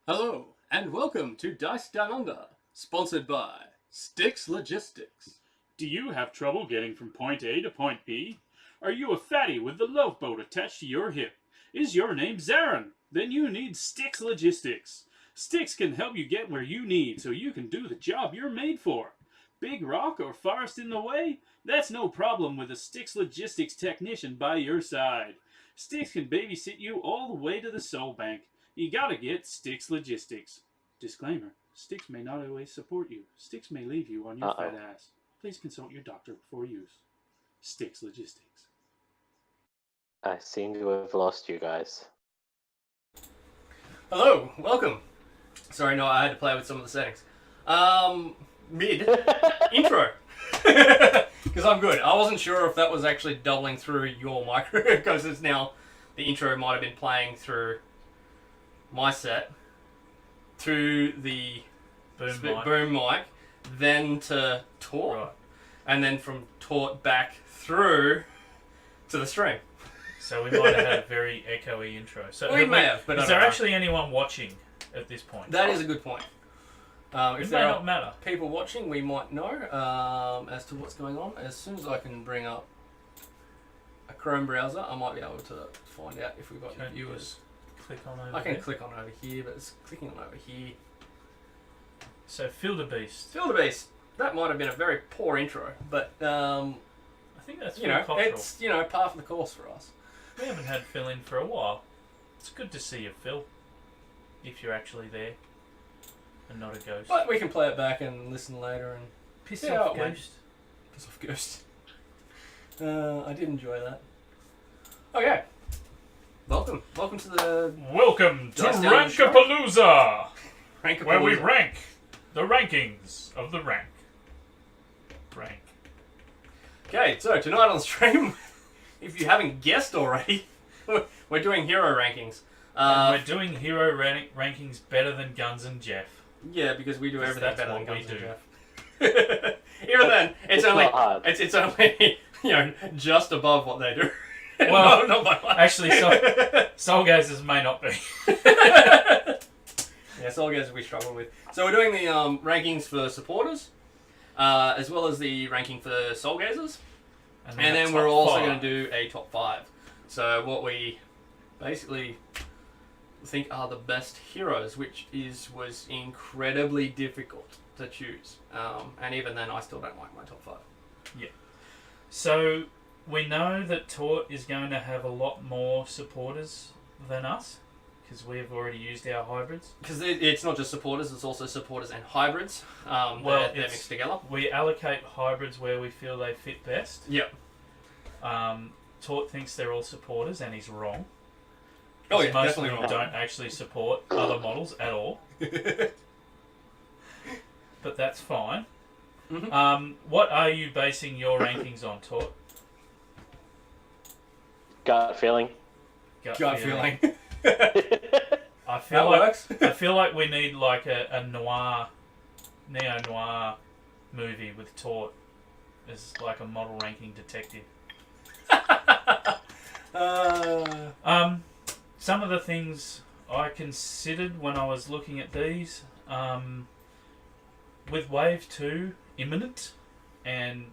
Hello, and welcome to Dice Down Under, sponsored by Styx Logistics. Do you have trouble getting from point A to point B? Are you a fatty with the love boat attached to your hip? Is your name Zarin? Then you need Styx Logistics. Styx can help you get where you need so you can do the job you're made for. Big rock or forest in the way? That's no problem with a Styx Logistics technician by your side. Styx can babysit you all the way to the Soul Bank. You gotta get Styx Logistics. Disclaimer: Styx may not always support you. Styx may leave you on your fat ass. Please consult your doctor before use. Styx Logistics. I seem to have lost you guys. Hello, welcome. Sorry, no, I had to play with some of the settings. Mid intro. Because I'm good. I wasn't sure if that was actually doubling through your micro, because it's now the intro might have been playing through my set to the boom mic, then to Tort, Right. and then from Tort back through to the stream. So we might have had a very echoey intro. So We may have, but is there actually anyone watching at this point? That is a good point. If It may there are not matter. people watching, we might know as to what's going on. As soon as I can bring up a Chrome browser, I might be able to find out if we've got Can you viewers. just click on over I can there? click on over here, but it's clicking on over here. So Filderbeast. Wildebeest. That might have been a very poor intro, but I think that's you know, Phil Cottrell. it's par for the course for us. We haven't had Phil in for a while. It's good to see you, Phil. If you're actually there and not a ghost. But we can play it back and listen later and Piss see how off, it went. ghost. piss off Ghost. I did enjoy that. Okay. Welcome to the Welcome to Dice Down Under Rankapalooza, Rankapalooza. where we rank the rankings of the rank. Rank. Okay, so tonight on the stream, if you haven't guessed already, we're doing hero rankings. And we're doing hero rankings better than Guns and Jeff. Yeah, because we do everything that's better than what we Guns and do. Jeff. Even then, it's only not hard. it's only just above what they do. Well, not by much. Actually, Soulgazers may not be. Yeah, Soulgazer we struggle with. So we're doing the rankings for supporters, as well as the ranking for Soulgazers, and then we're also going to do a top 5. So what we basically think are the best heroes, which was incredibly difficult to choose. And even then, I still don't like my top 5. So we know that Tort is going to have a lot more supporters than us because we have already used our hybrids. Because it's not just supporters, it's also supporters and hybrids. They're mixed together. We allocate hybrids where we feel they fit best. Yep. Tort thinks they're all supporters, and he's wrong. Oh yeah, Most definitely of them wrong. don't actually support other models at all. But that's fine. Mhm. What are you basing your rankings on, Tort? Gut feeling. Gut feeling. I feel That like works. I feel like we need like a neo-noir movie with Tort as like a model ranking detective. Some of the things I considered when I was looking at these, with Wave 2 imminent, and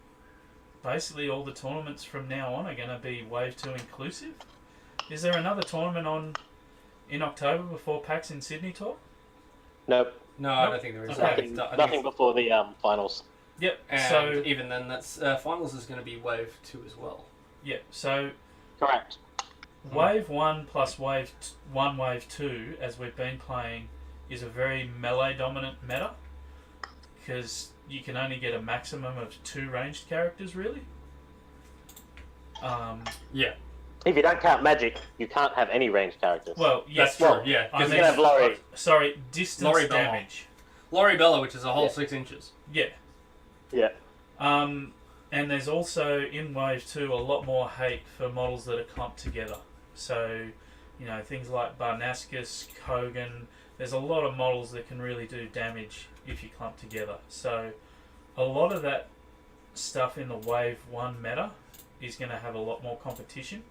basically all the tournaments from now on are going to be Wave 2 inclusive. Is there another tournament in October before PAX in Sydney, Talk? Nope. No, I don't think there is. Okay. Nothing before the finals. Yep. And So even then, that's finals is going to be Wave 2 as well. yeah. So Correct. Wave 1 plus Wave 1, Wave 2, as we've been playing, is a very melee dominant meta because you can only get a maximum of 2 ranged characters, really. Yeah, If you don't count magic, you can't have any ranged characters. Well, yes, that's true. well, Yeah, I because you mean- can have Laurie. sorry, distance Laurie Belmont. damage. Laurie Bella, which is a whole Yeah. 6 inches. Yeah. Yeah. And there's also in Wave 2 a lot more hate for models that are clumped together. So, things like Barnascus, Kogan, there's a lot of models that can really do damage if you clump together. So, a lot of that stuff in the Wave 1 meta is going to have a lot more competition,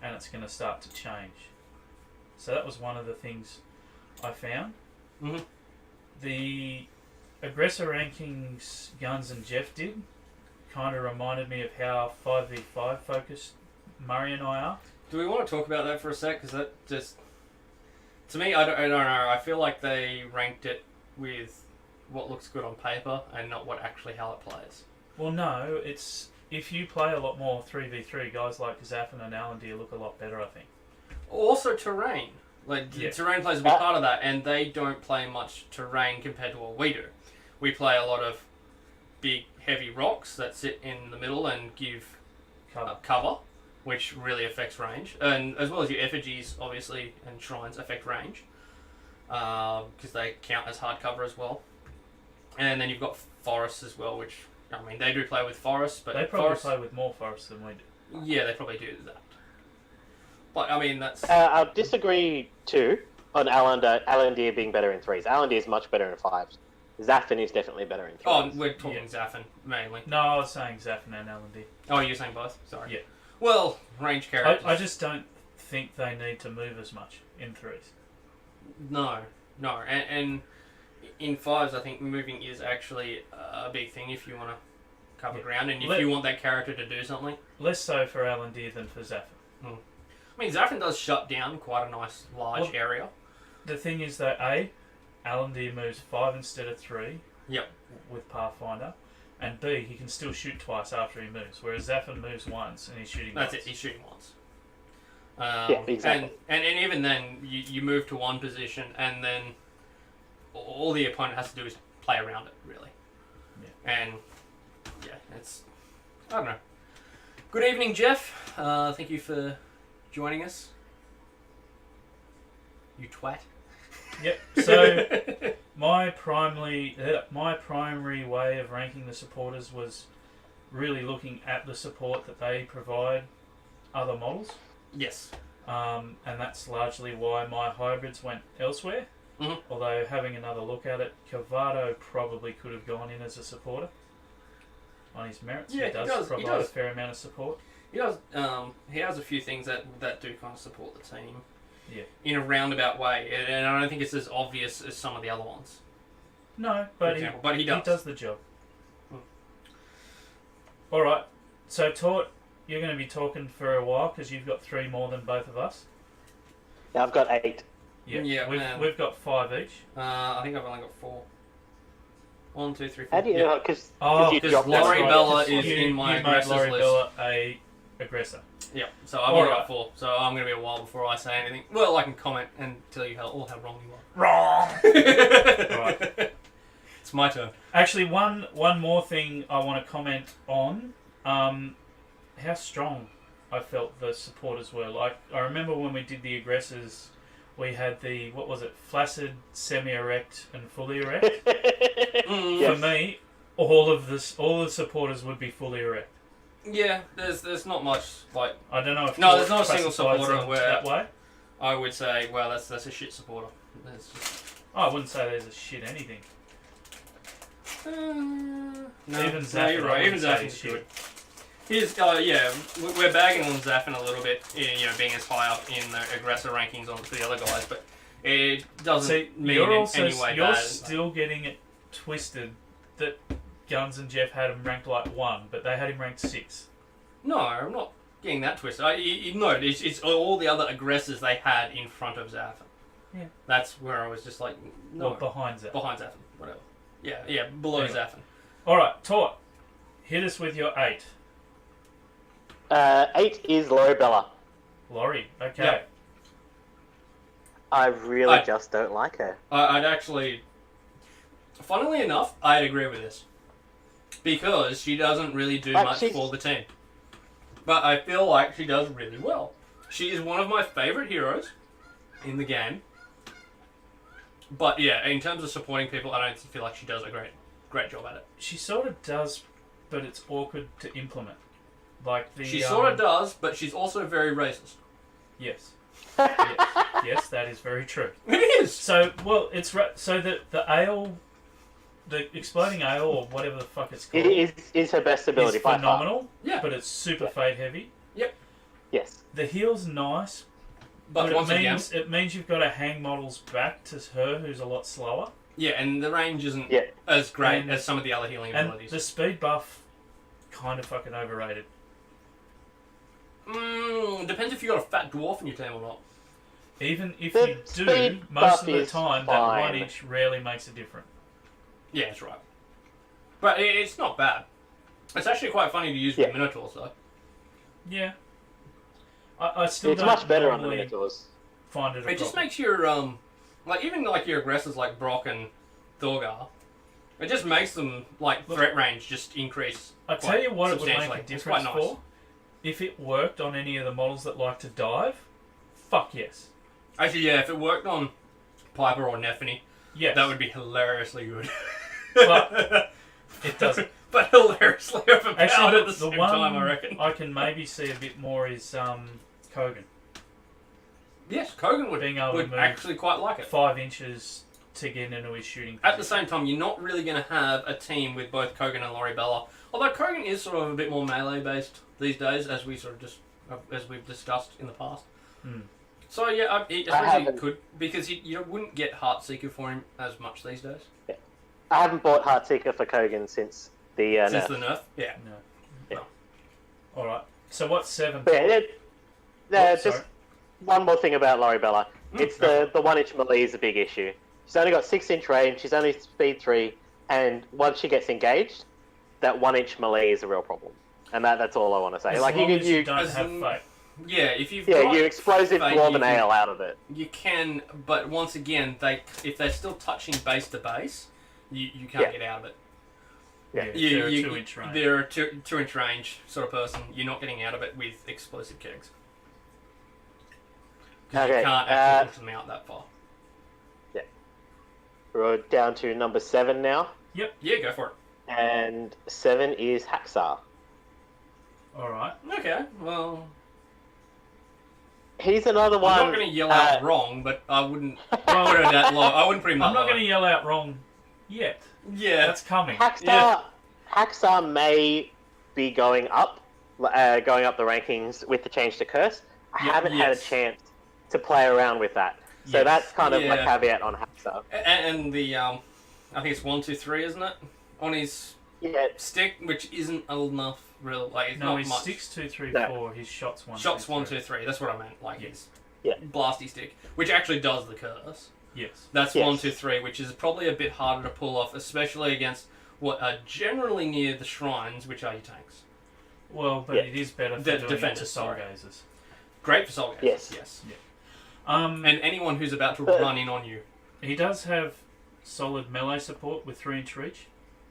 and it's going to start to change. So that was one of the things I found. Mhm. The aggressor rankings Guns and Jeff did kind of reminded me of how 5v5 focused Murray and I are. Do we want to talk about that for a sec? Because that just... To me, I don't know. I feel like they ranked it with what looks good on paper and not what actually how it plays. Well, no, it's if you play a lot more 3v3, guys like Zaffin and Alandir look a lot better, I think. Also terrain. Like, Yeah. terrain plays a big part of that, and they don't play much terrain compared to what we do. We play a lot of big, heavy rocks that sit in the middle and give cover, which really affects range. And as well as your effigies, obviously, and shrines affect range, because they count as hard cover as well. And then you've got forests as well, which, I mean, they do play with forests, but they probably play with more forests than we do. Yeah, they probably do that. But, I mean, that's... I'll disagree, too, on Alandir being better in 3s. Alandir is much better in 5s. Zaffin is definitely better in 3s. Oh, we're talking Zaffin, mainly. No, I was saying Zaffin and Alandir. Oh, you're saying both? Sorry. Yeah. Well, range characters... I just don't think they need to move as much in 3s. No. And in 5s, I think moving is actually a big thing if you want to cover ground and if you want that character to do something. Less so for Alandir than for Zaffin. I mean, Zaffin does shut down quite a nice, large area. The thing is that A, Alandir moves 5 instead of 3 Yep. with Pathfinder, and B, he can still shoot twice after he moves, whereas Zaffin moves once and he's shooting once. That's it, he's shooting once. Yeah, exactly. And even then, you move to one position and then all the opponent has to do is play around it, really. Yeah. And, yeah, it's... I don't know. Good evening, Jeff. Thank you for joining us. You twat. Yep. So my primary way of ranking the supporters was really looking at the support that they provide other models. Yes. And that's largely why my hybrids went elsewhere. Mhm. Although having another look at it, Cavato probably could have gone in as a supporter on his merits. Yeah, he does provide a does. fair amount of support. He does. He has a few things that do kind of support the team. Yeah. In a roundabout way, and I don't think it's as obvious as some of the other ones. No, but he does. He does the job. Hmm. All right. So, Tort, you're going to be talking for a while because you've got 3 more than both of us. Yeah, I've got 8. Yeah, we've got 5 each. I think I've only got 4. 1, 2, 3, 4. How do you know? Because because Laurie Bella is in my you made aggressors Laurie list. Bella a aggressor. Yeah, so I've only got 4. So I'm going to be a while before I say anything. Well, I can comment and tell you how wrong you are. Wrong. Right. It's my turn. Actually, one more thing I want to comment on. How strong I felt the supporters were. Like, I remember when we did the aggressors, we had the, what was it, flaccid, semi-erect, and fully erect. For me, all the supporters would be fully erect. Yeah, there's not much like. I don't know if there's not a single classifies supporter them where that way. I would say, well, that's a shit supporter. That's just... I wouldn't say there's a shit anything. No, Even Zaffin, you're right. Even Zaffin's good. We're bagging on Zaffin a little bit, being as high up in the aggressor rankings on the other guys, but it doesn't mean in any way you're bad. still getting it twisted that Guns and Jeff had him ranked like 1, but they had him ranked 6. No, I'm not getting that twisted. It's all the other aggressors they had in front of Zaffin. Yeah. That's where I was just like, no. Well, behind Zaffin. Behind Zaffin, whatever. Yeah, below Anyway. Zaffin. Alright, Tort, hit us with your 8. 8 is Laurie Bella. Laurie, okay. Yep. I really just don't like her. I'd actually... Funnily enough, I'd agree with this. Because she doesn't really do much for the team. But I feel like she does really well. She is one of my favourite heroes in the game. But yeah, in terms of supporting people, I don't feel like she does a great job at it. She sort of does, but it's awkward to implement. Like the She sort of does, but she's also very racist. Yes. Yes, that is very true. It is! So, well, so the ale, the exploding ale, or whatever the fuck it's called, It is her best ability is by far. phenomenal. Yeah. But it's super fade heavy. Yep. Yes. The heal's nice, But once again, it means you've got to hang models back to her, who's a lot slower. yeah, and the range isn't as great as some of the other healing abilities. And the speed buff, kind of fucking overrated. Depends if you got a fat dwarf in your team or not. Even if The you do, speed most of buff the is time, that fine. 1 inch rarely makes a difference. Yeah, that's right. But it's not bad. It's actually quite funny to use with Minotaurs, though. Yeah. I still It's don't much better on the normally Minotaurs. find it a It just problem. makes your like even like your aggressors like Brock and Thorgar, it just makes them like threat range just increase. I tell you what, it would make substantially. a It's difference quite nice. for. If it worked on any of the models that like to dive, fuck yes. Actually, yeah, if it worked on Piper or Nephany, Yes. that would be hilariously good. But it doesn't. But hilariously overpowered Actually, at the same one time, I reckon. I can maybe see a bit more is Kogan. Yes, Kogan would, Being able to would move actually quite like it. 5 inches to get into his shooting At the position. same time, you're not really going to have a team with both Kogan and Loribella. Although Kogan is sort of a bit more melee based these days, as we sort of just as we've discussed in the past. Hmm. So yeah, I suppose you haven't- could because you wouldn't get Heartseeker for him as much these days I haven't bought Heartseeker for Kogan since the since nerf. the nerf. Yeah. No. Yeah. Alright. So what's 7? But yeah, Oh, just sorry. one more thing about Loribella. It's go the 1 inch melee is a big issue. She's only got 6 inch range, she's only speed 3, and once she gets engaged, that 1 inch melee is a real problem. And that's all I want to say. As like long as you you don't as have in- fate. Yeah, if you've yeah, got you explosive Fate, dwarf you an can- ale out of it. you can, but once again, if they're still touching base to base, you can't Yeah. get out of it. Yeah. They're a 2 inch range. They're a 2 inch range sort of person. You're not getting out of it with explosive kegs. Because you Okay, can't actually push them out that far. We're down to number 7 now, Yeah, go for it. and 7 is Haxar. Alright. Okay, well, He's another I'm one. not going to yell out wrong, but I wouldn't put it that low. I wouldn't put him that I'm not low. going to yell out wrong yet. Yeah, That's coming. Haxar may be going up the rankings with the change to Curse. I haven't had a yes. chance to play around with that. So Yes. that's kind of my Yeah. caveat on Haxar. and the I think it's 1, 2, 3, isn't it? On his Yeah, stick, which isn't enough, really. Like it's No, not he's much. 6, 2, 3, No. 4. His shots 1, Shots 2, 1, 3. 2, 3. That's what I meant. Like his Yeah. blasty stick, which actually does the curse. Yes. That's Yes. 1, 2, 3, which is probably a bit harder to pull off, especially against what are generally near the shrines, which are your tanks. Well, but Yeah. it is better for The doing it to defenders, sorry. Soulgazers. Great for Soulgazer. Yes. And anyone who's about to But- run in on you. He does have solid melee support with 3 inch reach,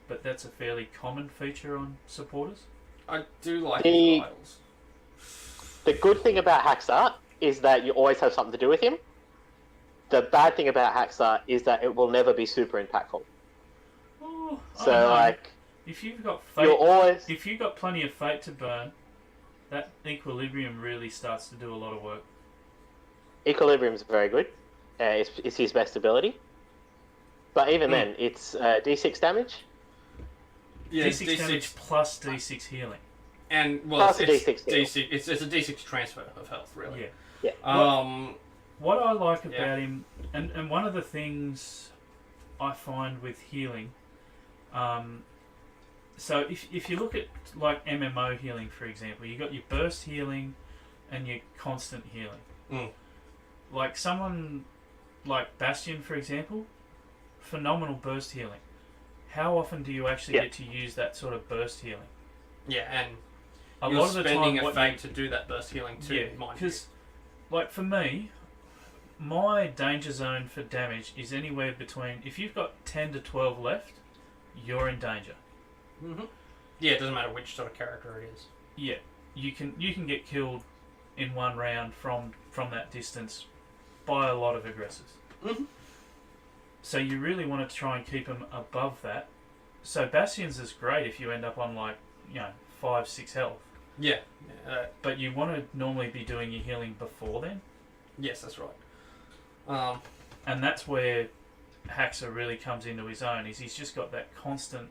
but that's a fairly common feature on supporters. I do like The- his idols. the good thing about Haxar is that you always have something to do with him. The bad thing about Haxar is that it will never be super impactful. Oh, I So, don't know. like, if you've got you're fate, always... if you've got plenty of fate to burn, that equilibrium really starts to do a lot of work. Equilibrium's very good. It's his best ability. But even then, it's D6 damage. Yeah, D6 damage plus D6 healing. And, well, Plus it's, a D6 D6. It's a D6 transfer of health, really. Yeah. What I like about him, and one of the things I find with healing, so if you look at like MMO healing, for example, you got your burst healing and your constant healing. Mm. Like someone like Bastion, for example, phenomenal burst healing. How often do you actually get to use that sort of burst healing? Yeah, and A you're lot of the spending time, a fate to do that burst healing too, yeah, mind you. because like for me, my danger zone for damage is anywhere between, if you've got 10 to 12 left, you're in danger. Mm-hmm. Yeah, it doesn't matter which sort of character it is. Yeah, you can get killed in one round from that distance by a lot of aggressors. Mm-hmm. So you really want to try and keep them above that. So Bastions is great if you end up on 5, 6 health. Yeah. But you want to normally be doing your healing before then. Yes, that's right. And that's where Haxor really comes into his own, is he's just got that constant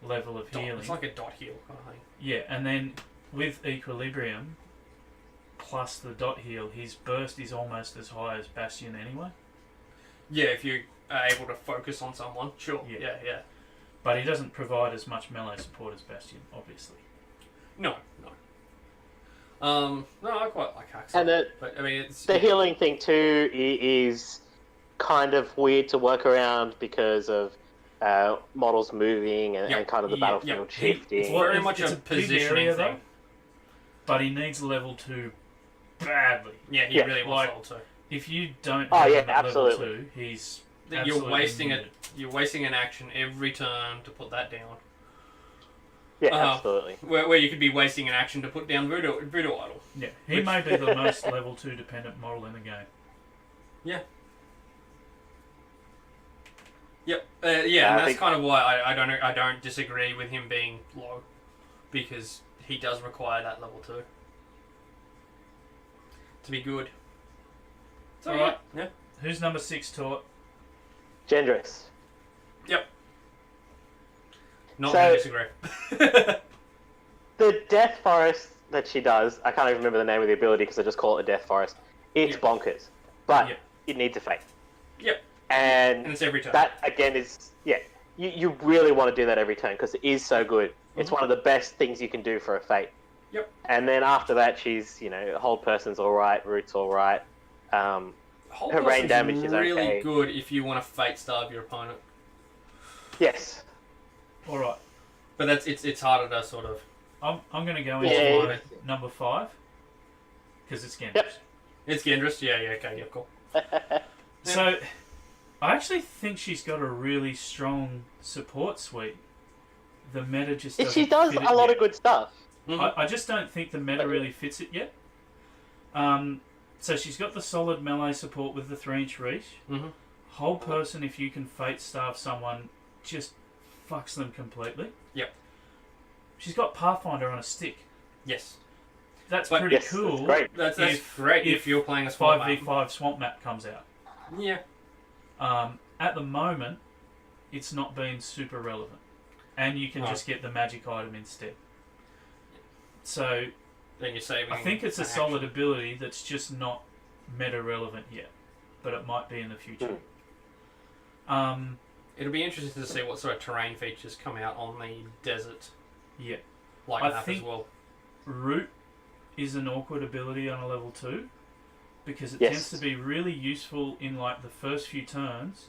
level of healing. It's like a dot heal kind of thing. Yeah, and then with Equilibrium, plus the dot heal, his burst is almost as high as Bastion anyway. Yeah, if you are able to focus on someone, sure. Yeah. Yeah. But he doesn't provide as much melee support as Bastion, obviously. No. No, I quite like Haxor. And But I mean, it's the healing thing too is kind of weird to work around because of models moving and kind of the battlefield shifting. It's very much it's a big positioning area, thing. though, but he needs level 2 badly. Yeah, he really wants level 2. If you don't Oh, have yeah, him at absolutely. level 2, he's You're absolutely wasting needed. You're wasting an action every turn to put that down. Yeah, absolutely. Where you could be wasting an action to put down Voodoo Idol. Yeah, he may be the most level 2 dependent model in the game. Yeah. Yep. I And that's think- kind of why I don't disagree with him being low, because he does require that level 2 to be good. So Alright. yeah. Who's number 6 taught? Gendress. Yep. Not So- going to disagree. The Death Forest that she does, I can't even remember the name of the ability because I just call it a Death Forest. It's Yep. bonkers. But Yep. it needs a fate. Yep. And And it's every turn. that, again, is... Yeah, you really want to do that every turn because it is so good. It's one of the best things you can do for a fate. Yep. And then after that, she's, Hold Person's alright, Root's alright. Whole her rain person's damage is really okay. good if you want to fate starve your opponent. Yes. Alright, But it's harder to sort of... I'm going to go into Yeah. my number 5, because it's Gendress. Yep. It's Gendress, yeah, okay, yeah, cool. So, I actually think she's got a really strong support suite. The meta just doesn't She does fit a it lot yet. of good stuff. I just don't think the meta really fits it yet. So she's got the solid melee support with the 3-inch reach. Mm-hmm. Whole person, if you can fate starve someone, just fucks them completely. Yep. She's got Pathfinder on a stick. Yes. That's But pretty Yes, cool. that's great. That's If- great if you're playing a small map. 5v5 swamp map comes out. Yeah. At the moment, it's not been super relevant. And you can No. just get the magic item instead. So, Then you're saving... I think it's a an solid action. ability that's just not meta relevant yet. But it might be in the future. It'll be interesting to see what sort of terrain features come out on the desert Yeah. like I map as think- well. Root is an awkward ability on a level 2. Because it Yes. tends to be really useful in like the first few turns.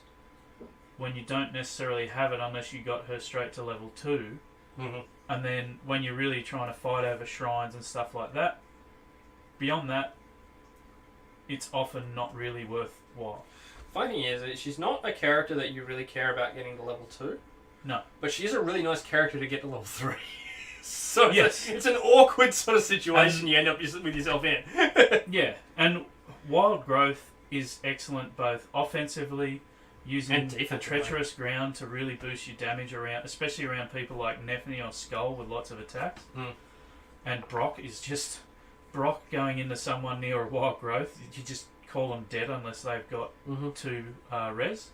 When you don't necessarily have it unless you got her straight to level 2. Mm-hmm. And then when you're really trying to fight over shrines and stuff like that, beyond that, it's often not really worthwhile. Funny thing is, that she's not a character that you really care about getting to level 2. No. But she is a really nice character to get to level 3. So Yes. it's an awkward sort of situation And- you end up with yourself in. Yeah, and Wild Growth is excellent both offensively, using And the defensively. treacherous ground to really boost your damage around, especially around people like Nephany or Skull with lots of attacks. Mm. And Brock is just... Brock going into someone near a Wild Growth, you just call them dead unless they've got Mm-hmm. 2 res.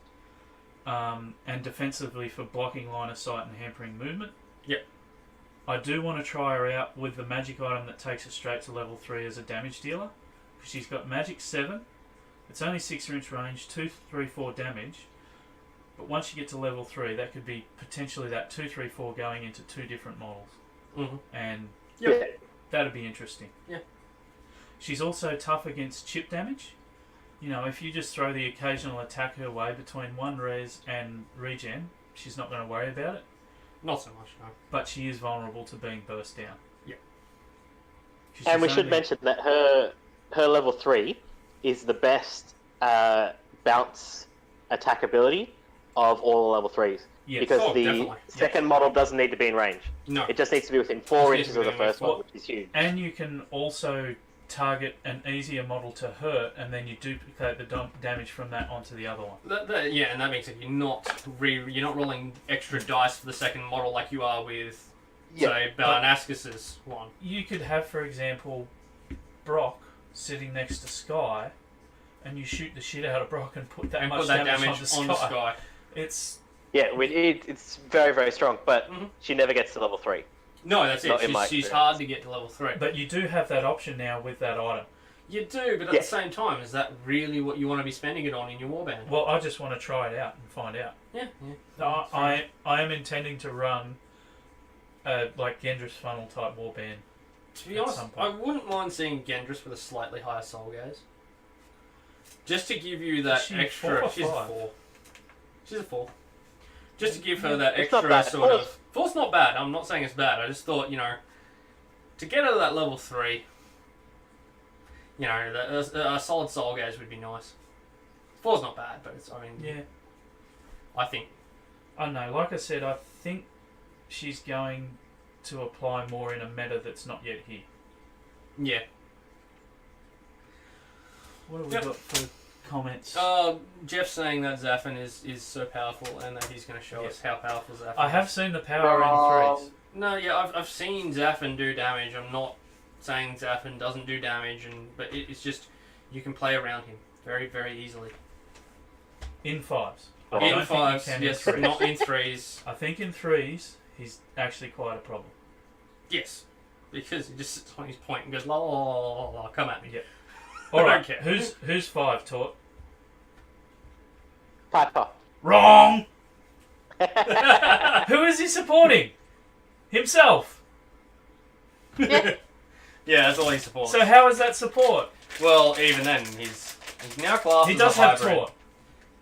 And defensively for blocking line of sight and hampering movement. Yep. I do want to try her out with the magic item that takes her straight to level 3 as a damage dealer. She's got magic 7. It's only 6-inch range, 2, 3, 4 damage. But once you get to level 3, that could be potentially that 2, 3, 4 going into 2 different models. Mm-hmm. And Yep. Yeah. that'd be interesting. Yeah. She's also tough against chip damage. You know, if you just throw the occasional attack her way between 1 res and regen, she's not going to worry about it. Not so much, no. But she is vulnerable to being burst down. Yeah. 'Cause And we she's should only- mention that her level 3 is the best bounce attack ability of all the level 3s. Yes. Because Oh, the definitely. second model doesn't need to be in range. No. It just needs to be within 4 Just inches of the needs to be first within one, which is huge. And you can also target an easier model to hurt, and then you duplicate the damage from that onto the other one. Yeah, and that makes it you're not rolling extra dice for the second model like you are with, say, Balanascus's one. You could have, for example, Brock sitting next to Sky, and you shoot the shit out of Brock and put that And much put that damage, damage on the Sky. It's Yeah, it's very, very strong, but Mhm. she never gets to level 3. No, that's Not it. in my She's experience. hard to get to level 3. But you do have that option now with that item. You do, but at Yeah. the same time, is that really what you want to be spending it on in your warband? Well, I just want to try it out and find out. Yeah. I am intending to run like Gendris funnel type warband. To be At honest, some I point. wouldn't mind seeing Gendris with a slightly higher soul gaze. Just to give you that Is she extra. 4 or She's a 5? 4. She's a 4. Just to give her that It's not extra bad. sort of. 4's not bad. I'm not saying it's bad. I just thought, to get her to that level 3, a solid soul gaze would be nice. 4's not bad, but it's. Yeah. I think. I don't know. Like I said, I think she's going to apply more in a meta that's not yet here. Yeah. What have we Yep. got for comments? Jeff's saying that Zaffin is so powerful and that he's going to show us how powerful Zaffin is. I have seen the power in threes. No, yeah, I've seen Zaffin do damage. I'm not saying Zaffin doesn't do damage, but it's just you can play around him very, very easily. In fives. Oh. I don't In think you 5s, can in yes, threes. not in 3s. I think in threes, he's actually quite a problem. Yes, because he just sits on his point and goes, la la la la la, come at me. Yeah. I All don't right, care. who's 5, Tort? Piper. Wrong! Who is he supporting? Himself. Yeah, that's all he supports. So how is that support? Well, even then, he's now classed He as does a have hybrid. Tort.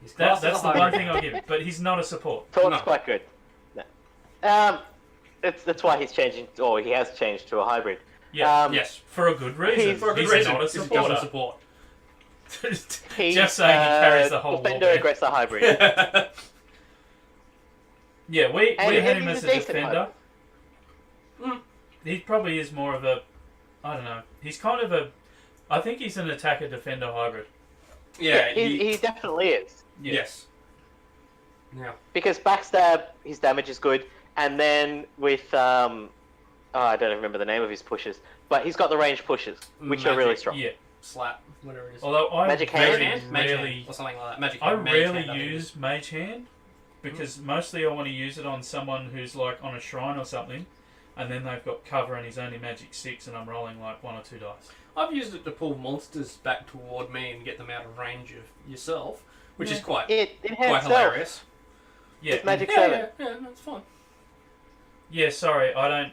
He's classed That's as the a one hybrid. thing I'll give him. But he's not a support. Tort's No. quite good. No. That's why he's changing, or he has changed to a hybrid. Yeah. Yes, For a good reason. He's- for a good He's reason. not a because he doesn't supporter. support. He's, Just saying he carries the whole defender, warband. aggressor, hybrid. Yeah, we And had he's him as a a decent defender. Mm. He probably is more of a, I don't know. He's kind of a, I think he's an attacker-defender hybrid. Yeah, he definitely is. Yeah. yes. Yeah. Because backstab, his damage is good, and then with I don't remember the name of his pushes, but he's got the range pushes, which are really Magic. strong. Yeah. Slap, whatever it is. Although I Magic hand? Mage hand rarely, or something like that. Magic I hand. Mage rarely hand, I think it is. use Mage Hand because mostly I want to use it on someone who's like on a shrine or something, and then they've got cover and he's only magic 6, and I'm rolling like 1 or 2 dice. I've used it to pull monsters back toward me and get them out of range of yourself, which Yeah. is quite It quite has hilarious. Yeah, It's magic Yeah, 7. yeah, that's fine. yeah. Sorry, I don't.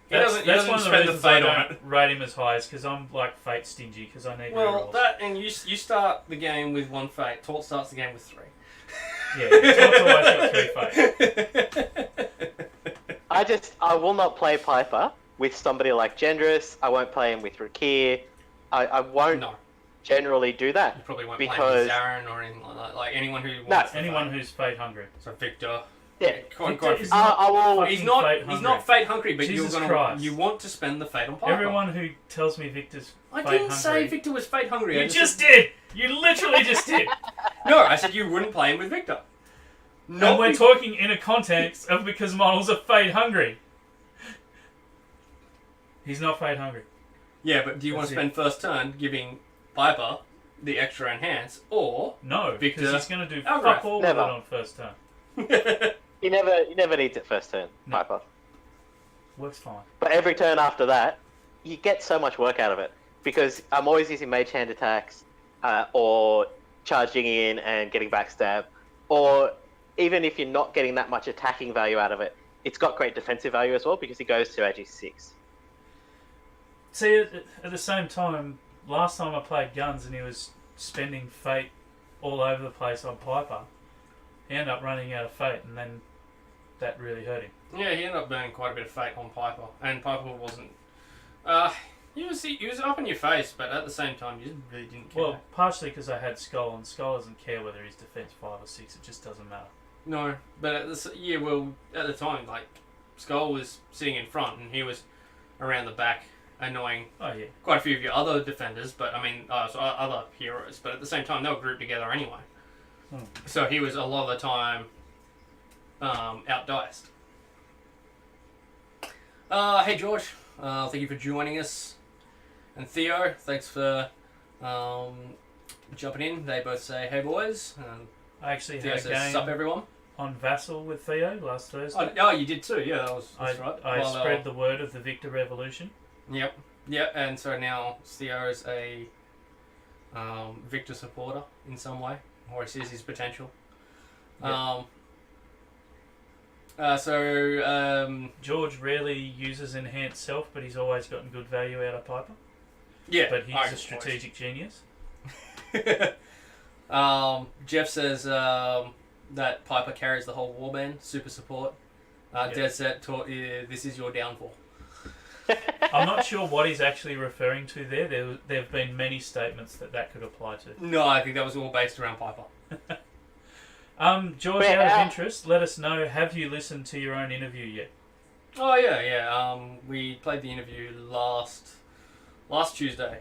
He doesn't That's one of the spend the reasons I fate on don't it. rate him as high is because I'm like fate stingy because I need Well, rerolls. that and you start the game with 1 fate. Tort starts the game with 3. Yeah, Tort's always got 3 fate. I will not play Piper with somebody like Gendris. I won't play him with Rakir. I won't No, generally do that. you probably won't Because- play with Zarin or anything like that. Like anyone who wants the Anyone fate. who's fate hungry. So Victor. Yeah. Quite is I will. fucking He's not. fate He's hungry. not fate hungry, but Jesus you're gonna. Christ. You want to spend the fate on Piper. Everyone who tells me Victor's I fate didn't hungry. say Victor was fate hungry. I You just did. You literally just did. No, I said you wouldn't play him with Victor. No, And we're talking in a context of because models are fate hungry. He's not fate hungry. Yeah, but do you want to That's spend first turn giving Piper the extra enhance, or No, Victor because he's going to do Algrath. fuck all with it Never. on first turn. He never needs it first turn, No. Piper. Works fine. But every turn after that, you get so much work out of it because I'm always using mage hand attacks, or charging in and getting backstab, or even if you're not getting that much attacking value out of it, it's got great defensive value as well because he goes to AG 6. See, at the same time, last time I played Guns and he was spending fate all over the place on Piper, he ended up running out of fate, and then that really hurt him. yeah, he ended up burning quite a bit of fate on Piper, and Piper wasn't. He was up in your face, but at the same time, you just really didn't care. Well, partially because I had Skull, and Skull doesn't care whether he's defense 5 or 6, it just doesn't matter. No, but at the time, like Skull was sitting in front, and he was around the back, annoying Oh, yeah. quite a few of your other defenders, but I mean, other heroes. But at the same time, they were grouped together anyway. So he was a lot of the time outdiced. Hey George, thank you for joining us, and Theo, thanks for jumping in. They both say hey boys. I actually Theo had a says game. sup everyone. on Vassal with Theo last Thursday. Oh, you did too. Yeah, that's right. I spread the word of the Victor Revolution. Yep. And so now Theo is a Victor supporter in some way, or he sees his potential. Yep. George rarely uses enhanced self, but he's always gotten good value out of Piper. Yeah, but he's a strategic genius. Jeff says that Piper carries the whole warband, super support. Dead set, this is your downfall. I'm not sure what he's actually referring to there. There have been many statements that could apply to. No, I think that was all based around Piper. George, out of interest, let us know, have you listened to your own interview yet? Oh, yeah. We played the interview last Tuesday.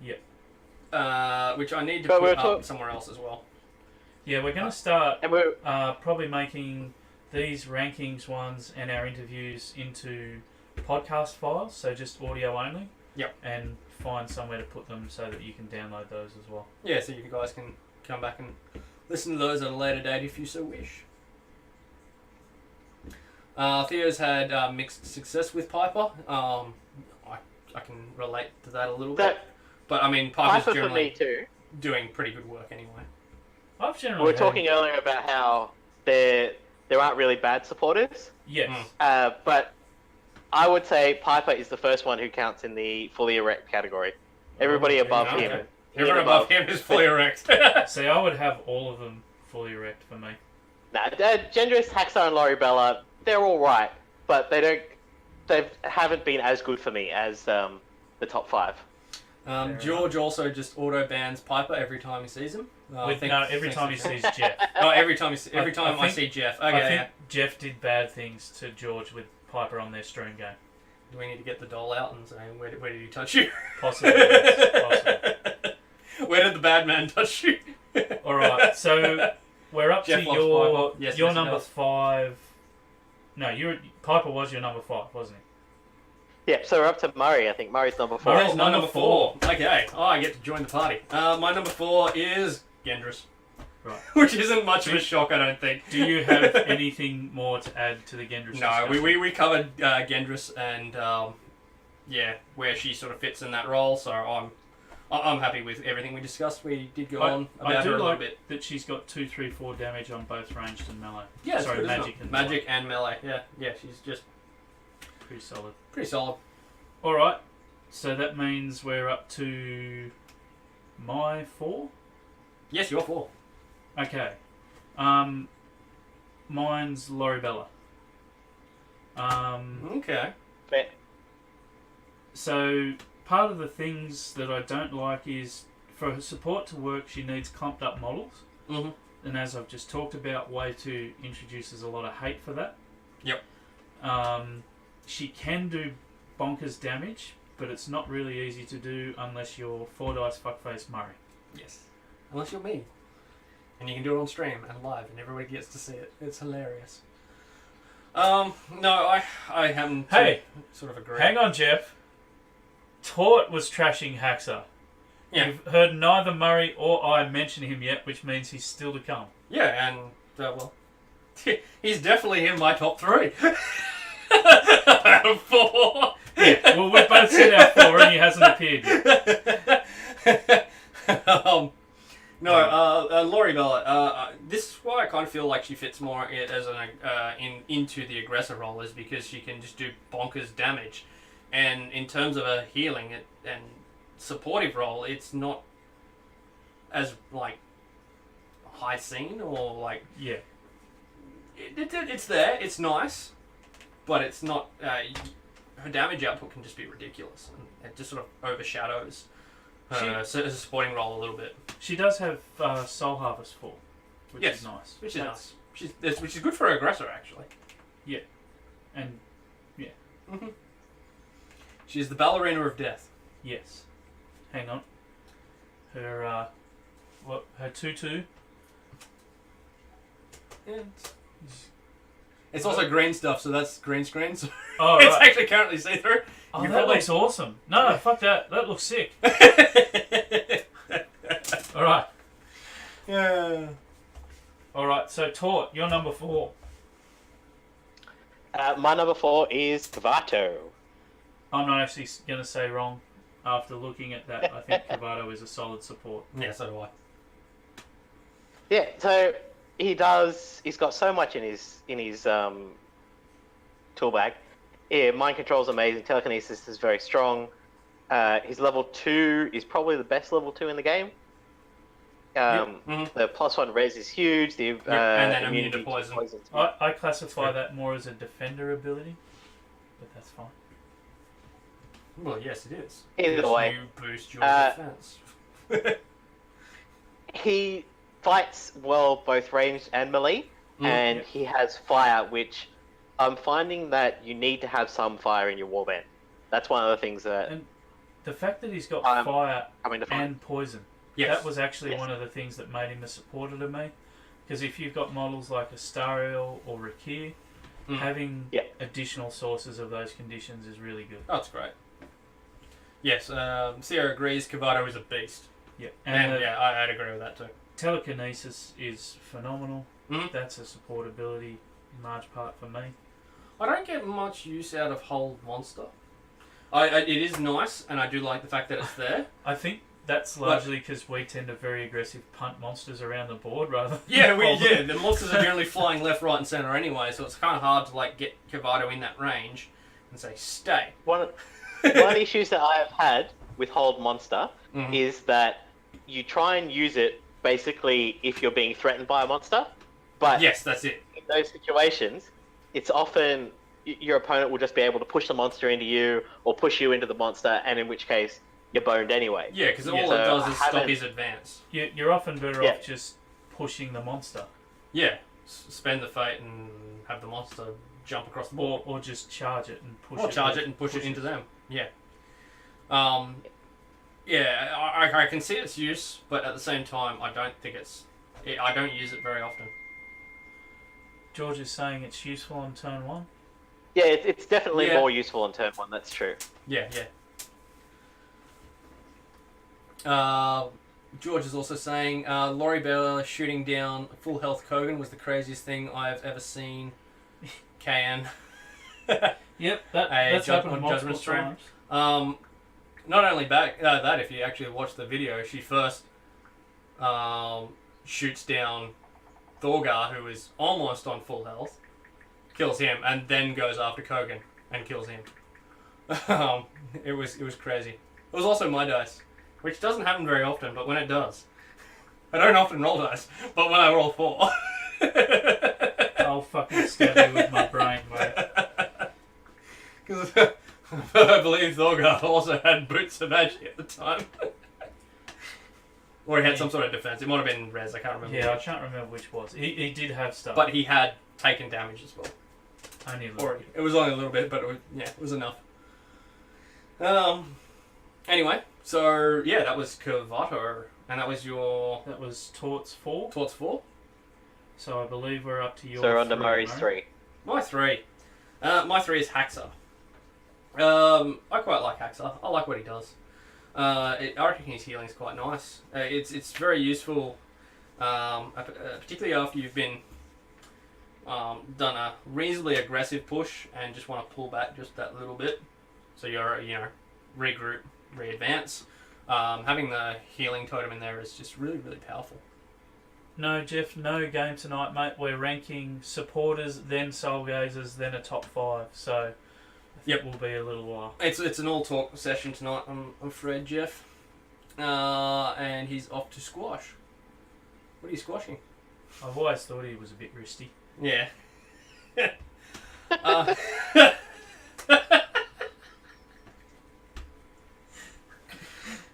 Yep. Which I need to put up somewhere else as well. Yeah, we're going to start probably making these rankings ones and our interviews into podcast files, so just audio only. Yep. And find somewhere to put them so that you can download those as well. Yeah, so you guys can come back and listen to those at a later date if you so wish. Theo's had mixed success with Piper. I can relate to that a little bit. But I mean, Piper's generally doing pretty good work anyway. We were talking earlier about how there aren't really bad supporters. Yes. But I would say Piper is the first one who counts in the fully erect category. Everybody above him. Everyone above him is fully erect. See, I would have all of them fully erect for me. Nah, Gendris, Haxar, and Laurie Bella, they're all right, but they haven't been as good for me as the top 5. George also just auto bans Piper every time he sees him. Every time he sees Jeff. Every time I see Jeff. Okay, I think Jeff did bad things to George with Piper on their stream game. Do we need to get the doll out and say, where did he touch you? Possibly. Yes, possibly. Where did the bad man touch you? Alright, so we're up Jeff to your yes, number 5. No, Piper was your number 5, wasn't he? Yeah, so we're up to Murray, I think. Murray's number 4. Murray's number 4. Okay. Oh, I get to join the party. My number 4 is Gendris. Right. Which isn't much of a shock, I don't think. Do you have anything more to add to the Gendris No, discussion? we covered Gendris and where she sort of fits in that role, so I'm happy with everything we discussed. We did go on about her a little bit. That she's got 2, 3, 4 damage on both ranged and melee. Yeah, sorry, magic and melee. Yeah, she's just pretty solid. Pretty solid. All right, so that means we're up to my 4. Yes, you're 4. Okay. Mine's Laurie Bella. Okay. Fair. So part of the things that I don't like is for her support to work, she needs clumped up models. Mm-hmm. And as I've just talked about, Wave 2 introduces a lot of hate for that. Yep. She can do bonkers damage, but it's not really easy to do unless you're 4 dice fuckface Murray. Yes. Unless you're me. And you can do it on stream and live, and everybody gets to see it. It's hilarious. No, I haven't sort of agree. Hang on, Jeff. Tort was trashing Haxar. Yeah. You've heard neither Murray or I mention him yet, which means he's still to come. Yeah, and, well, he's definitely in my top 3. Out of 4. Yeah, well, we've both said our 4 and he hasn't appeared yet. Laurie Bella. This is why I kind of feel like she fits more as into the aggressor role, is because she can just do bonkers damage, and in terms of a healing and supportive role, it's not as high scene or it's there. It's nice, but it's not. Her damage output can just be ridiculous, and it just sort of overshadows her supporting role a little bit. She does have Soul Harvest 4, which is nice. Which is nice. Which is good for her aggressor, actually. Yeah. And, yeah. Mm-hmm. She's the ballerina of death. Yes. Hang on. Her, her 2-2. Yeah, it's also green stuff, so that's green screen. So oh, it's right. actually currently see-through. Oh, that looks awesome. No, fuck that. That looks sick. Alright. Yeah. Alright, so Tort, you're number 4. My number 4 is Kavato. I'm not actually going to say wrong. After looking at that, I think Kavato is a solid support. Yeah, so do I. Yeah, so he's got so much in his tool bag. Yeah, mind control is amazing. Telekinesis is very strong. His level 2 is probably the best level 2 in the game. The +1 res is huge. The and then immunity to poison. I classify that more as a defender ability, but that's fine. Well, yes, it is. Either way, you boost your defense. He fights well both ranged and melee, and he has fire, which I'm finding that you need to have some fire in your warband. That's one of the things that... And the fact that he's got fire and poison, that was actually one of the things that made him a supporter to me. Because if you've got models like Astariel or Rakir, having additional sources of those conditions is really good. That's great. Yes, Sierra agrees. Kavato is a beast. Yeah, and I'd agree with that too. Telekinesis is phenomenal. That's a support ability in large part for me. I don't get much use out of Hold Monster. It is nice, and I do like the fact that it's there. I think that's largely because we tend to very aggressive punt monsters around the board rather than... The monsters are generally flying left, right and centre anyway, so it's kind of hard to get Kavato in that range and say, stay. One of the issues that I have had with Hold Monster is that you try and use it basically if you're being threatened by a monster, but yes, that's it. In those situations, it's often your opponent will just be able to push the monster into you or push you into the monster, and in which case you're boned anyway. Yeah, because all it does is stop his advance. You're often better off just pushing the monster. Yeah, spend the fate and have the monster jump across the board, or just charge it and push. Or charge it and push it into them. Yeah. I can see its use, but at the same time, I don't think I don't use it very often. George is saying it's useful on turn 1. Yeah, it's definitely more useful on turn 1. That's true. Yeah. George is also saying Laurie Bella shooting down full health Kogan was the craziest thing I've ever seen. KN. Yep, that's happened multiple stream. times. Not only that, if you actually watch the video, she first shoots down Thorgar, who is almost on full health, kills him, and then goes after Kogan and kills him. It was crazy. It was also my dice, which doesn't happen very often, but when it does, I don't often roll dice, but when I roll 4, I'll fucking stab you with my brain, mate. Because I believe Thorgar also had Boots of Agi at the time. Or he had some sort of defense. It might have been Rez, I can't remember. Yeah, I can't remember which was. He did have stuff. But he had taken damage as well. Only a little bit. It was only a little bit, but it was enough. Anyway, so yeah, that was Kavato. And that was your... That was Tort's 4. Tort's 4. So I believe we're up to your 3. So we're on to Murray's 3. My 3. My 3 is Haxa. I quite like Haxa. I like what he does. I reckon his healing is quite nice. It's very useful, particularly after you've been done a reasonably aggressive push and just want to pull back just that little bit. So you're regroup, re-advance. Having the healing totem in there is just really, really powerful. No, Jeff, no game tonight, mate. We're ranking supporters, then Soulgazers, then a top 5. So it will be a little while. It's an all-talk session tonight, I'm afraid, Jeff. And he's off to squash. What are you squashing? I've always thought he was a bit wristy. Yeah.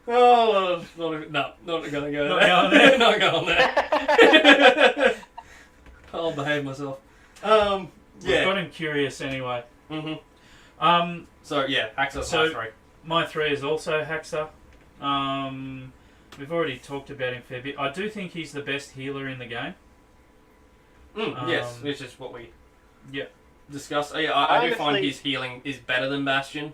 Oh, not gonna go there. Not going there. I'll behave myself. We've got him curious anyway. So yeah, Haxa's my 3. My 3 is also Haxa. We've already talked about him a fair bit. I do think he's the best healer in the game. Yes, which is what we discussed. I Honestly, do find his healing is better than Bastion.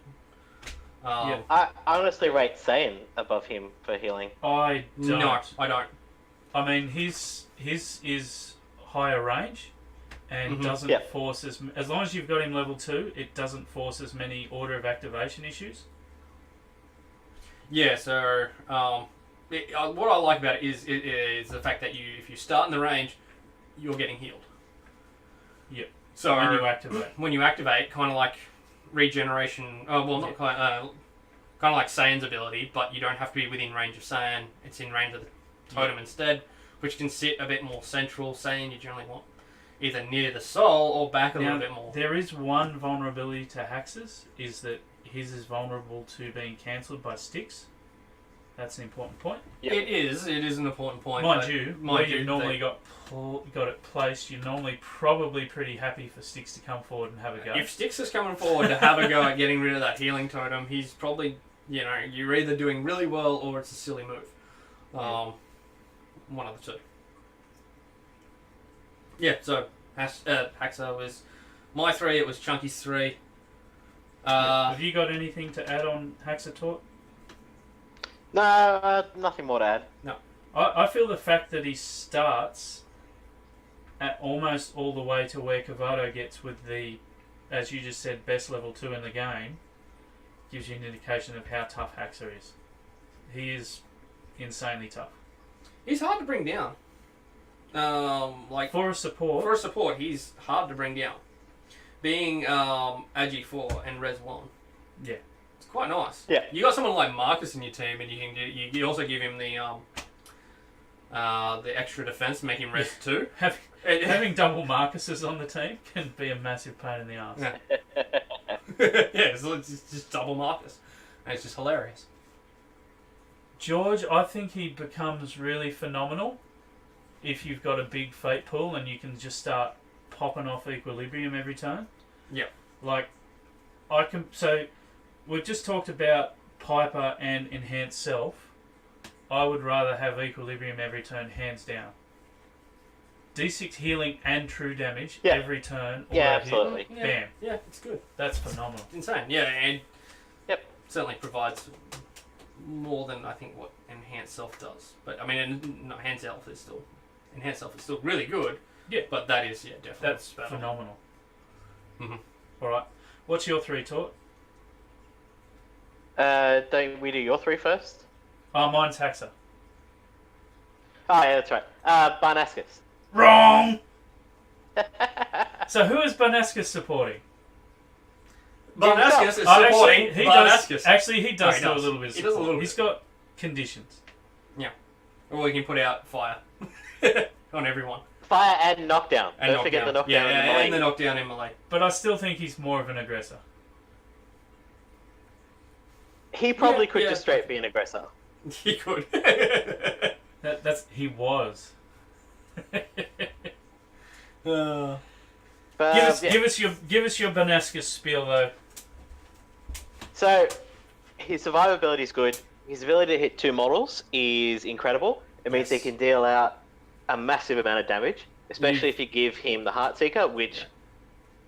I honestly rate Saiyan above him for healing. I don't. No, I don't. I mean, his is higher range and doesn't Yep. force as long as you've got him level 2, it doesn't force as many order of activation issues. Yeah, so what I like about it is the fact that if you start in the range, you're getting healed. Yep. So When you activate, kind of like regeneration. Oh well, not quite. Kind of like Saiyan's ability, but you don't have to be within range of Saiyan. It's in range of the totem instead, which can sit a bit more central. Saiyan you generally want either near the soul or back a little bit more. There is one vulnerability to Hax's, is that his is vulnerable to being cancelled by sticks. That's an important point. Yep. It is an important point. Mind you, where you normally got it placed, you're normally probably pretty happy for Sticks to come forward and have a go. If Sticks is coming forward to have a go at getting rid of that healing totem, he's probably, you're either doing really well or it's a silly move. One of the two. Yeah, so Haxa was my 3, it was Chunky's 3. Have you got anything to add on Haxa Tort? No, nothing more to add. I feel the fact that he starts at almost all the way to where Cavato gets with the, as you just said, best level 2 in the game, gives you an indication of how tough Haxa is. He is insanely tough. He's hard to bring down. For a support. For a support, he's hard to bring down. Being Agi 4 and Res 1. Yeah. It's quite nice. Yeah. You got someone like Marcus in your team, and you also give him the extra defense, make him Res 2. Having double Marcuses on the team can be a massive pain in the arse. Yeah. Yeah, so it's just double Marcus. And it's just hilarious. George, I think he becomes really phenomenal if you've got a big fate pool and you can just start popping off equilibrium every turn. Yep. So we've just talked about Piper and Enhanced Self. I would rather have equilibrium every turn, hands down. D6 healing and true damage every turn. Yeah, absolutely. Yeah. Bam. Yeah, it's good. That's phenomenal. It's insane. Yeah, and Yep. certainly provides more than I think what Enhanced Self does. But I mean, Enhanced Self is still really good. Yeah. But that is definitely That's better. phenomenal. Mm-hmm. All right. What's your 3, Tort? Don't we do your 3 first? Oh, mine's Haxa. Oh, yeah, that's right. Barnascus. Wrong! So who is Barnascus supporting? Barnascus is Oh, supporting actually, Barnascus. Actually, he does No, do a little bit of He does a support. little He's bit. got conditions. Or we can put out fire on everyone. Fire and knockdown. And Don't forget the knockdown. Yeah, in Malay. and the knockdown in Malay. But I still think he's more of an aggressor. He probably Yeah, could yeah. just straight be an aggressor. He could. He was. But, Give us your Barnascus spiel though. So, his survivability is good. His ability to hit 2 models is incredible. It means he can deal out a massive amount of damage, especially if you give him the Heartseeker, which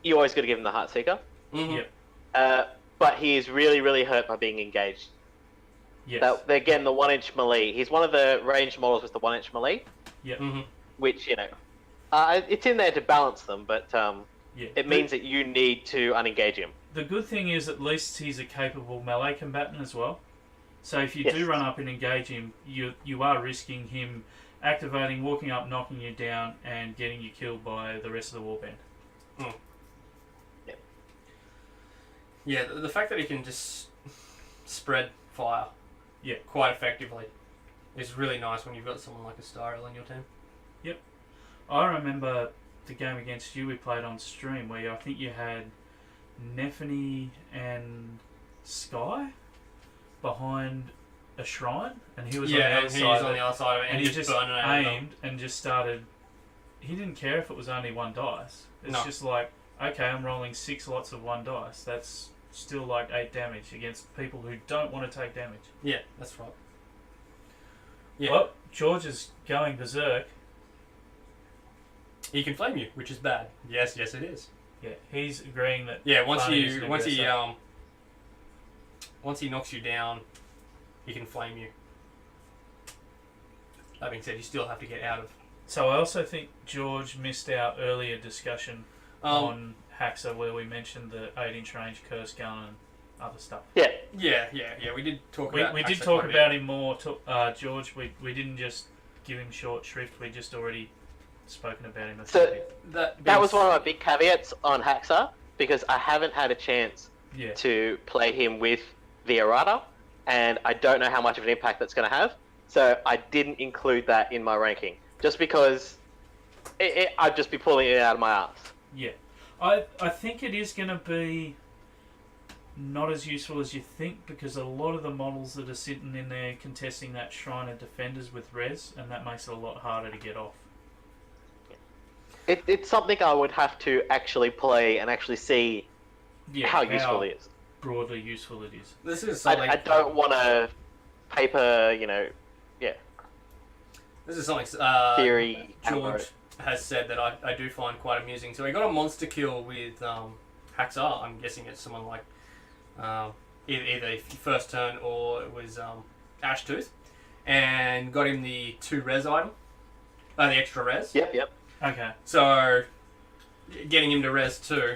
you always got to give him the Heartseeker. Mm-hmm. Yep. But he is really, really hurt by being engaged. Yes. Again, the 1-inch melee. He's one of the ranged models with the 1-inch melee, Yep. Mm-hmm. which, it's in there to balance them, but Yeah. it means that you need to unengage him. The good thing is at least he's a capable melee combatant as well. So if you Yes. do run up and engage him, you are risking him activating, walking up, knocking you down, and getting you killed by the rest of the warband. Yeah, the fact that he can just spread fire quite effectively is really nice when you've got someone like a Styrel in your team. I remember the game against you we played on stream where I think you had Nephany and Sky behind a shrine, and he was on the other and he side was of on it, the other side of it, and he just burning it out of them. aimed and just started. He didn't care if it was only 1 dice. It's No. just like, okay, I'm rolling 6 lots of 1 dice. That's still like 8 damage against people who don't want to take damage. Yeah, that's right. Yeah. Well, George is going berserk. He can flame you, which is bad. Yes, it is. Yeah, he's agreeing that. Yeah, Barney is an once he aggressor. knocks you down, he can flame you. That being said, you still have to get out of So I also think George missed our earlier discussion on Haxa where we mentioned the 8-inch range curse gun and other stuff. Yeah. Yeah. We did talk about. We did Haxa talk quite a about bit. him more, George. We didn't just give him short shrift. We just already spoken about him a So- fair bit. That was one of my big caveats on Haxa, because I haven't had a chance Yeah. to play him with the errata, and I don't know how much of an impact that's going to have. So I didn't include that in my ranking, just because I'd just be pulling it out of my ass. Yeah. I think it is going to be not as useful as you think, because a lot of the models that are sitting in there contesting that Shrine are defenders with res, and that makes it a lot harder to get off. It's something I would have to actually play and actually see Yeah, how useful it is. broadly useful it is. This is something. I don't want to paper, This is something. theory. George has said that I do find quite amusing. So he got a monster kill with Haxa. I'm guessing it's someone like either first turn or it was Ashtooth, and got him the 2 res item, the extra res. Yep. Okay. So getting him to res 2,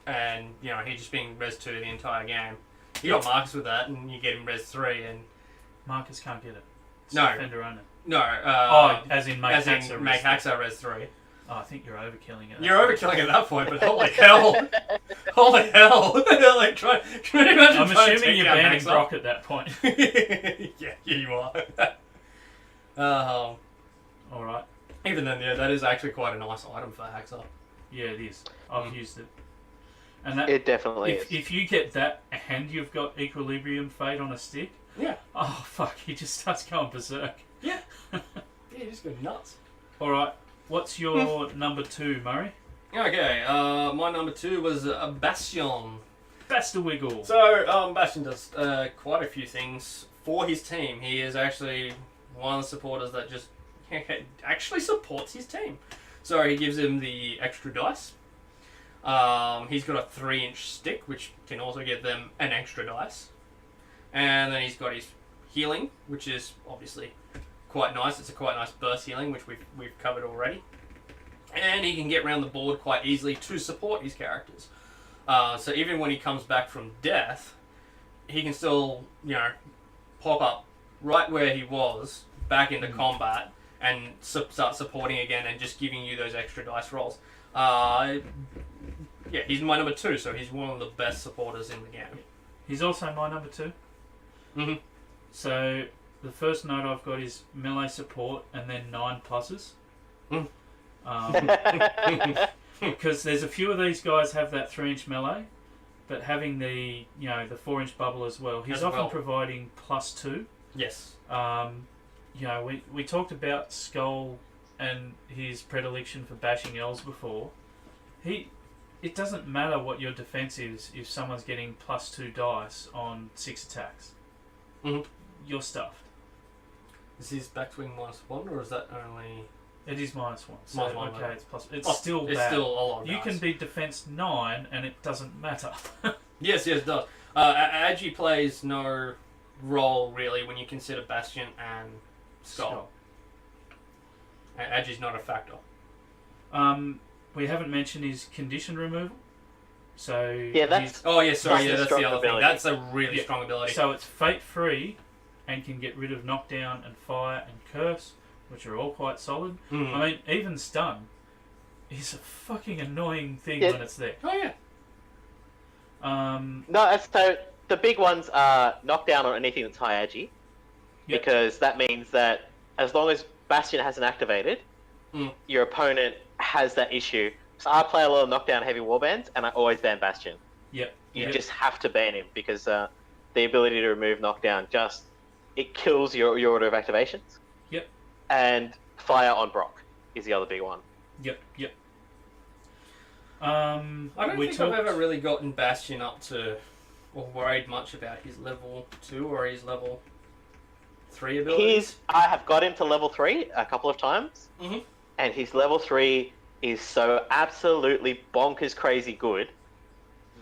and he just being res 2 the entire game. You got Marcus with that, and you get him res 3, and Marcus can't get it. It's No. defender only. no, As in make Haxa make res 3. Haxa res 3. Oh, I think you're overkilling it. You're overkilling at that point, but holy hell! Holy hell! Like, can you imagine I'm trying to assuming take you're down banning Haxa? Brock at that point. yeah, you are. All right. Even then, yeah, that is actually quite a nice item for Haxa. Yeah, it is. I've used it. And that It definitely is. if you get that and you've got Equilibrium Fade on a stick, Yeah. oh fuck, he just starts going berserk. Yeah. Yeah, you just go nuts. All right. What's your number 2, Murray? Okay, my number 2 was Bastion. Bastawiggle. So, Bastion does quite a few things for his team. He is actually one of the supporters that just actually supports his team. So he gives him the extra dice. He's got a 3-inch stick, which can also give them an extra dice. And then he's got his healing, which is obviously quite nice. It's a quite nice burst healing, which we've covered already. And he can get around the board quite easily to support his characters. So even when he comes back from death, he can still, pop up right where he was, back into combat, and start supporting again and just giving you those extra dice rolls. Yeah, he's my number 2, so he's one of the best supporters in the game. He's also my number 2. Mm-hmm. So the first note I've got is melee support and then 9 pluses. Because there's a few of these guys have that 3-inch melee, but having the the 4-inch bubble as well. He's As often well. providing +2. Yes. We talked about Skull and his predilection for bashing L's before. It doesn't matter what your defense is if someone's getting +2 dice on 6 attacks. Mhm. You're stuffed. Is his back swing -1, or is that only... It is -1. So -1, okay, right. it's plus. It's Oh, still bad. It's still a lot of You dice. can be defense 9 and it doesn't matter. Yes, it does. Agi plays no role, really, when you consider Bastion and Skull. Agi's not a factor. We haven't mentioned his condition removal. So Yeah, that's- he's- Oh, yeah, sorry, That's a that's the strong other ability. thing. That's a really Yeah. strong ability. so it's fate free and can get rid of knockdown and fire and curse, which are all quite solid. Mhm. I mean, even stun is a fucking annoying thing Yeah. when it's there. Oh, yeah. No, so the big ones are knockdown on anything that's high agi, Yep. because that means that as long as Bastion hasn't activated, your opponent has that issue. So I play a lot of knockdown heavy warbands, and I always ban Bastion. Yep. You Yep. just have to ban him, because the ability to remove knockdown it kills your order of activations. Yep. And fire on Brock is the other big one. Yep. I don't we think talked- I've ever really gotten Bastion up to, or worried much about his level 2 or his level 3 abilities. I have got him to level 3 a couple of times, Mhm. and his level 3 is so absolutely bonkers crazy good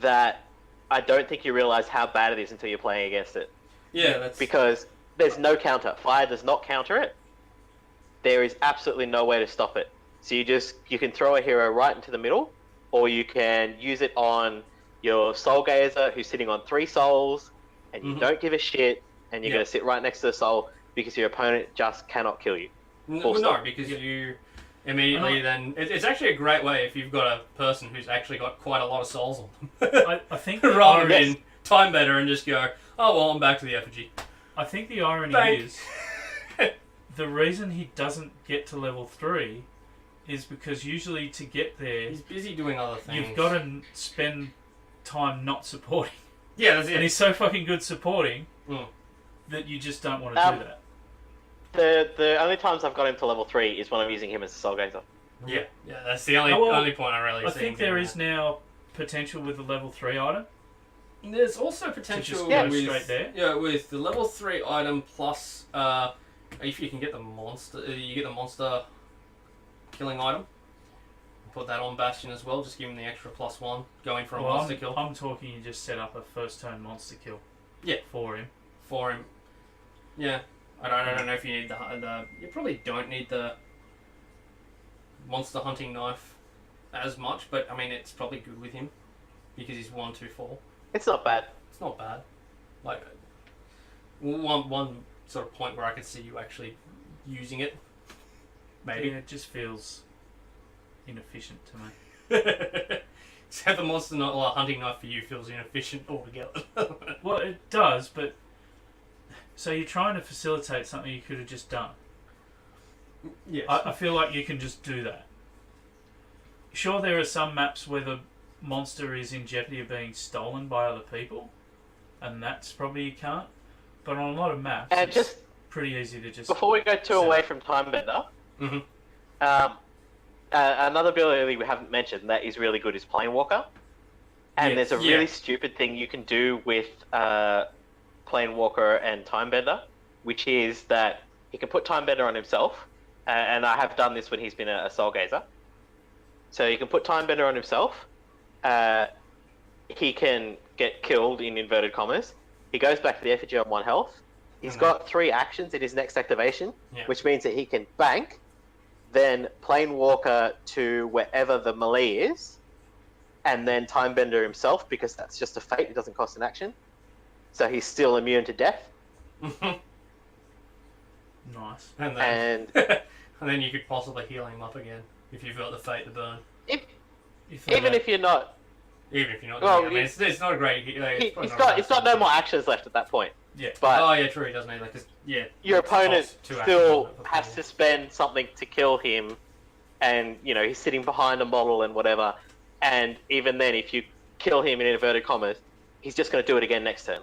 that I don't think you realize how bad it is until you're playing against it. Yeah, that's... Because there's no counter. Fire does not counter it. there is absolutely no way to stop it. So you can throw a hero right into the middle, or you can use it on your Soulgazer who's sitting on 3 souls, and you don't give a shit, and you're going to sit right next to the soul because your opponent just cannot kill you. No, because you immediately then... It's actually a great way if you've got a person who's actually got quite a lot of souls on them. I think rather than time better and just go, oh, well, I'm back to the effigy. I think the irony is the reason he doesn't get to level 3 is because usually to get there... He's busy doing other things. You've got to spend time not supporting. Yeah, that's it. And he's so fucking good supporting that you just don't want to do that. The only times I've got him to level 3 is when I'm using him as a Soulgazer. Yeah, that's the only point I really see. I think there is now potential with the level 3 item. There's also potential with, straight there. Yeah, with the level 3 item plus if you can get the monster, you get the monster killing item. Put that on Bastion as well, just give him the extra +1 going for a monster kill. I'm talking you just set up a first turn monster kill. Yeah. For him. Yeah. I don't know if you need the you probably don't need the monster hunting knife as much, but I mean it's probably good with him because he's 1/2/4. It's not bad. It's not bad. Like one sort of point where I could see you actually using it. Maybe. Yeah, it just feels inefficient to me. So the monster hunting knife for you feels inefficient altogether. Well, it does, but so you're trying to facilitate something you could have just done. Yes. I feel like you can just do that. Sure, there are some maps where the monster is in jeopardy of being stolen by other people, and that's probably you can't. But on a lot of maps, And it's just pretty easy to just... before we go too away from Timebender, another ability we haven't mentioned that is really good is Planewalker. And there's a really stupid thing you can do with Planewalker and Timebender, which is that he can put Timebender on himself, and I have done this when he's been a Soulgazer. So he can put Timebender on himself, he can get killed in inverted commas, he goes back to the effigy on 1 health, he's got 3 actions in his next activation, which means that he can bank, then Planewalker to wherever the melee is, and then Timebender himself, because that's just a fate, it doesn't cost an action. So he's still immune to death. Nice. And then, and then you could possibly heal him up again if you've got the fate to burn. Even if you're not doing it, well, I mean, it's not a great... he's got no more actions left at that point. Yeah. But oh, yeah, true, he doesn't either, because, your opponent still has to spend something to kill him, and, you know, he's sitting behind a model and whatever, and even then, if you kill him in inverted commas, he's just going to do it again next turn.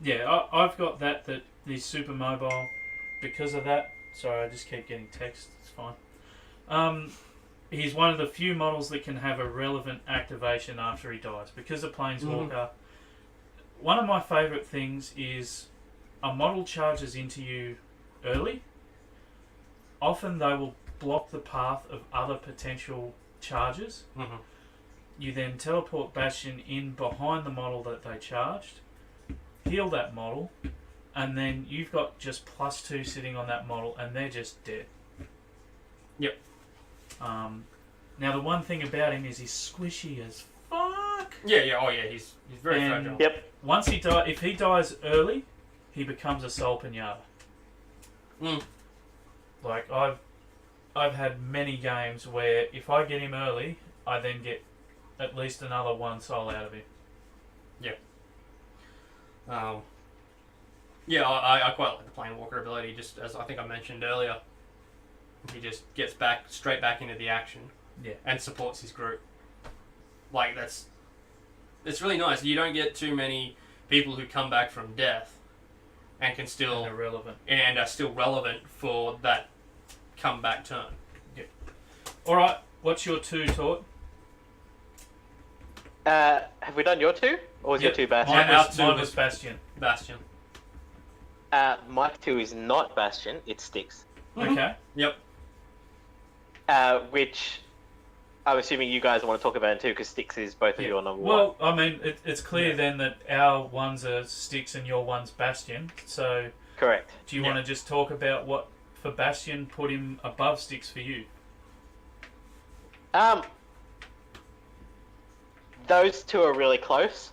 Yeah, I've got that he's super mobile because of that. Sorry, I just keep getting text, it's fine. He's one of the few models that can have a relevant activation after he dies. Because of Planeswalker, one of my favourite things is a model charges into you early. Often they will block the path of other potential charges. You then teleport Bastion in behind the model that they charged, heal that model, and then you've got just +2 sitting on that model and they're just dead. Yep. Now the one thing about him is he's squishy as fuck. He's very fragile. Yep. Once if he dies early, he becomes a Soul Pinata. Like I've had many games where if I get him early, I then get at least another 1 soul out of him. I quite like the Planewalker ability, just as I think I mentioned earlier. He just gets straight back into the action and supports his group. Like, it's really nice. You don't get too many people who come back from death and can still... And are still relevant for that comeback turn. Alright, what's your 2, Tort? Have we done your 2? Or was your 2 Bastion? Mine was Bastion. Bastion. My 2 is not Bastion, it's Styx. Okay. Yep. Which I'm assuming you guys want to talk about it too, because Styx is both of your number 1. Well, I mean, it's clear then that our ones are Styx and your one's Bastion. So, correct. Do you want to just talk about what for Bastion put him above Styx for you? Those two are really close.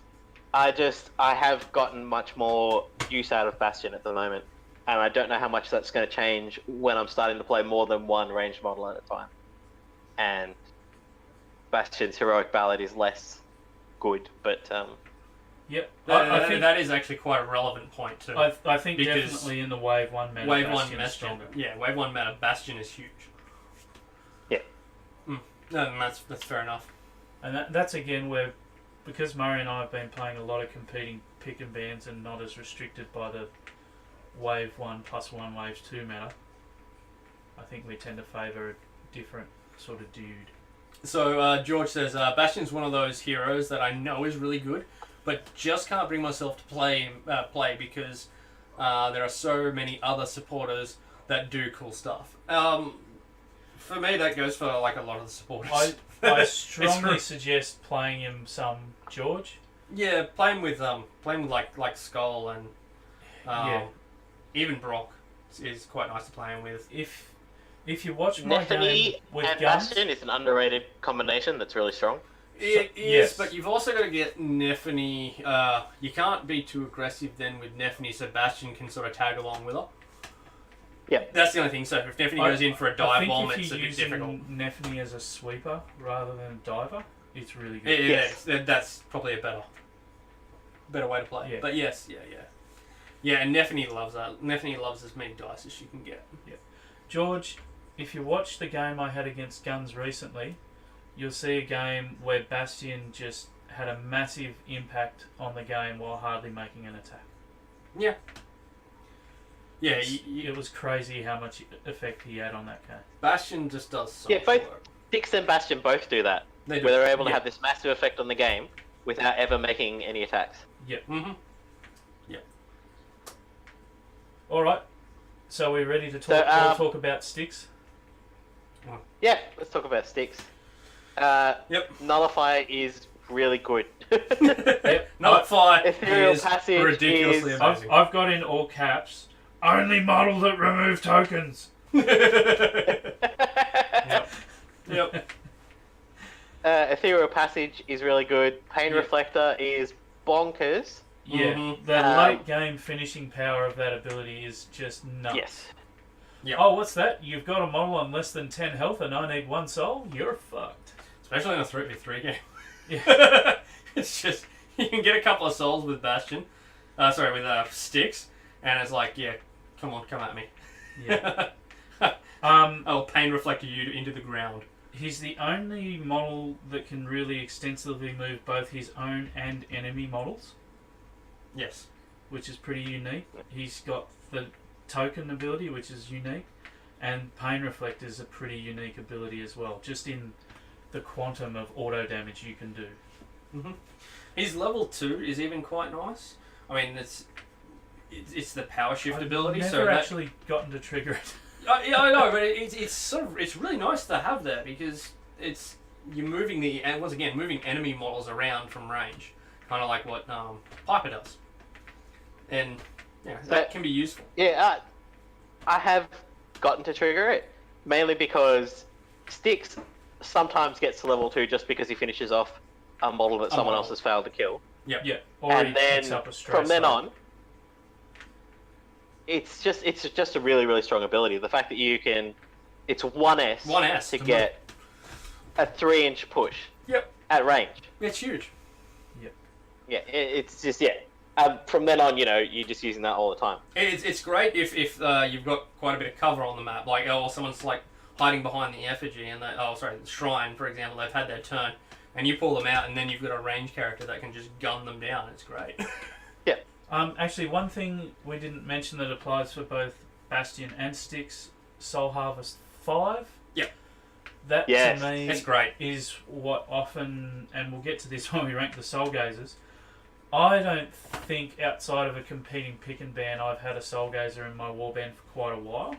I have gotten much more use out of Bastion at the moment, and I don't know how much that's going to change when I'm starting to play more than one ranged model at a time. And Bastion's heroic ballad is less good, but Yep. I think that is actually quite a relevant point too. I think because definitely in the Wave 1 meta, Wave 1 Bastion is Bastion, stronger. yeah, Wave 1 meta Bastion is huge. yeah. No, that's fair enough. And that's again where, because Murray and I have been playing a lot of competing pick and bans and not as restricted by the Wave 1 plus 1 Wave 2 meta, I think we tend to favour a different sort of dude. So George says Bastion's one of those heroes that I know is really good, but just can't bring myself to play because there are so many other supporters that do cool stuff. For me, that goes for like a lot of the supporters. I strongly suggest playing him some George. Yeah, playing with like Skull and even Brock is quite nice to play him with. If you watch my game Neffany with and guns, Bastion is an underrated combination that's really strong. It is, yes. but you've also got to get Neffany. You can't be too aggressive then with Neffany, so Bastion can sort of tag along with her. Yeah. That's the only thing. So if Neffany goes in for a dive bomb, if it's a you're bit difficult. using Neffany as a sweeper rather than a diver, it's really good. Yes. That's probably a better way to play. Yeah. But yes, yeah, and Neffany loves that. Neffany loves as many dice as she can get. Yeah. George, if you watch the game I had against Guns recently, you'll see a game where Bastion just had a massive impact on the game while hardly making an attack. Yeah. Yeah, It was crazy how much effect he had on that game. Bastion just does so Yeah, much both work. Styx and Bastion both do that, They do. where they're able to Yeah. have this massive effect on the game without ever making any attacks. Yep. Mm-hmm. All right. So we're ready to So, talk about Styx. Yeah, let's talk about Styx. Yep. Nullify is really good. Yep. Nullify Ethereal is Passage ridiculously is- amazing. I've got in all caps. Only model that remove tokens. Yep. Ethereal Passage is really good. Pain Yeah. Reflector is bonkers. Yeah, Mhm. the Um, late game finishing power of that ability is just nuts. Yes. Yep. Oh, what's that? You've got a model on less than 10 health and I need 1 soul? You're fucked. Especially in a 3v3 game. Yeah. It's just, you can get a couple of souls with Bastion. With Styx. And it's like, yeah, come at me. Yeah. I'll pain reflect you into the ground. He's the only model that can really extensively move both his own and enemy models, Yes. which is pretty unique. He's got the token ability, which is unique, and Pain Reflect is a pretty unique ability as well, just in the quantum of auto damage you can do. Mm-hmm. His level 2 is even quite nice. I mean, it's the power shift ability. I've So never that, actually gotten to trigger it. yeah, I know, but it's really nice to have that because you're moving moving enemy models around from range, kind of like what Piper does, and yeah, that can be useful. Yeah, I have gotten to trigger it, mainly because Styx sometimes gets to level 2 just because he finishes off a model that someone else has failed to kill. Yep. Yeah, or he And then picks up a stray from then soul. on, it's just a really, really strong ability. The fact that you can, it's 1S, 1S to to get a 3-inch push Yep. at range. It's huge. Yeah, it's just, yeah. From then on, you're just using that all the time. It's great if you've got quite a bit of cover on the map, like someone's like hiding behind the effigy and the shrine, for example, they've had their turn, and you pull them out, and then you've got a range character that can just gun them down. It's great. Actually, one thing we didn't mention that applies for both Bastion and Styx, Soul Harvest 5. Yep. That Yes. to me It's great. is what often, and we'll get to this when we rank the Soulgazers, I don't think outside of a competing pick and ban I've had a Soulgazer in my warband for quite a while.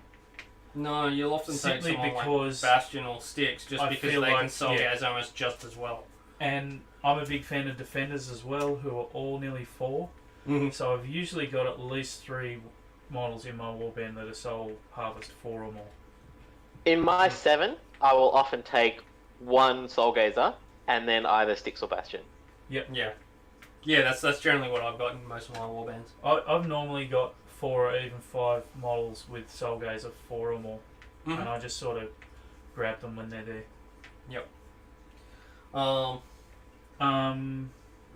No, you'll often take Simply someone because like Bastion or Styx just I because feel they can like, Soulgaze almost just as well. And I'm a big fan of Defenders as well, who are all nearly 4. Mm-hmm. So I've usually got at least 3 models in my warband that are Soul Harvest 4 or more. In my 7, I will often take one Soulgazer and then either Styx or Bastion. Yeah. Yeah, that's generally what I've got in most of my warbands. I've normally got 4 or even 5 models with Soulgazer 4 or more, Mhm. and I just sort of grab them when they're there.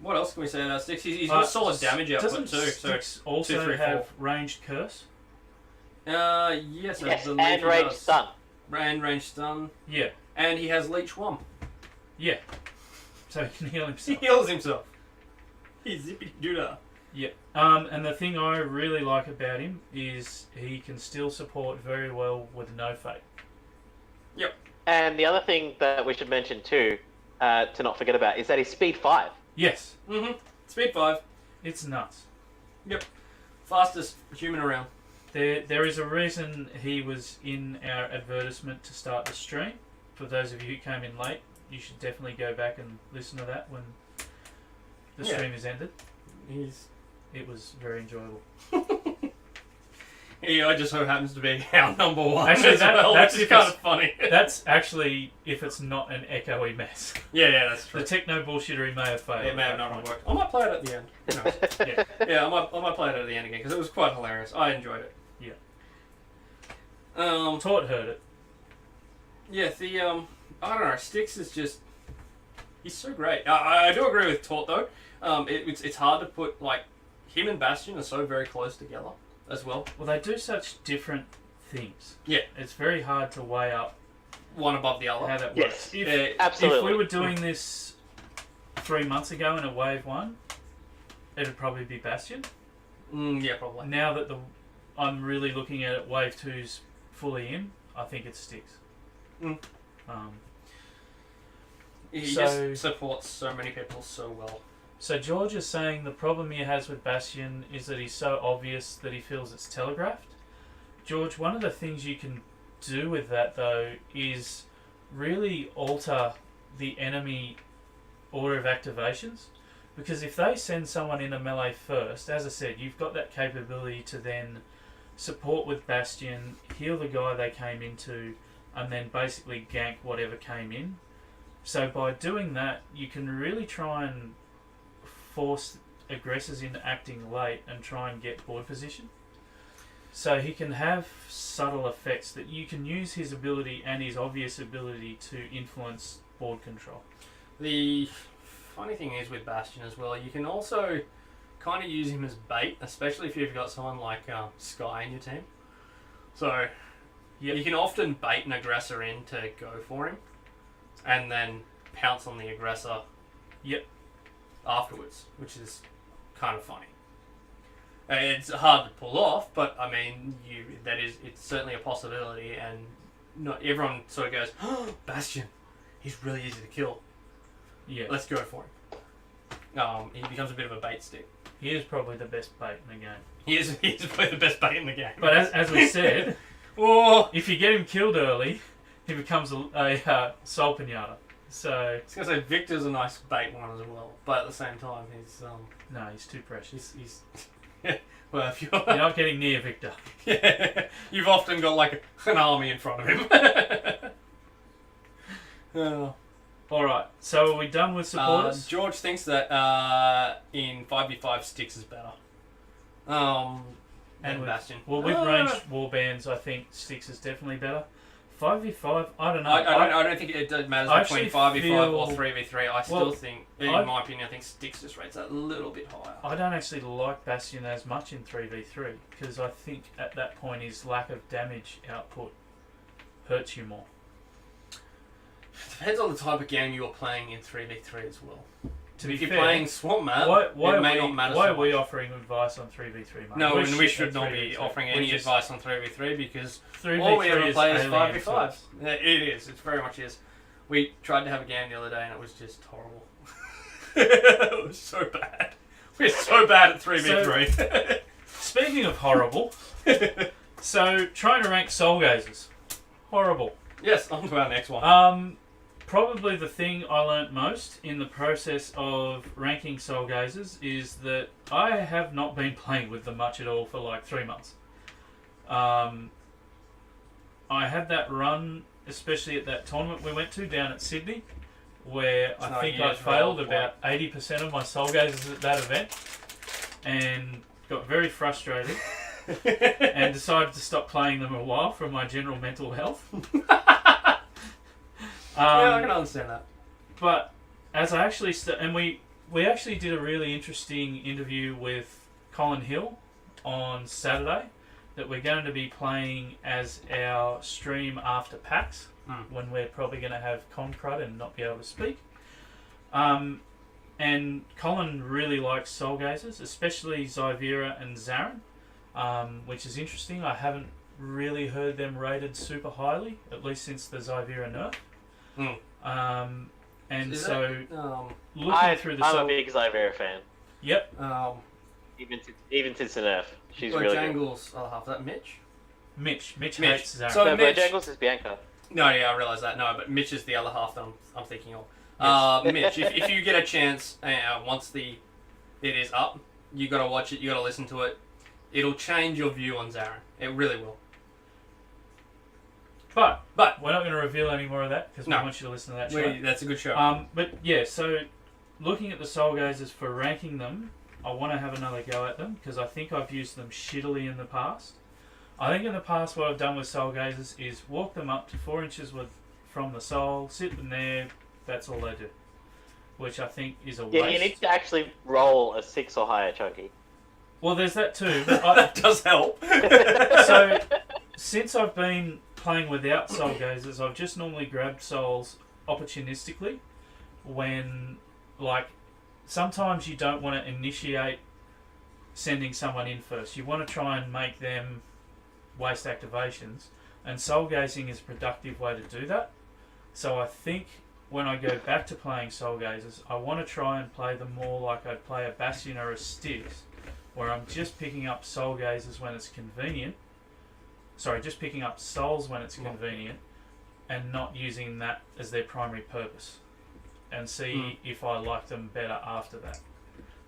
What else can we say about Styx? He's got solid damage output doesn't too. So Styx also 2, 3, 4. have ranged curse? Yes, I Yes, believe and he range does. stun. And range stun. Yeah, And he has Leech Whomp. yeah. So he can heal He himself. heals himself. He's zippity doodah. Yeah. And the thing I really like about him is he can still support very well with no fate. And the other thing that we should mention too, to not forget about, is that he's speed 5. Yes, Speed 5. it's nuts. Fastest human around. There is a reason he was in our advertisement to start the stream. For those of you who came in late, you should definitely go back and listen to that when the Yeah. stream is ended. It was very enjoyable. He just so happens to be our number one Actually, as well, that's which is if kind it's- of funny. That's actually if it's not an echoey mess. Yeah, that's true. The techno bullshittery may have failed. It may have not worked. I might play it at the end. Who knows? Yeah, I might play it at the end again because it was quite hilarious. I enjoyed it. Yeah. Tort heard it. Yeah, I don't know. Styx is just he's so great. I do agree with Tort though. It's hard to put like him and Bastion are so very close together as well. Well, they do such different things. Yeah. It's very hard to weigh up One above the other. how that Yes, works. absolutely. If we were doing this 3 months ago in a wave 1, it'd probably be Bastion. Yeah, probably. Now that I'm really looking at it, wave 2's fully in, I think it's Styx. Mm. He So- just supports so many people so well. So George is saying the problem he has with Bastion is that he's so obvious that he feels it's telegraphed. George, one of the things you can do with that though is really alter the enemy order of activations, because if they send someone in a melee first, as I said, you've got that capability to then support with Bastion, heal the guy they came into, and then basically gank whatever came in. So by doing that, you can really try and force aggressors into acting late and try and get board position. So he can have subtle effects that you can use his ability and his obvious ability to influence board control. The funny thing is with Bastion as well, you can also kind of use him as bait, especially if you've got someone like Sky in your team. So Yep. you can often bait an aggressor in to go for him, and then pounce on the aggressor. Yep. Afterwards, which is kind of funny. It's hard to pull off, but I mean, it's certainly a possibility, and not everyone sort of goes, oh, Bastion, he's really easy to kill. Yeah. Let's go for him. He becomes a bit of a bait stick. He is probably the best bait in the game. He is probably the best bait in the game. But as we said, Oh, if you get him killed early, he becomes a soul pinata. So I was gonna say Victor's a nice bait one as well, but at the same time, he's no, he's too precious. he's well, if you're You're not getting near Victor. yeah, you've often got like an army in front of him. Oh. All right. So are we done with supporters? George thinks that in 5v5 Styx is better. And And with- Bastion. Well, with ranged warbands, I think Styx is definitely better. 5v5, I don't know. I don't think it matters I between actually 5v5 or feel- 3v3. I still think, in my opinion, I think Styx just rates that a little bit higher. I don't actually like Bastion as much in 3v3 because I think at that point his lack of damage output hurts you more. Depends on the type of game you're playing in 3v3 as well. To be If you're fair, playing Swamp Map, why it may are not matter why so are we much. offering advice on 3v3, mate? No, We're and we shit should at not be 3v3. offering We're any just- advice on 3v3 because 3v3 all we ever play is alien 5v5. to us. Yeah, it is. It very much is. We tried to have a game the other day and it was just horrible. It was so bad. We're so bad at 3v3. Speaking of horrible, so trying to rank Soulgazers. Horrible. Yes, on to our next one. Probably the thing I learnt most in the process of ranking Soulgazers is that I have not been playing with them much at all for like 3 months. I had that run, especially at that tournament we went to down at Sydney, where I think I failed about 80% of my Soulgazers at that event, and got very frustrated, and decided to stop playing them a while for my general mental health. Yeah, I can understand that. But as I actually and we actually did a really interesting interview with Colin Hill on Saturday that we're going to be playing as our stream after PAX, when we're probably going to have Concrud and not be able to speak. And Colin really likes Soulgazers, especially Zyvera and Zarin, which is interesting. I haven't really heard them rated super highly, at least since the Zyvera nerf. And Is so, I'm through the a big Zyvera fan. Yep. Even since the nerf, she's really good. Bojangles' other half. Is that Mitch? Mitch hates Zarin. So No, Mitch, Bojangles is Bianca. No, yeah, I realise that. No, but Mitch is the other half that I'm thinking of. Yes. Mitch, if you get a chance, once it is up, you got to watch it. You got to listen to it. It'll change your view on Zarin. It really will. But we're not going to reveal any more of that because we want you to listen to that show. That's a good show. But yeah, so looking at the Soulgazers for ranking them, I want to have another go at them because I think I've used them shittily in the past. I think in the past what I've done with Soulgazers is walk them up to 4 inches from the soul, sit them there, that's all they do. Which I think is a waste. Yeah, you need to actually roll a 6 or higher, Chunky. Well, there's that too. But that does help. So, since I've been playing without Soulgazers, I've just normally grabbed souls opportunistically when, like, sometimes you don't want to initiate sending someone in first. You want to try and make them waste activations, and Soulgazing is a productive way to do that. So I think when I go back to playing Soulgazers, I want to try and play them more like I'd play a Bastion or a Styx, where I'm just picking up Soulgazers when it's convenient. Sorry, just picking up souls when it's convenient, and not using that as their primary purpose, and see if I like them better after that.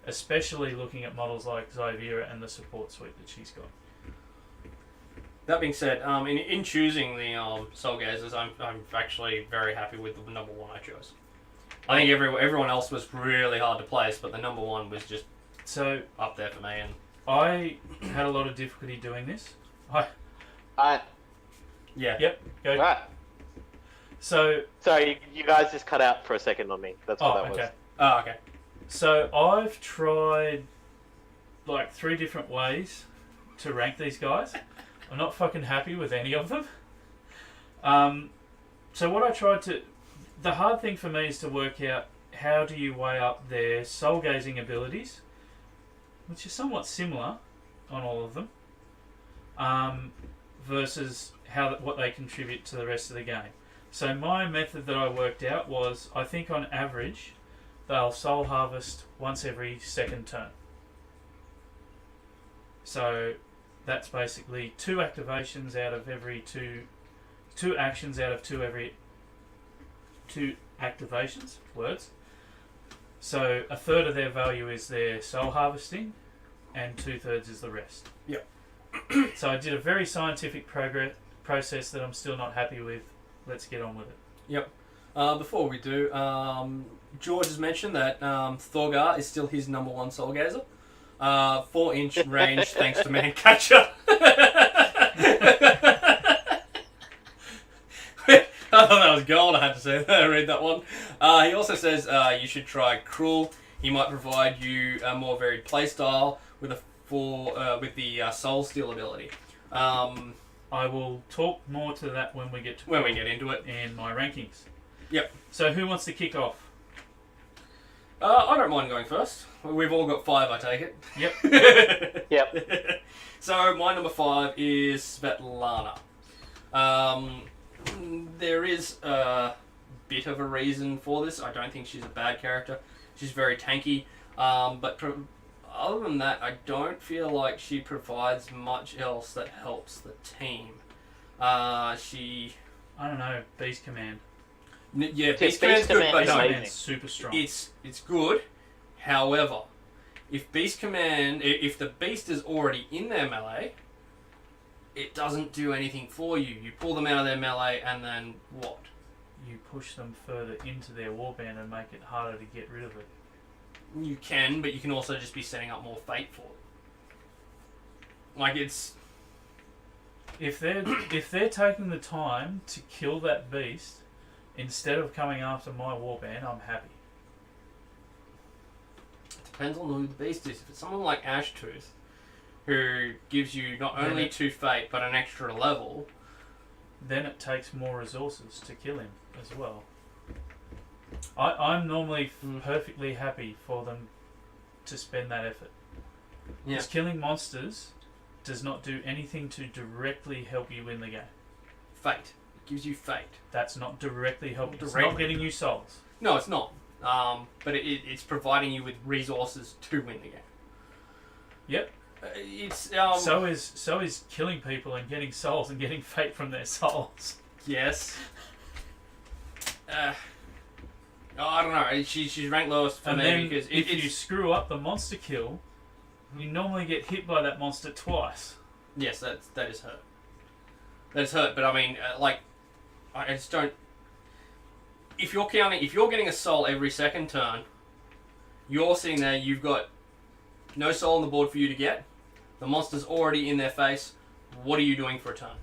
Especially looking at models like Zyvera and the support suite that she's got. That being said, in choosing the Soulgazers, I'm actually very happy with the number one I chose. I think everyone else was really hard to place, but the number one was just up there for me. And I had a lot of difficulty doing this. Yeah. Yep. Go. Right. So. Sorry, you guys just cut out for a second on me. That's what that was. Oh, okay. So I've tried like 3 different ways to rank these guys. I'm not fucking happy with any of them. So what I tried to... The hard thing for me is to work out how do you weigh up their soul-gazing abilities, which is somewhat similar on all of them, versus what they contribute to the rest of the game. So my method that I worked out was, I think on average, they'll soul harvest once every second turn. So that's basically 2 activations out of every 2 actions out of 2 every 2 activations, words. So a third of their value is their soul harvesting, and 2/3 is the rest. Yep. So I did a very scientific process that I'm still not happy with. Let's get on with it. Yep. Before we do, George has mentioned that Thorgar is still his number one Soulgazer. 4-inch range thanks to Mancatcher. I thought that was gold, I had to say that. I read that one. He also says you should try Cruel. He might provide you a more varied playstyle with the Soul Steal ability. I will talk more to that when we get into it in my rankings. Yep. So who wants to kick off? I don't mind going first. We've all got 5, I take it. Yep. Yep. So my number 5 is Svetlana. There is a bit of a reason for this. I don't think she's a bad character. She's very tanky. But other than that, I don't feel like she provides much else that helps the team. I don't know, Beast Command. Yeah, Beast Command's good, but Beast no, Command's super strong. it's good. However, if the Beast is already in their melee, it doesn't do anything for you. You pull them out of their melee, and then what? You push them further into their warband and make it harder to get rid of it. You can, but you can also just be setting up more fate for it. Like, it's... If they're taking the time to kill that beast instead of coming after my warband, I'm happy. Depends on who the beast is. If it's someone like Ashtooth, who gives you not only 2 fate, but an extra level... Then it takes more resources to kill him as well. I'm normally perfectly happy for them to spend that effort. Yeah. Because killing monsters does not do anything to directly help you win the game. Fate. It gives you fate. That's not directly helping. It's Directly. not getting you souls. No, it's not. But it's providing you with resources to win the game. Yep. It's So is killing people and getting souls and getting fate from their souls. yes. I don't know. She's ranked lowest for And me then because if you screw up the monster kill, you normally get hit by that monster twice. yes, that is hurt. That's hurt. But I mean, I just don't. If you're getting a soul every second turn, you're sitting there. You've got no soul on the board for you to get. The monster's already in their face. What are you doing for a turn?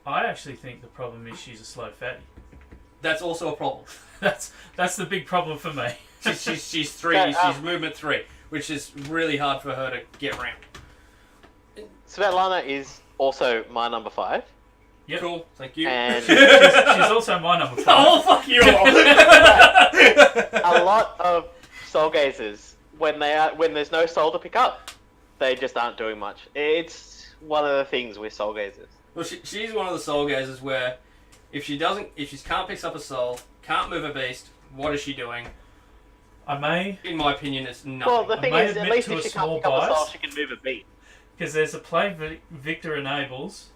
I actually think the problem is she's a slow fatty. That's also a problem. That's the big problem for me. She's 3. She's movement 3, which is really hard for her to get around. Svetlana is also my number 5. Yep. Cool, thank you. And She's also my number 5. Oh, fuck you all. a lot of Soulgazers, when there's no soul to pick up, they just aren't doing much. It's one of the things with Soulgazers. Well, she's one of the Soulgazers where if she can't pick up a soul, can't move a beast, what is she doing? I may, In my opinion, it's nothing. Well, the thing may is, at admit least to if a she small can't pick up a soul, bias. she can move a beat. because there's a play Victor enables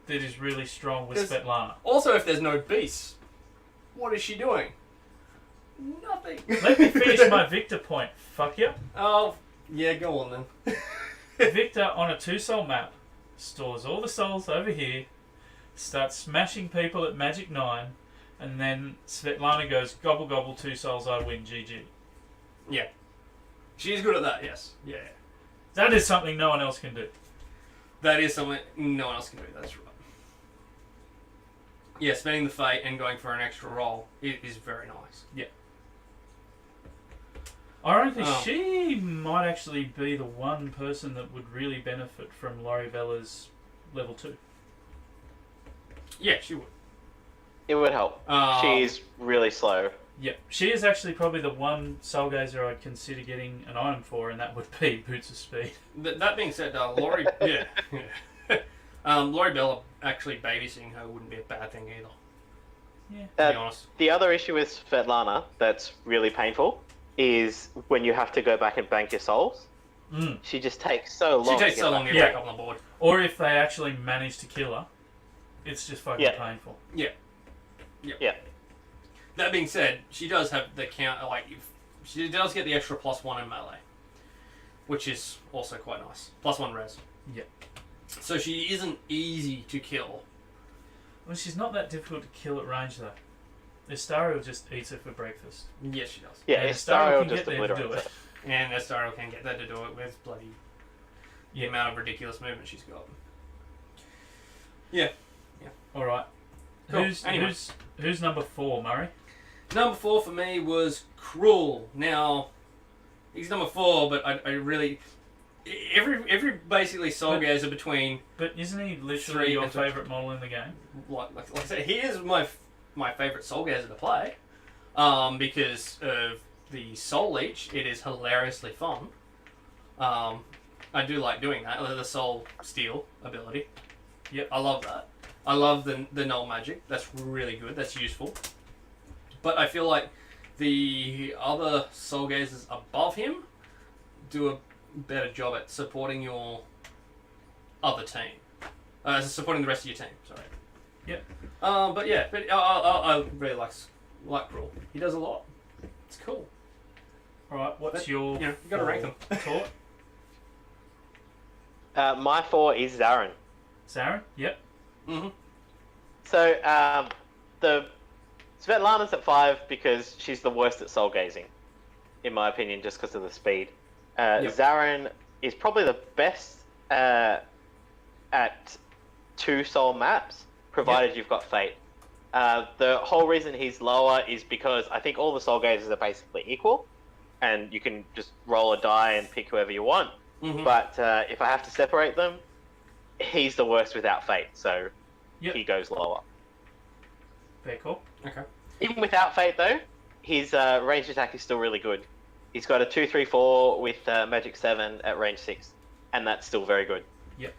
that is really strong with 'Cause- Svetlana. Also, if there's no beasts, what is she doing? Nothing. Let me finish my Victor point. Fuck you. Oh, yeah, go on then. Victor on a 2-soul map stores all the souls over here, starts smashing people at Magic 9, and then Svetlana goes gobble gobble 2 souls, I win, GG. Yeah. She's good at that, yes. Yeah. That is something no one else can do. That is something no one else can do, that's right. Yeah, spending the fate and going for an extra roll is very nice. Ironically, Oh. she might actually be the one person that would really benefit from Laurie Bella's level 2. Yeah, she would. It would help. She's really slow. Yeah, she is actually probably the one Soulgazer I'd consider getting an item for, and that would be Boots of Speed. That being said, Laurie, yeah. Laurie Bella actually babysitting her wouldn't be a bad thing either, to be honest. The other issue with Svetlana that's really painful is when you have to go back and bank your souls. Mm. She just takes so long. She takes to so get long to back. get Yeah. back up on the board. Or if they actually manage to kill her, it's just fucking painful. Yeah. That being said, she does have the count, she does get the extra +1 in melee, which is also quite nice. +1 res. Yeah. So she isn't easy to kill. Well, she's not that difficult to kill at range, though. Estariel just eats her for breakfast. Yes, she does. Yeah, And Estariel can just get there to do obliterates it. it. And Estariel can get that to do it with bloody the amount of ridiculous movement she's got. Yeah. Alright. Cool. Who's, Anyway. who's number 4, Murray? Number 4 for me was Cruel. Now, he's number 4, but I really... Every basically Soulgazer between... But isn't he 3 literally your and favourite model in the game? Like I said, he is my favourite Soulgazer to play. Because of the Soul Leech. It is hilariously fun. I do like doing that. The Soul Steal ability. Yep. I love that. I love the null magic. That's really good. That's useful. But I feel like the other Soulgazers above him do a better job at supporting your other team. Supporting the rest of your team, sorry. Yep. But I really like Cruel. He does a lot. It's cool. Alright, what's But, your... you gotta rank them. Taught? My 4 is Zarin. Zarin? Yep. Mm-hmm. So, the Svetlana's at 5 because she's the worst at soul gazing, in my opinion, just because of the speed. Yep. Zarin is probably the best at 2 soul maps, provided you've got Fate. The whole reason he's lower is because I think all the soul gazers are basically equal, and you can just roll a die and pick whoever you want. Mm-hmm. But if I have to separate them, he's the worst without Fate, so he goes lower. Very cool. Okay. Even without Fate, though, his ranged attack is still really good. He's got a 2-3-4 with Magic 7 at range 6, and that's still very good. Yep.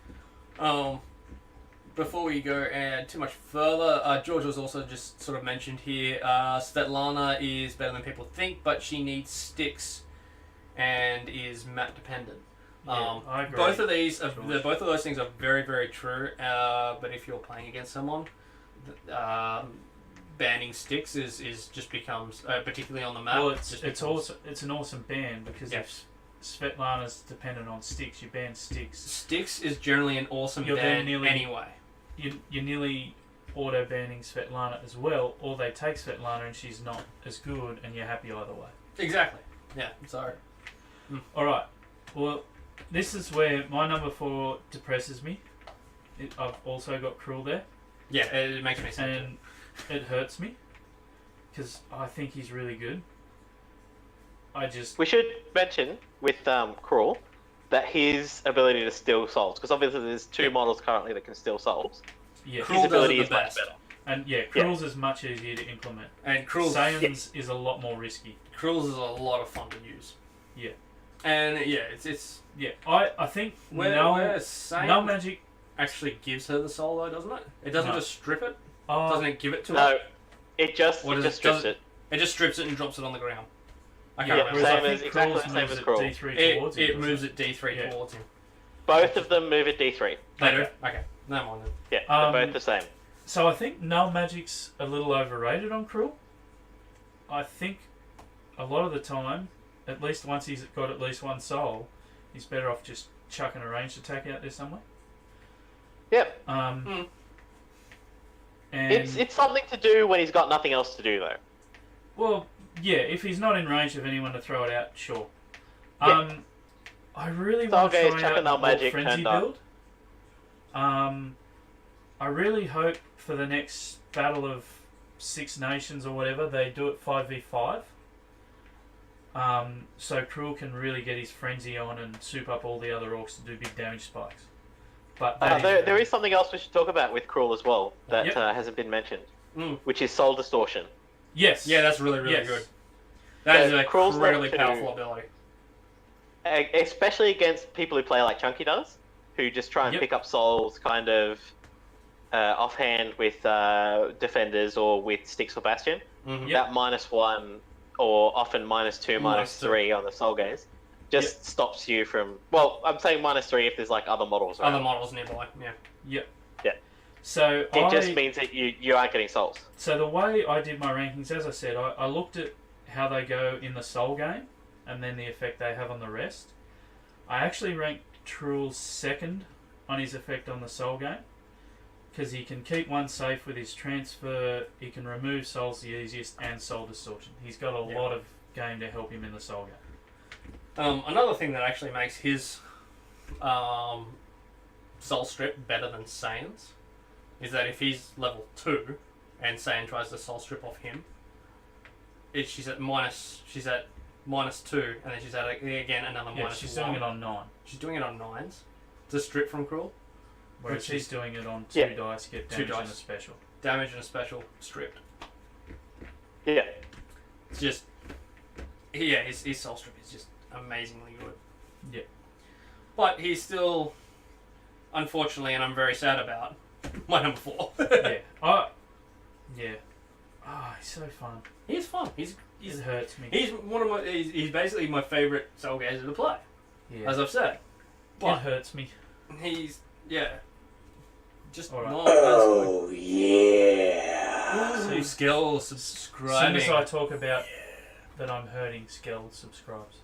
Before we go too much further, George was also just sort of mentioned here, Svetlana is better than people think, but she needs sticks and is map dependent. Yeah, I agree. Both of these, both of those things are very, very true. But if you're playing against someone, banning sticks is just becomes particularly on the map. Well, it's an awesome ban because if Svetlana's dependent on sticks, you ban sticks. Sticks is generally an awesome ban anyway. You're nearly auto banning Svetlana as well, or they take Svetlana and she's not as good, and you're happy either way. Exactly. Yeah. Sorry. All right. Well, this is where my number 4 depresses me. I've also got Cruel there. Yeah, it makes me sad. And it hurts me because I think he's really good. We should mention with Cruel that his ability to steal souls, because obviously there's 2 models currently that can steal souls. Yeah, his ability is much better. And Cruel's is much easier to implement. And Cruel's Saiyans is a lot more risky. Cruel's is a lot of fun to use. Yeah. And it's I think where no magic actually gives her the soul though, doesn't it? It doesn't just strip it. Oh, Doesn't it give it to her? No, it just strips it. It just strips it and drops it on the ground. I Yeah, can't remember. same as exactly the same as Cruel. D3 towards him. It moves at D3 towards him. Both of them move at D3. They do? Okay. No mind then. Yeah, they're both the same. So I think null magic's a little overrated on Cruel. I think a lot of the time, at least once he's got at least 1 soul, he's better off just chucking a ranged attack out there somewhere. Yep. And It's something to do when he's got nothing else to do, though. Well, yeah, if he's not in range of anyone to throw it out, sure. Yeah. I really want to Soulgazer, try out Null a Magic Frenzy turned up. build. I really hope for the next Battle of 6 Nations or whatever, they do it 5v5. So Cruel can really get his Frenzy on and soup up all the other orcs to do big damage spikes. But there is something else we should talk about with Cruel as well that hasn't been mentioned, which is Soul Distortion. Yes. Yeah, that's really, really good. That is an Cruel's incredibly level 2. powerful ability. Especially against people who play like Chunky does, who just try and pick up souls kind of offhand with defenders or with Styx or Bastion. Mm-hmm. That -1 or often -2, -3 on the Soulgaze just stops you from... Well, I'm saying -3 if there's like other models around. Other models nearby, yeah. Yep. Yeah. So it just means that you aren't getting souls. So the way I did my rankings, as I said, I looked at how they go in the soul game and then the effect they have on the rest. I actually ranked Cruel second on his effect on the soul game because he can keep 1 safe with his transfer, he can remove souls the easiest, and soul distortion. He's got a lot of game to help him in the soul game. Another thing that actually makes his soul strip better than Saiyan's is that if he's level 2 and Saiyan tries to soul strip off him, she's at -2, and then she's at again another -1. She's doing it on 9. She's doing it on 9s to strip from Cruel. Whereas she's doing it on 2 dice, get damage and a special. Damage and a special stripped. Yeah. It's just... Yeah, his soul strip is just amazingly good. Yeah. But he's still, unfortunately, and I'm very sad about, my number 4. Yeah. He's so fun. He's fun. It hurts me. He's basically my favourite Soulgazer to play, as I've said. But it hurts me. He's just right. not Oh yeah. Ooh, Skell As soon subscribing. as I talk about that I'm hurting, Skell subscribes.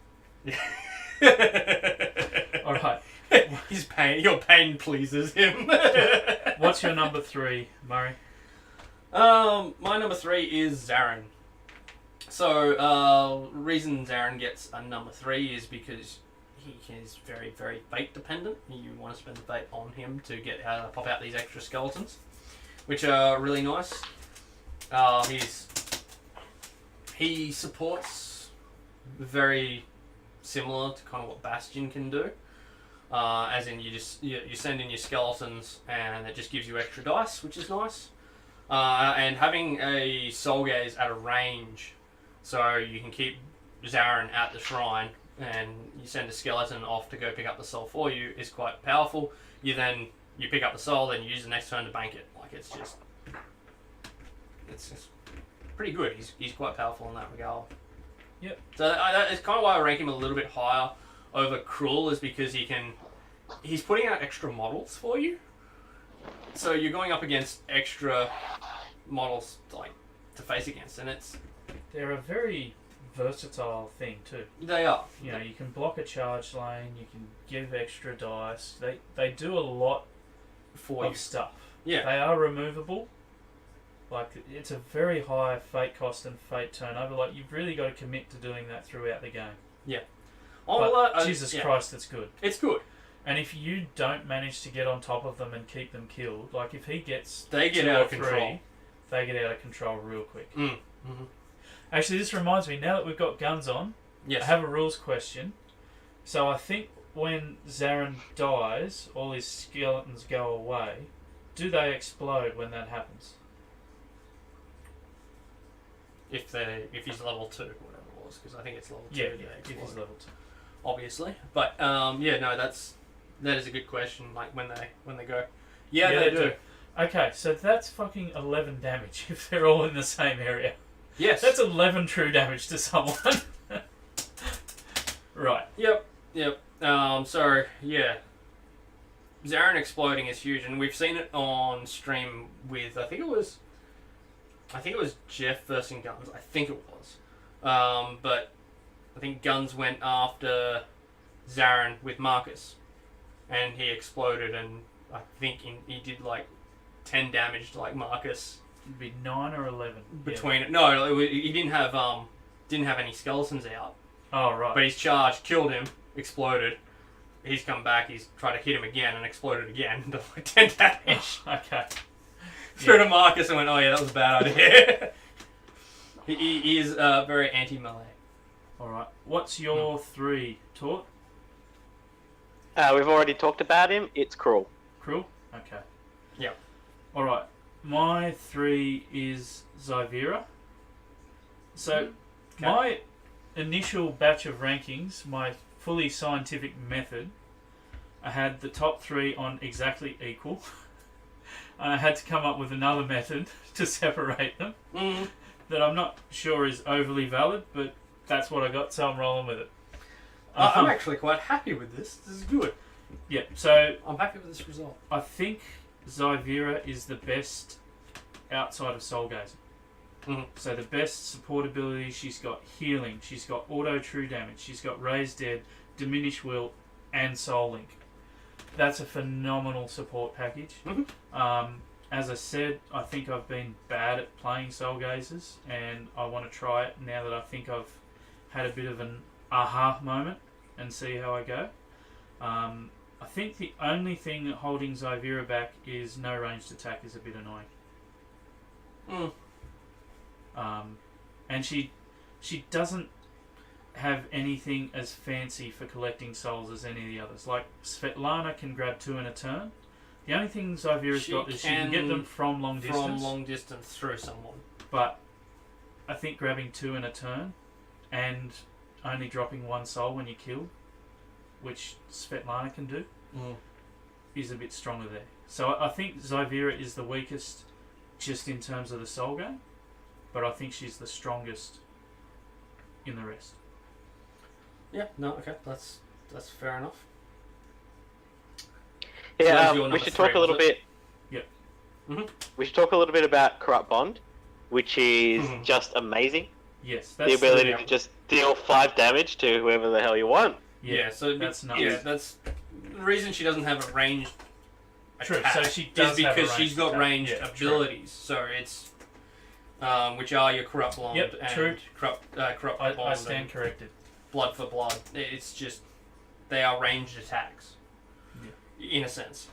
All right. Your pain pleases him. What's your number 3, Murray? My number 3 is Zarin. So, reason Zarin gets a number 3 is because he is very, very fate dependent. You want to spend the fate on him to get pop out these extra skeletons, which are really nice. He supports very similar to kind of what Bastion can do. As in, you send in your skeletons and it just gives you extra dice, which is nice. And having a Soulgaze at a range, so you can keep Zarin at the shrine, and you send a skeleton off to go pick up the soul for you, is quite powerful. You pick up the soul, then you use the next turn to bank it. Like it's just pretty good. He's quite powerful in that regard. Yep. So that is kind of why I rank him a little bit higher over Cruel, is because he's putting out extra models for you. So you're going up against extra models like to face against, and they're a very versatile thing too. They are. You know, you can block a charge lane, you can give extra dice. They do a lot for of stuff. Yeah. They are removable. Like, it's a very high fate cost and fate turnover. Like, you've really got to commit to doing that throughout the game. Yeah. But Jesus Christ, it's good. It's good. And if you don't manage to get on top of them and keep them killed, like if he gets they get 2 out or of 3, control. They get out of control real quick. Mm-hmm. Actually, this reminds me, now that we've got guns on, yes. I have a rules question. So I think when Zarin dies, all his skeletons go away. Do they explode when that happens? If he's level 2, whatever it was, because I think it's level 2. Yeah, if he's level 2. Obviously. But, that is a good question, like when they go. Yeah, they do. Okay, so that's fucking 11 damage if they're all in the same area. Yes. That's 11 true damage to someone. Right. Yep. So, yeah. Zarin exploding is huge, and we've seen it on stream with, I think it was Jeff versus Guns. I think it was. But I think Guns went after Zarin with Marcus, and he exploded, and I think he did like 10 damage to like Marcus. It'd be 9 or 11 between it. No, he didn't have any skeletons out. Oh right. But he's charged, killed him, exploded. He's come back. He's tried to hit him again and exploded again to like 10 damage. Okay. Threw to Marcus and went, "Oh yeah, that was a bad idea." he is very anti-melee. All right. What's your 3, Tort? We've already talked about him. It's Cruel. Cruel? Okay. Yep. All right. My 3 is Zyvera. So, Okay. my initial batch of rankings, my fully scientific method, I had the top 3 on exactly equal. I had to come up with another method to separate them that I'm not sure is overly valid, but that's what I got, so I'm rolling with it. I'm actually quite happy with this. This is good. Yeah, so I'm happy with this result. I think Zyvera is the best outside of Soulgazer. So the best support ability, she's got healing, she's got auto true damage, she's got raise dead, diminish will, and soul link. That's a phenomenal support package. As I said, I think I've been bad at playing Soulgazers, and I want to try it now that I think I've had a bit of an aha moment and see how I go. I think the only thing holding Zyvera back is no ranged attack is a bit annoying. And she doesn't have anything as fancy for collecting souls as any of the others. Like Svetlana can grab 2 in a turn. The only thing Zyvera's got is she can get them from long distance. From long distance through someone. But I think grabbing 2 in a turn and only dropping 1 soul when you kill, which Svetlana can do, is a bit stronger there. So I think Zyvera is the weakest just in terms of the soul game, but I think she's the strongest in the rest. Yeah, no, okay, that's fair enough. Yeah, So we should talk a little bit. Yep. We should talk a little bit about Corrupt Bond, which is just amazing. Yes, The ability to just deal 5 damage to whoever the hell you want. Yeah, so that's nuts. Yeah, that's the reason she doesn't have a ranged True, attack so she does is have a because she's ranged got attack. ranged Yeah, abilities. So it's which are your corrupt bond Yep, and true. corrupt bond I stand and corrected. blood for blood. It's just they are ranged attacks, in a sense.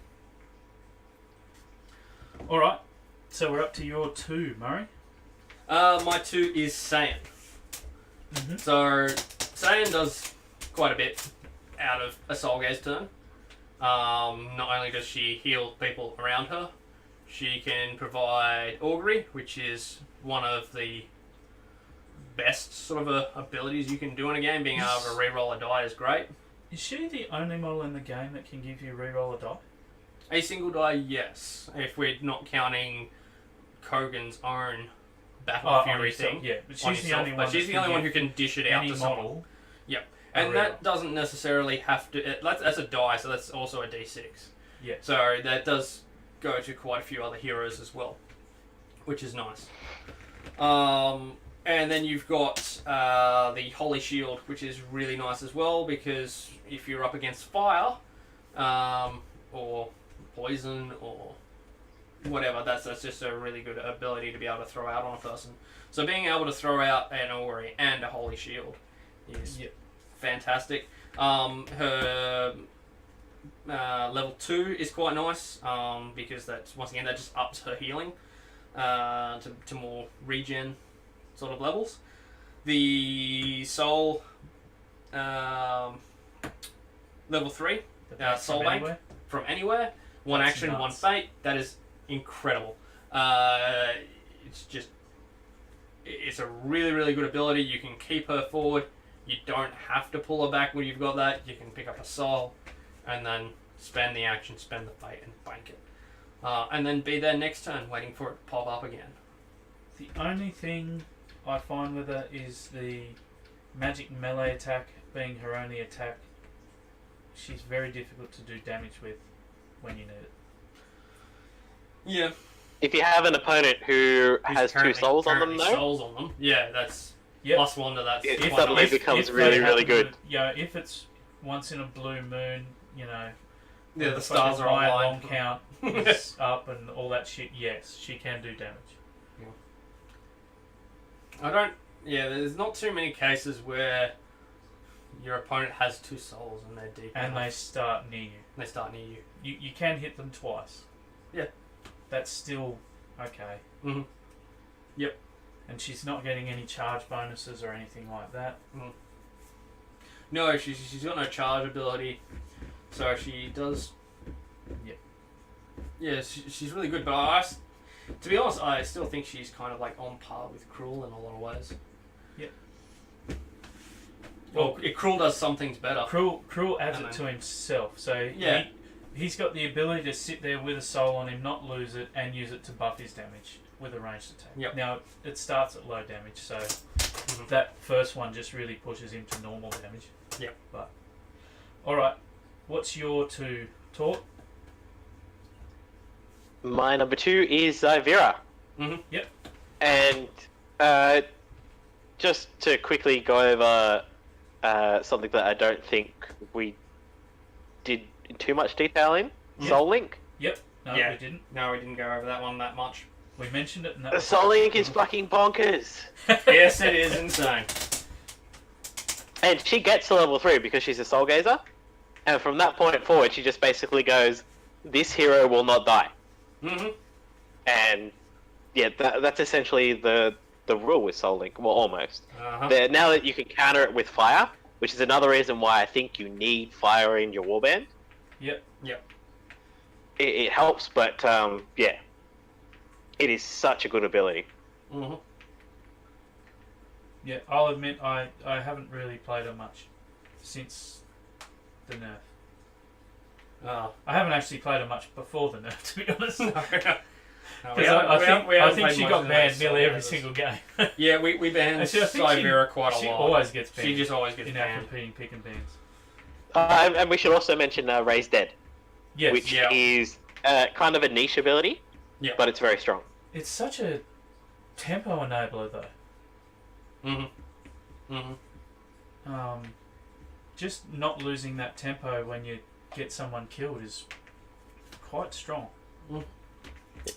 All right, so we're up to your 2, Murray. My 2 is Saiyan. Mm-hmm. So Saiyan does quite a bit out of a Soulgaze turn. Not only does she heal people around her, she can provide augury, which is one of the best sort of abilities you can do in a game. Being able to reroll a die is great. Is she the only model in the game that can give you reroll a die? A single die, yes. If we're not counting Kogan's own Battle Fury thing. Yeah, but on she's the yourself, only one. but she's the only one who can dish it out any to someone. model. Yep. And that doesn't necessarily have to... That's a die, so that's also a d6. Yeah. So that does go to quite a few other heroes as well, which is nice. And then you've got the Holy Shield, which is really nice as well, because if you're up against fire, or poison, or whatever, that's just a really good ability to be able to throw out on a person. So being able to throw out an Augury and a Holy Shield is fantastic. Her level 2 is quite nice, because that's, once again, that just ups her healing to more regen sort of levels. The Soul level 3, Soul Bank from anywhere, one That's action, nuts. one fate. That is incredible. It's a really, really good ability. You can keep her forward. You don't have to pull her back when you've got that. You can pick up a soul and then spend the action, spend the fate, and bank it. And then be there next turn, waiting for it to pop up again. The only thing I find with her is the magic melee attack being her only attack. She's very difficult to do damage with when you need it. Yeah. If you have an opponent who has 2 souls on them, currently though, souls on them. Yeah, that's Yep. +1 to that. it quite suddenly nice. becomes If really, they really happen good. to- yeah, if it's once in a blue moon, you know. Yeah, the stars are my aligned. long count is up and all that shit. Yes, she can do damage. There's not too many cases where your opponent has 2 souls and they're deep And enough. they start near you. They start near you. You can hit them twice. Yeah. That's still okay. Mm-hmm. Yep. And she's not getting any charge bonuses or anything like that. No, she's got no charge ability, so she does. Yep. Yeah, she's really good, but to be honest, I still think she's kind of like on par with Cruel in a lot of ways. Yep. Well, Cruel does some things better. Cruel adds it to himself, so Yeah. he's got the ability to sit there with a soul on him, not lose it, and use it to buff his damage with a ranged attack. Yep. Now, it starts at low damage, so Mhm. that first one just really pushes him to normal damage. Yep. But, alright, what's your 2, Tort? My number 2 is Zyvera. Mm-hmm. Yep. And just to quickly go over something that I don't think we did in too much detail in, Soul Link. Yep. No, Yeah. we didn't. No, we didn't go over that one that much. We mentioned it, and that was Soul Link is fucking bonkers. Yes, it is insane. And she gets to level 3 because she's a Soulgazer. And from that point forward, she just basically goes, this hero will not die. Mm-hmm. And yeah, that's essentially the rule with Soul Link. Well, almost. Uh-huh. Now that you can counter it with fire, which is another reason why I think you need fire in your warband. Yep. It helps, but yeah. It is such a good ability. Mm-hmm. Yeah, I'll admit I haven't really played her much since the nerf. Oh. I haven't actually played her much before the nerf, to be honest. No, Because I think she got banned nearly every single game. Yeah, we banned Actually, I think Zyvera quite a lot. She always gets banned. She just always gets in our banned. competing pick and bans. And we should also mention Raised Dead, Yes, which Yeah. is kind of a niche ability, Yeah. but it's very strong. it's such a tempo enabler though. Mm-hmm. Mm-hmm. just not losing that tempo when you get someone killed is quite strong.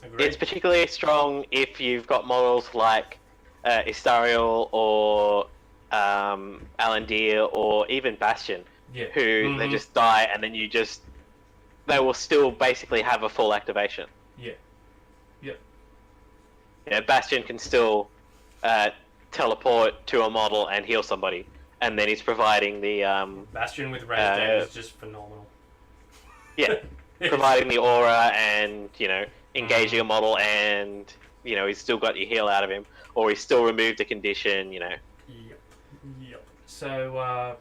Agreed. It's particularly strong if you've got models like Istariel or Alandir or even Bastion, Yeah. who they just die and then they will still basically have a full activation. Yeah. Yep. Yeah, Bastion can still teleport to a model and heal somebody, and then he's providing the Bastion with raised dead is just phenomenal. yeah, providing the aura and engaging a model, and he's still got your heal out of him, or he's still removed a condition. Yep. So,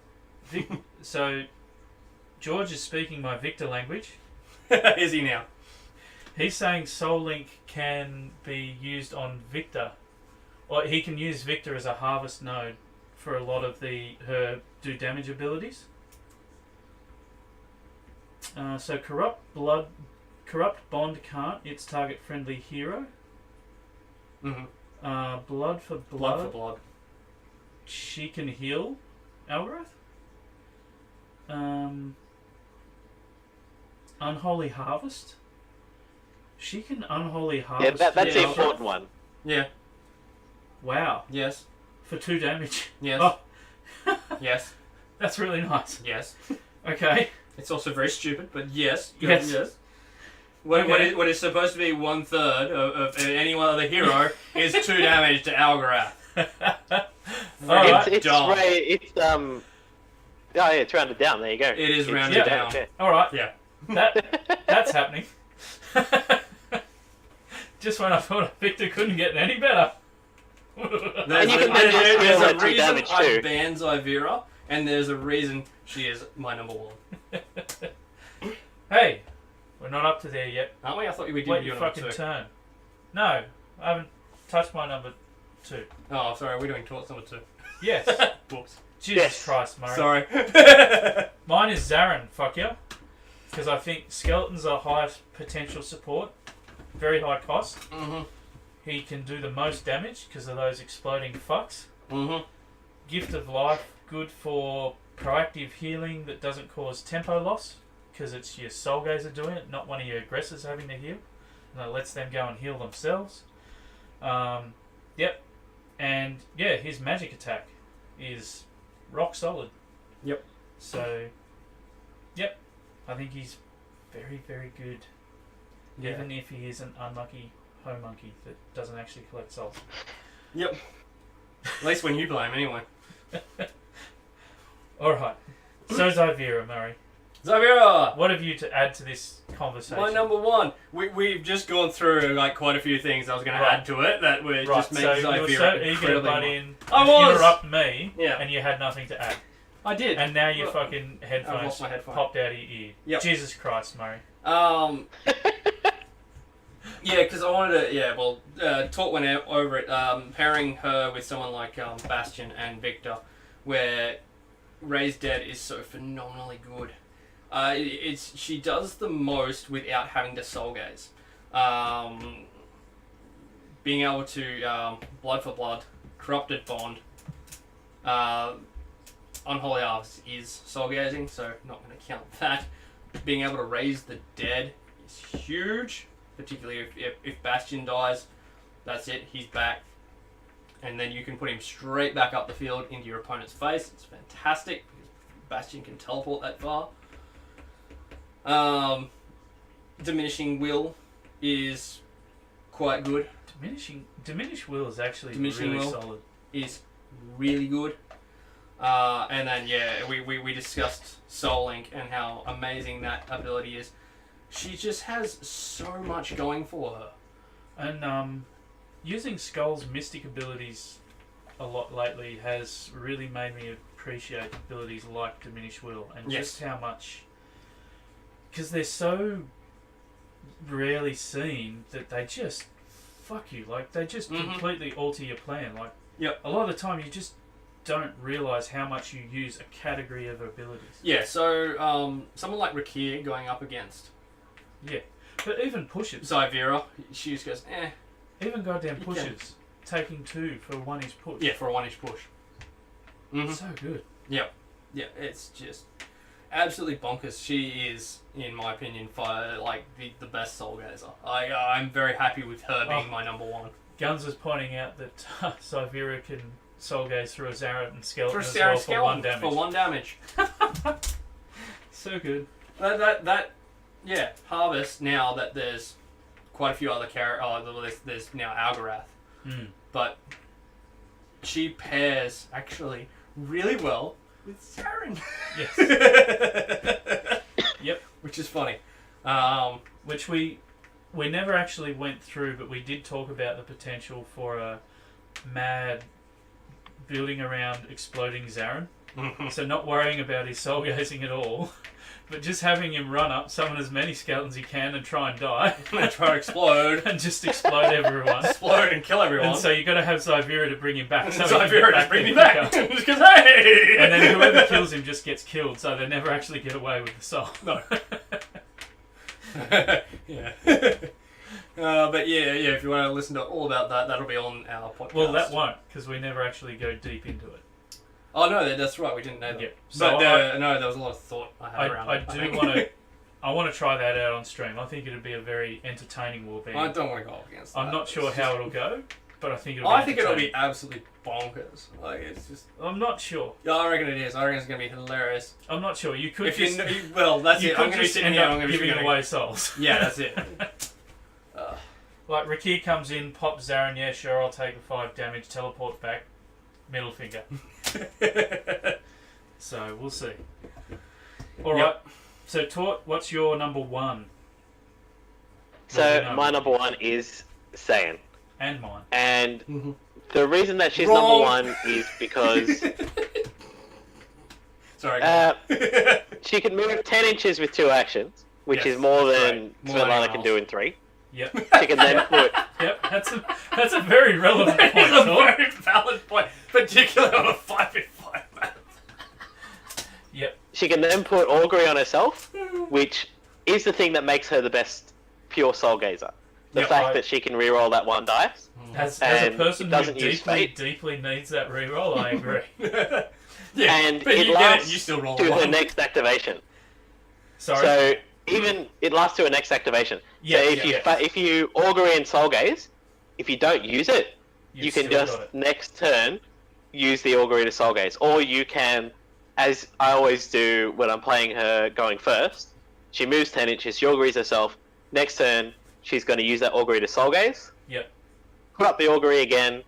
so George is speaking my Victor language. Is he now? He's saying Soul Link can be used on Victor, or he can use Victor as a harvest node for a lot of her do damage abilities. So corrupt bond can't. It's target friendly hero. Blood for blood. Blood for blood. She can heal Algorath. Unholy harvest. She can unholy harvest. Yeah, that's the Yeah. important one. Yeah. Wow. Yes. For 2 damage. Yes. Oh, Yes. that's really nice. Yes. Okay. It's also very stupid, but yes. Yes. Yes. What Okay. is supposed to be 1/3 of any one other hero is 2 damage to Algorath. Alright. It's Dumb. it's oh yeah, it's rounded down. There you go. It is It's rounded two down. damage, All right. Yeah. That's happening. Just when I thought Victor couldn't get any better. There's, you a, can then just there's heal a her 2 reason damage I too. banned Zyvera, and there's a reason she is my number 1. Hey, we're not up to there yet. Aren't we? I thought we did Wait your your number fucking 2. turn. No, I haven't touched my number 2. Oh, sorry. We're doing Torts number 2. Yes. Whoops. Jesus Yes. Christ, Murray. Sorry. Mine is Zarin, fuck yeah. Because I think skeletons are highest potential support, very high cost. He can do the most damage because of those exploding fucks. Gift of Life, good for proactive healing that doesn't cause tempo loss because it's your Soulgazer doing it, not one of your aggressors having to heal. And it lets them go and heal themselves. Yep. And yeah, his magic attack is rock solid. Yep. So, yep. I think he's very, very good. Yeah. Even if he is an unlucky home monkey that doesn't actually collect souls. Yep. At least when you play him, anyway. Alright. So Zyvera, Murray. Zyvera! What have you to add to this conversation? My number 1. We've just gone through like quite a few things I was going to Right. add to it that would Right, just make so you were Zyvera so eager to incredibly butt more- in I and was! interrupt me, Yeah. and you had nothing to add. I did. And now your Look, fucking I've headphones lost my headphone. popped out of your ear. Yep. Jesus Christ, Murray. Yeah, because I wanted to, Tort went over it, pairing her with someone like Bastion and Victor, where Raised Dead is so phenomenally good. She does the most without having to soul gaze. Being able to blood for blood, corrupted bond, unholy harvest is soul gazing, so not going to count that. Being able to raise the dead is huge. Particularly if Bastion dies, that's it, he's back. And then you can put him straight back up the field into your opponent's face. It's fantastic, because Bastion can teleport that far. Diminishing Will is quite good. Diminish Will is actually Diminishing really Will. solid. Is really good. And then, we discussed Soul Link and how amazing that ability is. She just has so much going for her. And using Skull's mystic abilities a lot lately has really made me appreciate abilities like Diminish Will and Yes. just how much... Because they're so rarely seen that they just fuck you. Like, they just completely alter your plan. Like, Yep. a lot of the time you just don't realise how much you use a category of abilities. Yeah, so someone like Rakir going up against Yeah. But even pushes. Zyvera, she just goes, Even goddamn You pushes. Taking 2 for 1 inch push. Yeah, for a 1 inch push. So good. Yep. Yeah, it's just absolutely bonkers. She is, in my opinion, the best Soulgazer. I'm very happy with her being my number one. Guns is pointing out that Cyvera can Soulgaze through a Zaran skeleton For as well for skeleton, 1 damage. For 1 damage. So good. Yeah, Harvest, now that there's quite a few other characters, there's now Algorath. But she pairs, actually, really well with Zaran. Yes. Yep. Which is funny. Which we never actually went through, but we did talk about the potential for a mad building around exploding Zaran. So not worrying about his soul gazing at all, but just having him run up, summon as many skeletons he can and try and die. And try to explode. And just explode everyone. Explode and kill everyone. And so you got to have Cyvera to bring him back. So Cyvera to bring him back. Because, hey! And then whoever kills him just gets killed, so they never actually get away with the soul. No. Yeah. But yeah, if you want to listen to all about that, that'll be on our podcast. Well, that won't, because we never actually go deep into it. Oh no, that's right. We didn't know that. Yeah. So no, there was a lot of thought I had around I it. do want to. I want to try that out on stream. I think it'd be a very entertaining warbeam. I don't want to go up against that. I'm not sure how it'll go, but I think it'll. I think it'll be absolutely bonkers. Like it's just. I'm not sure. Yeah, I reckon it is. I reckon it's gonna be hilarious. I'm not sure. You could. If just, well, that's you it. could I'm gonna be just sitting end here. up I'm gonna be giving giving away souls. Yeah, that's it. Like Riki comes in, pops Zaran. Yeah, sure. I'll take a 5 damage. Teleport back. Middle finger. So we'll see. All right. So Tort, what's your number 1? So my number 1 is Saiyan. And mine. And the reason that she's Wrong. number 1 is because Sorry. she can move 10 inches with 2 actions, which Yes, is more that's than right. More than Svetlana anyone can else. do in 3. Yep. She can then put Yep. That's a very relevant point. It's a Tort. very valid point, particularly on a 5v5 map. Yep. she can then put Augury on herself, which is the thing that makes her the best pure Soulgazer. The Yep, fact right. that she can reroll that 1 dice. As a And person it who doesn't use fate. deeply needs that reroll, I agree. Yeah, And but it you get it, lasts you still roll to her one. next activation. Sorry. So even it lasts to her next activation. Yeah, so if yeah. if you Augury and Soulgaze, if you don't use it, you can still just got it. next turn use the Augury to Soulgaze, or you can, as I always do when I'm playing her going first. She moves 10 inches, she Auguries herself. Next turn, she's going to use that Augury to Soulgaze. Yep. Put up the Augury again.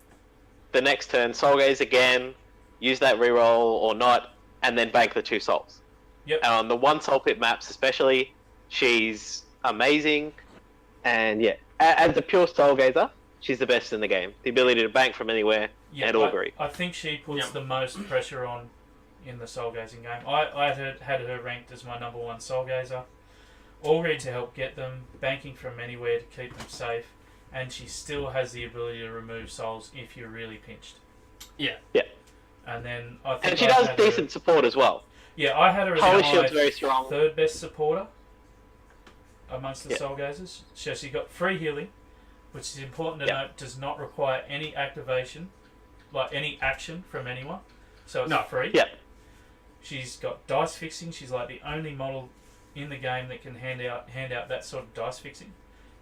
The next turn, Soulgaze again. Use that reroll or not, and then bank the 2 souls. Yep. On the 1 soul pit maps, especially, she's amazing. And yeah, as a pure Soulgazer, she's the best in the game. The ability to bank from anywhere Yeah, and Augury. I think she puts Yep. the most pressure on in the soul gazing game. I had her ranked as my number 1 soul gazer. Augury to help get them, banking from anywhere to keep them safe, and she still has the ability to remove souls if you're really pinched. Yeah. Yeah. And then I think And she I does had decent support as well. Yeah, I had her as Holy my Shield's very strong. 3rd best supporter amongst the Yeah. soul gazers. So she got free healing, which is important to Yeah. note, does not require any activation, like any action from anyone. So it's No. free. Yeah. She's got dice fixing. She's like the only model in the game that can hand out that sort of dice fixing.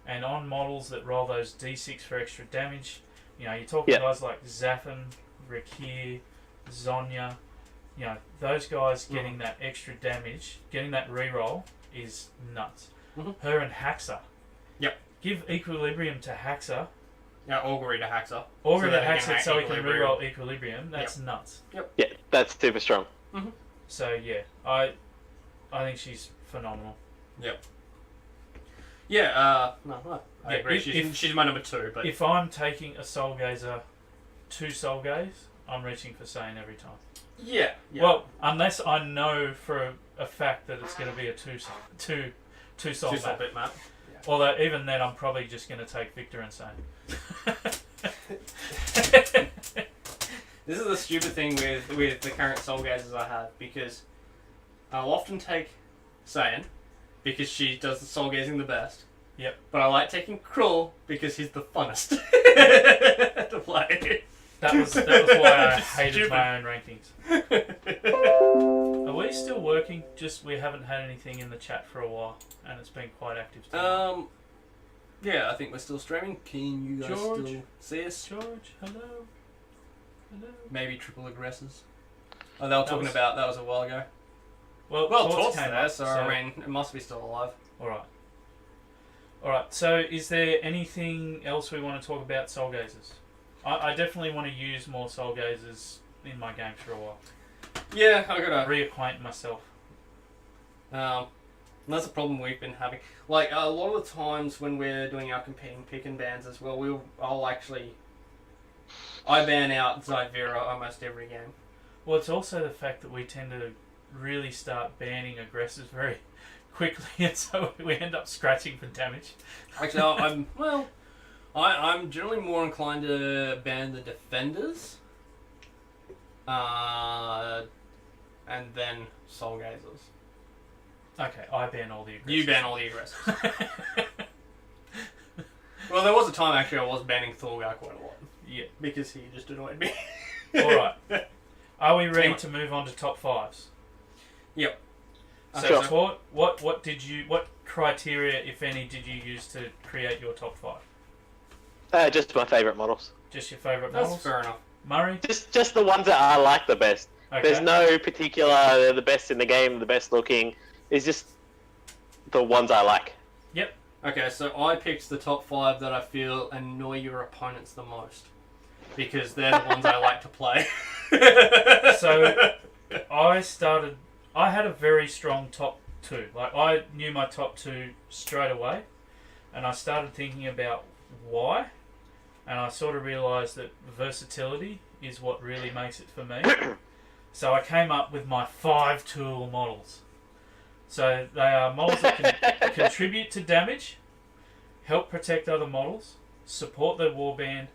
And on models that roll those D6 for extra damage, you know, you're talking Yeah. guys like Zaffin, Rakir, Zonya, you know, those guys getting that extra damage, getting that reroll is nuts. Mhm. Her and Haxa. Yep. Give Equilibrium to Haxa, Yeah, Augury to Haxa. or So to that he can Haxa hack so he can Equilibrium. reroll Equilibrium. That's nuts. Yeah, that's super strong. So yeah, I think she's phenomenal. Yeah, no, I Yeah, agree. if- She's my number 2, but If I'm taking a Soulgazer to Soulgaze, I'm reaching for Saiyan every time. yeah. Well, unless I know for a fact that it's going to be a two soul two map. bit map. Although even then, I'm probably just going to take Victor and Saiyan. This is the stupid thing with the current Soulgazers I have, because I'll often take Saiyan because she does the soul gazing the best. Yep. But I like taking Krull because he's the funnest to play. That was why I Just hated stupid. my own rankings. just we haven't had anything in the chat for a while, and it's been quite active tonight. Yeah, I think we're still streaming. Can you guys George? still see us? George, hello. Maybe triple aggressors. Oh, they were talking was- about that was a while ago. Well, Tort's Tort's there, came up, so I mean, it must be still alive. All right. So, is there anything else we want to talk about Soulgazers? I definitely want to use more Soulgazers in my games for a while. Yeah, I gotta. Reacquaint myself. That's a problem we've been having. Like a lot of the times when we're doing our competing pick and bans as well, I ban out Zyvera almost every game. Well, it's also the fact that we tend to really start banning aggressors very quickly, and so we end up scratching for damage. Actually, I'm generally more inclined to ban the defenders, and then Soulgazers. Okay, I ban all the aggressors. You ban all the aggressors. Well, there was a time actually I was banning Thorgar quite a lot. Yeah. Because he just annoyed me. Alright. Are we ready Anyway. to move on to top fives? Yep. So, Sure. Tort, what criteria, if any, did you use to create your top five? Just my favourite models. Just your favourite That's models? fair enough. Murray? Just the ones that I like the best. Okay. There's no particular, they're the best in the game, the best looking. It's just the ones I like. Okay, so I picked the top 5 that I feel annoy your opponents the most. Because they're the ones I like to play. So, I had a very strong top 2. Like, I knew my top 2 straight away. And I started thinking about why. And I sort of realised that versatility is what really makes it for me. So I came up with my 5 tool models. So they are models that can contribute to damage, help protect other models, support the warband,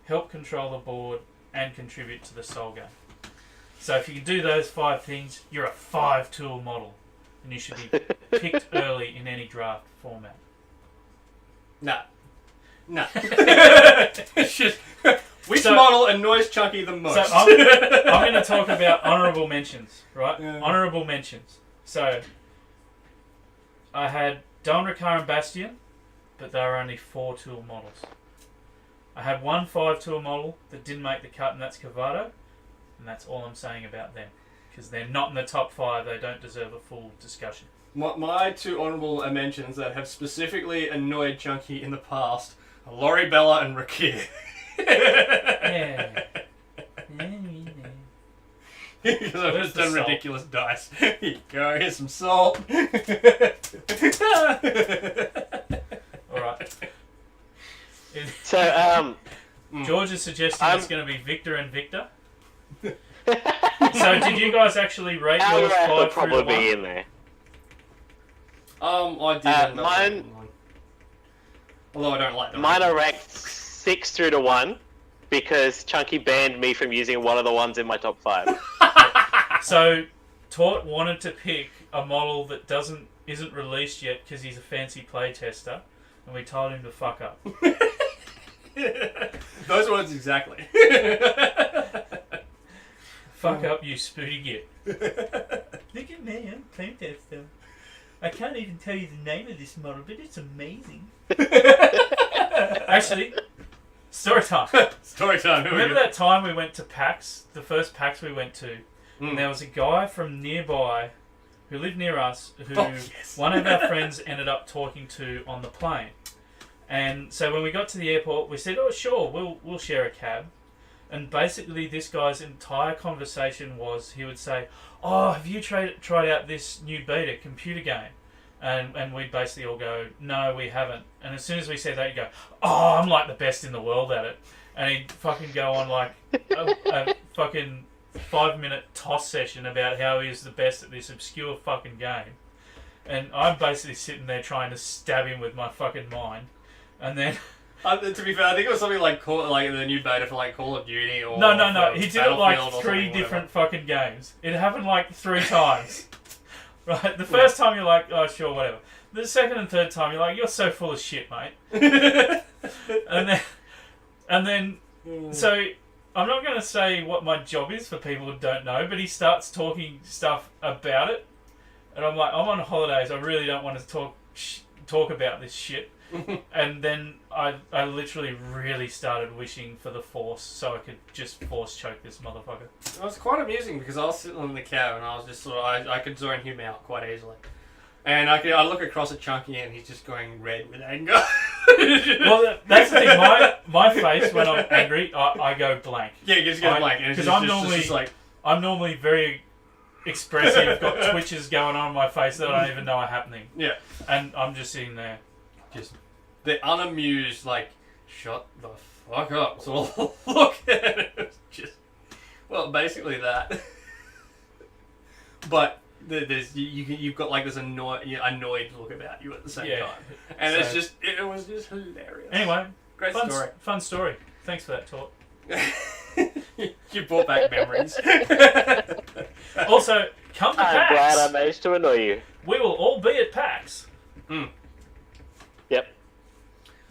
help control the board, and contribute to the soul game. So if you can do those 5 things, you're a 5 tool model. And you should be picked early in any draft format. No. It's just, which model annoys Chunky the most? So I'm going to talk about honourable mentions, right? Yeah. Honourable mentions. So I had Donrakar and Bastion, but they were only 4 tool models. I had one 5 tool model that didn't make the cut, and that's Cavado, and that's all I'm saying about them. Because they're not in the top 5, they don't deserve a full discussion. My 2 honourable mentions that have specifically annoyed Chunky in the past are Lori Bella and Rakir. Yeah. Because I've Where's just the done salt? ridiculous dice. Here you go, here's some salt. Alright. So, George is suggesting it's going to be Victor and Victor. so So did you guys actually rate yours 5 will through to probably 1? be in there. I did end up mine- liking one. Although I don't like them. Mine are ranked 6 through to 1 because Chunky banned me from using one of the ones in my top 5. So Tort wanted to pick a model that isn't released yet because he's a fancy playtester, and we told him to fuck up. Those words exactly. Fuck up, you spooty git. Look at me, I'm a playtester. I can't even tell you the name of this model, but it's amazing. Actually, story time. Story time. Remember that time we went to PAX, the first PAX we went to, and there was a guy from nearby who lived near us who one of our friends ended up talking to on the plane. And so when we got to the airport, we said, "Oh, sure, we'll share a cab." And basically, this guy's entire conversation was he would say, "Oh, have you tried out this new beta computer game?" And we'd basically all go, "No, we haven't." And as soon as we said that, he'd go, "Oh, I'm like the best in the world at it." And he'd fucking go on like a fucking 5-minute toss session about how he's the best at this obscure fucking game. And I'm basically sitting there trying to stab him with my fucking mind. And then... to be fair, I think it was something like the new beta for like Call of Duty or... No. He did it like Battlefield or 3 something, different fucking games. It happened like 3 times. Right? The first time you're like, "Oh, sure, whatever." The second and third time you're like, "You're so full of shit, mate." and then, so I'm not going to say what my job is for people who don't know, but he starts talking stuff about it, And I'm like, I'm on holidays. I really don't want to talk about this shit. And then I literally really started wishing for the Force so I could just Force choke this motherfucker. It was quite amusing because I was sitting on the cab and I was just sort of, I could zone him out quite easily. And I look across at Chunky and he's just going red with anger. Well, that's the thing. My face when I'm angry, I go blank. Yeah, you just go blank. Because I'm normally very expressive, got twitches going on in my face that I don't even know are happening. Yeah. And I'm just sitting there. Just the unamused, like, shut the fuck up. So look at it. Just, well, basically that. But you've got like this annoyed look about you at the same time, and it was just hilarious. Anyway, great story. Fun story. Thanks for that talk. You brought back memories. Also, come to I'm PAX. glad I managed to annoy you. We will all be at PAX. Yep.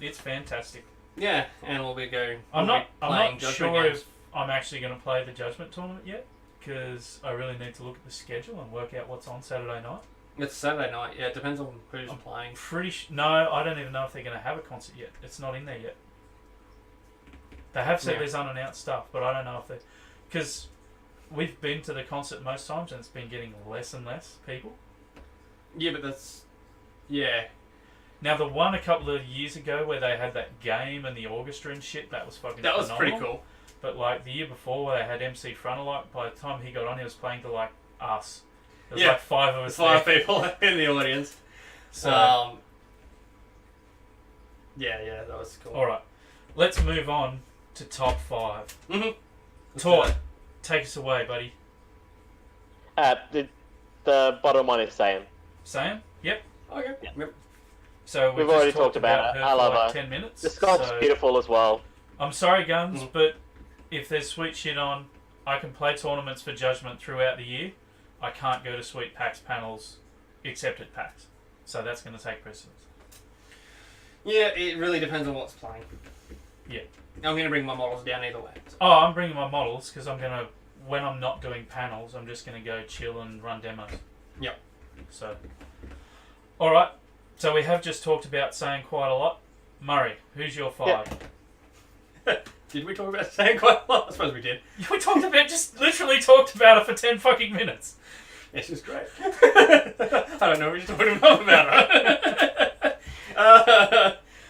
It's fantastic. Yeah, and we'll be going. I'm not Judgment sure games. if I'm actually going to play the Judgment tournament yet, because I really need to look at the schedule and work out what's on Saturday night. It's Saturday night. Yeah, it depends on who's playing. No, I don't even know if they're going to have a concert yet. It's not in there yet. They have said there's unannounced stuff, but I don't know if they... Because we've been to the concert most times and it's been getting less and less people. Yeah, but that's... Yeah. Now, the one a couple of years ago where they had that game and the orchestra and shit, that was fucking That was phenomenal. pretty cool. But, like, the year before where they had MC Frontalike, by the time he got on, he was playing to, like, us. There was, like, 5 of us 5 there. people in the audience. So... Yeah, that was cool. Alright. Let's move on to top 5. Mm-hmm. Tort, take us away, buddy. The bottom one is Sam. Sam? Yep. Okay. Yeah. Yep. So We've just already talked about it. her I for love like her. 10 minutes. The sculpt's so beautiful as well. I'm sorry, Guns, but if there's sweet shit on, I can play tournaments for Judgment throughout the year. I can't go to sweet PAX panels except at PAX. So that's going to take precedence. Yeah, it really depends on what's playing. Yeah. I'm going to bring my models down either way. So. Oh, I'm bringing my models because I'm going to, when I'm not doing panels, I'm just going to go chill and run demos. Yep. So, alright. So we have just talked about saying quite a lot. Murray, who's your 5? Yep. Did we talk about saying quite a lot? I suppose we did. We talked about, just literally talked about it for 10 fucking minutes. Yes, it's great. I don't know what you're talking about.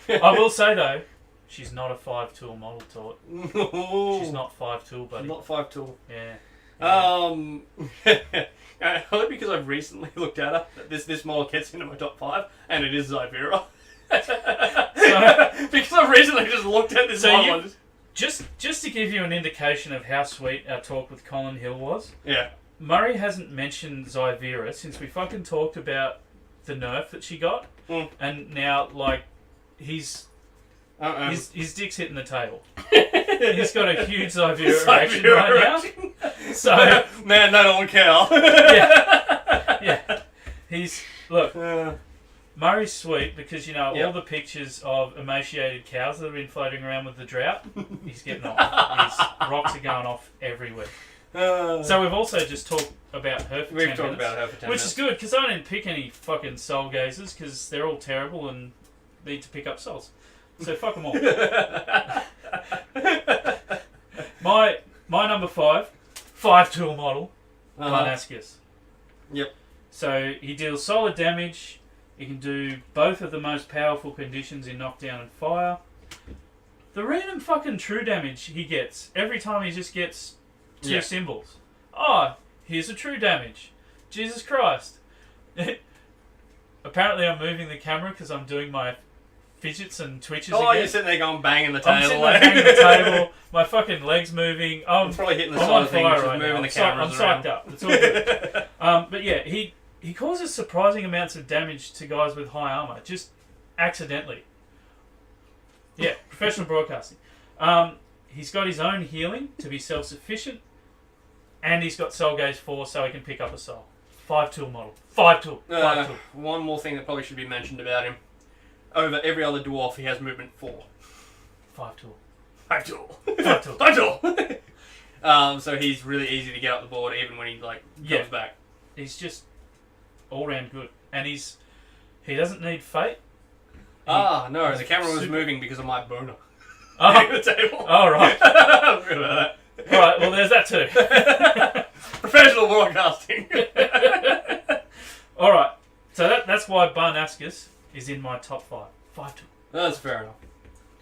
I will say though, she's not a 5-tool model, Tort. No. She's not 5-tool, buddy. Not 5-tool. Yeah. Only because I've recently looked at her. This model gets into my top 5, and it is Zyvera. Because I've recently just looked at this model. Just to give you an indication of how sweet our talk with Colin Hill was. Yeah. Murray hasn't mentioned Zyvera since we fucking talked about the nerf that she got, and now like his dick's hitting the table. He's got a huge Zyvera erection right now. So man, that don't count. yeah. Murray's sweet because all the pictures of emaciated cows that have been floating around with the drought. He's getting off. His rocks are going off everywhere. So we've also just talked about her for 10 minutes. We've talked about her for 10 minutes. Which is good, because I didn't pick any fucking Soulgazers, because they're all terrible and need to pick up souls. So fuck them all. My number 5-tool model, Barnascus. Yep. So he deals solid damage. He can do both of the most powerful conditions in knockdown and fire. The random fucking true damage he gets, every time he just gets 2 symbols. Oh, here's a true damage. Jesus Christ. Apparently I'm moving the camera because I'm doing my fidgets and twitches again. You're sitting there going banging the table. I'm sitting there banging the table. My fucking leg's moving. I'm probably hitting the I'm side on of things, fire just right moving now. the cameras I'm psyched around. up. It's all good. But yeah, he causes surprising amounts of damage to guys with high armor, just accidentally. Yeah, professional broadcasting. He's got his own healing to be self-sufficient, and he's got Soulgaze 4 so he can pick up a soul. 5-tool model. 5-tool. 5-tool. One more thing that probably should be mentioned about him. Over every other dwarf, he has movement 4. 5-tool. 5-tool. 5-tool. 5-tool. So he's really easy to get up the board even when he comes back. He's just all round good, and he doesn't need fate. No, the camera was super- moving because of my boner. Oh, The table. oh right. I forgot about that. All right. Well, there's that too. Professional broadcasting. All right. So that's why Barnascus is in my top 5. 5 to. That's fair enough.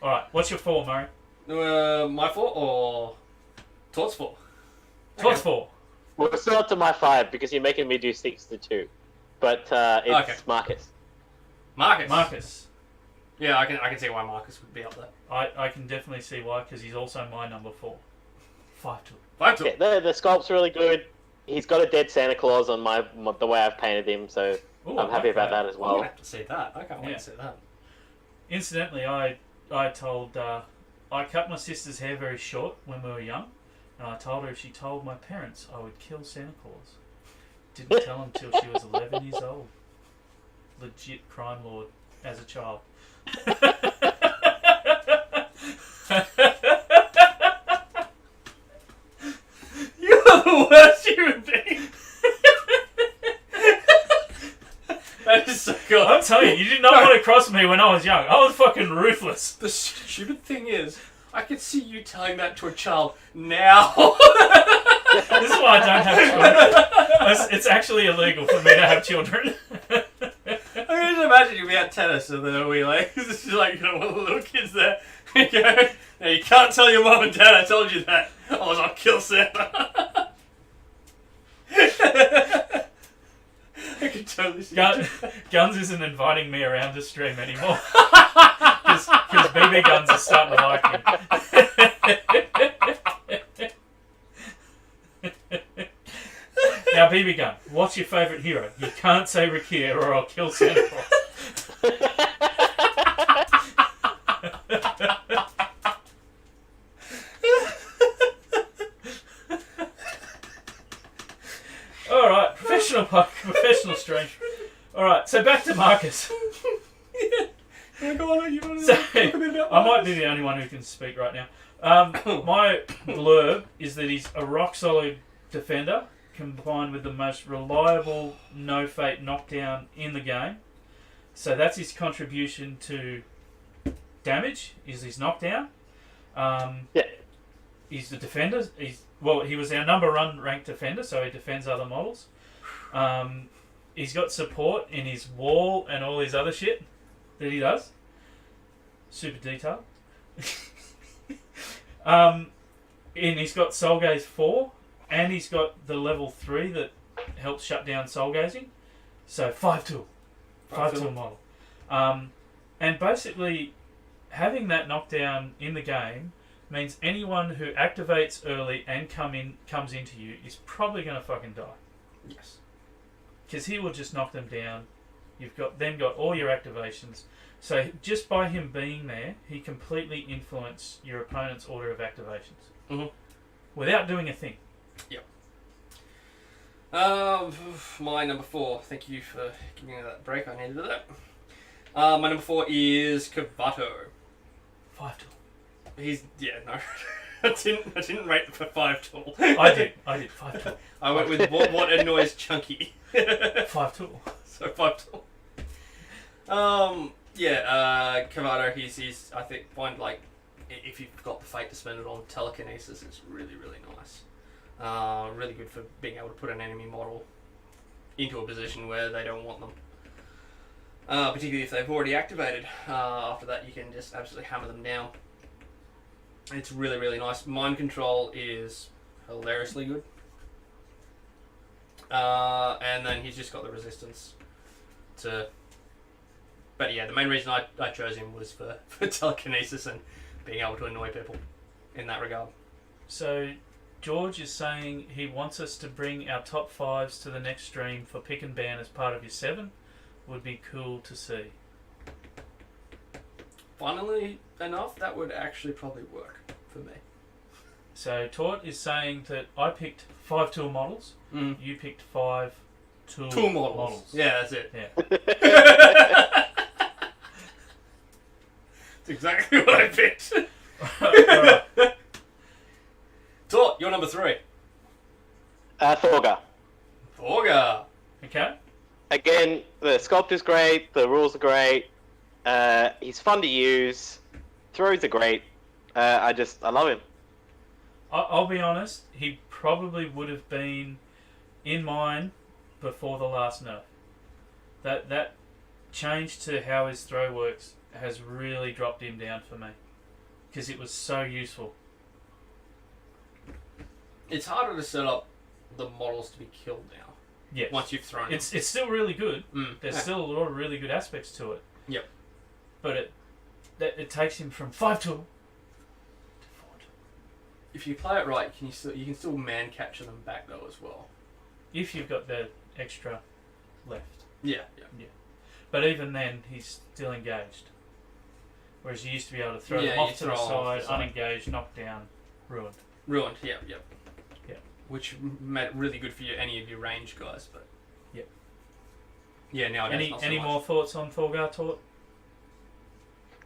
All right. What's your 4, Murray? My 4 or Tort's 4? What's 4? Well, it's still up to my 5 because you're making me do 6 to 2. But it's Okay. Marcus. Marcus. Yeah, I can see why Marcus would be up there. I can definitely see why, because he's also my number 4. 5 to. 5 to. Yeah, the sculpt's really good. He's got a dead Santa Claus on the way I've painted him, so Ooh, I'm happy about that as I'm well. gonna have to see that. I can't wait Yeah. to see that. Incidentally, I told I cut my sister's hair very short when we were young, and I told her if she told my parents I would kill Santa Claus. Didn't tell them till she was 11 years old. Legit crime lord as a child. You're the worst human being. That is so good. I'm telling you, you did not want to cross me when I was young. I was fucking ruthless. The stupid thing is, I could see you telling that to a child now. This is why I don't have children. It's actually illegal for me to have children. I can just imagine you be at tennis and then we like, this is like, one of the little kids there. You go, "Now you can't tell your mum and dad I told you that. Otherwise I'll kill Santa." I can totally see Guns isn't inviting me around to stream anymore. Because BB Guns is starting to like him. Now, BB Gun, what's your favourite hero? You can't say Rakia or I'll kill Santa Claus. Alright, professional stream. Alright, so back to Marcus. Yeah. Go on, you want to So, talk a bit about I might Marcus? be the only one who can speak right now. My blurb is that he's a rock solid defender combined with the most reliable no fate knockdown in the game. So that's his contribution to damage, is his knockdown. Yeah. He's the defender. He was our number 1 ranked defender, so he defends other models. He's got support in his wall and all his other shit that he does. Super detailed. And he's got Soulgaze 4, and he's got the level 3 that helps shut down Soulgazing. So 5-tool. 5-tool model. And basically, having that knockdown in the game means anyone who activates early and comes into you is probably going to fucking die. Yes. Because he will just knock them down. You've got all your activations. So just by him being there, he completely influenced your opponent's order of activations. Mm-hmm. Without doing a thing. Yep. My number 4. Thank you for giving me that break. I needed that. My number 4 is Kavato. 5-tool. He's no. I didn't rate the 5-tool. I did 5-tool. I went with what annoys Chunky. 5-tool. So 5-tool. Kavato. He's I think find like if you've got the fate to spend it on telekinesis, it's really really nice. Really good for being able to put an enemy model into a position where they don't want them. Particularly if they've already activated. After that, you can just absolutely hammer them down. It's really, really nice. Mind control is hilariously good. And then he's just got the resistance to... But yeah, the main reason I chose him was for telekinesis and being able to annoy people in that regard. So George is saying he wants us to bring our top 5s to the next stream for pick and ban as part of your 7. Would be cool to see. Funnily enough, that would actually probably work for me. So Tort is saying that I picked 5-tool models. Mm. You picked 5-tool Tool models. Yeah, that's it. Yeah. That's exactly what I picked. Alright. Tort, you're number 3. Thorga. Thorga. Okay. Again, the sculpt is great. The rules are great. He's fun to use. Throws are great. I love him. I'll be honest, he probably would have been in mine before the last nerf. That change to how his throw works has really dropped him down for me. Because it was so useful. It's harder to set up the models to be killed now. Yes. Once you've thrown them. It's still really good. There's Yeah. still a lot of really good aspects to it. Yep. But it takes him from 5 tool to 4 tool. If you play it right, you can still man capture them back though as well. If you've got the extra left. Yeah. But even then, he's still engaged. Whereas you used to be able to throw Yeah, them you off to the throw 'em off side, the side. unengaged, knocked down, ruined. Ruined. Yep. Yeah. Which made it really good for any of your range guys, but. Yep. Yeah. Nowadays. not so Any much. more thoughts on Thorgar Tort?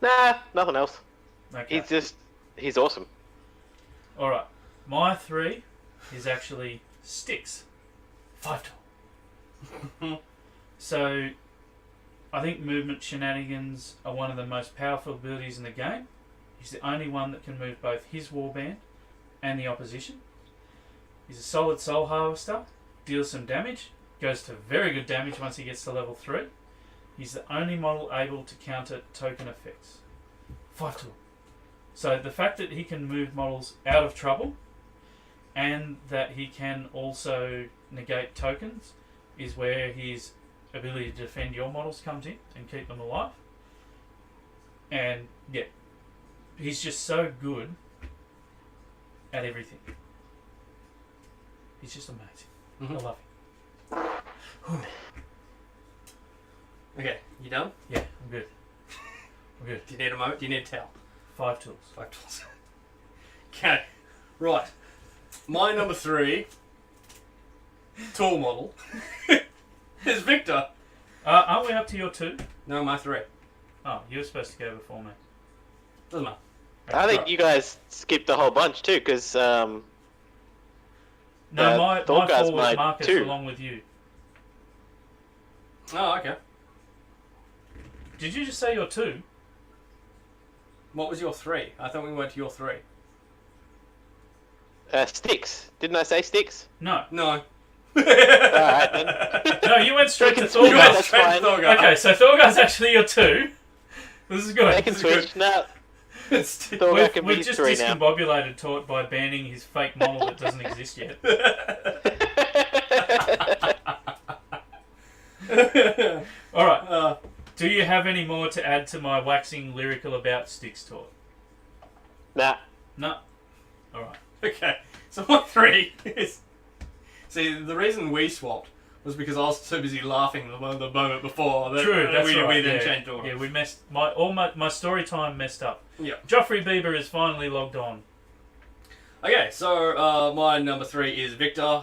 Nah, nothing else. Okay. He's awesome. Alright. My 3 is actually Sticks. 5 tool. So, I think movement shenanigans are one of the most powerful abilities in the game. He's the only one that can move both his warband and the opposition. He's a solid soul harvester, deals some damage, goes to very good damage once he gets to level 3. He's the only model able to counter token effects. 5 tool. So the fact that he can move models out of trouble and that he can also negate tokens is where his ability to defend your models comes in and keep them alive. And yeah, he's just so good at everything. He's just amazing. Mhm. I love him. Okay, you done? Yeah, I'm good. I'm good. Do you need a moment? Do you need a towel? 5 tools. 5 tools. Okay, right. My number 3 tool model is Victor. Aren't we up to your 2? No, my 3. Oh, you were supposed to go before me. Doesn't matter. I think Right. you guys skipped a whole bunch too, because No, my Thorgar's 4 was my Marcus 2. along with you. Oh, okay. Did you just say your 2? What was your 3? I thought we went to your 3. Sticks. Didn't I say Sticks? No. No. Alright then. No, you went straight to They can You went Thorgar. That's straight to fine. Thorgar. Okay, so Thorgar's actually your 2. This is good. They can This is good. switch. No, It's Thorgar can be We've his just 3 now. discombobulated Tort by banning his fake model that doesn't exist yet. Alright, do you have any more to add to my waxing lyrical about Sticks, Tort? Nah. No? Alright. Okay, so my 3 is... See, the reason we swapped was because I was too busy laughing the moment before that True, that's we right. then yeah. changed order. Yeah, we messed... My story time messed up. Yeah. Joffrey Bieber is finally logged on. Okay, so my number 3 is Victor.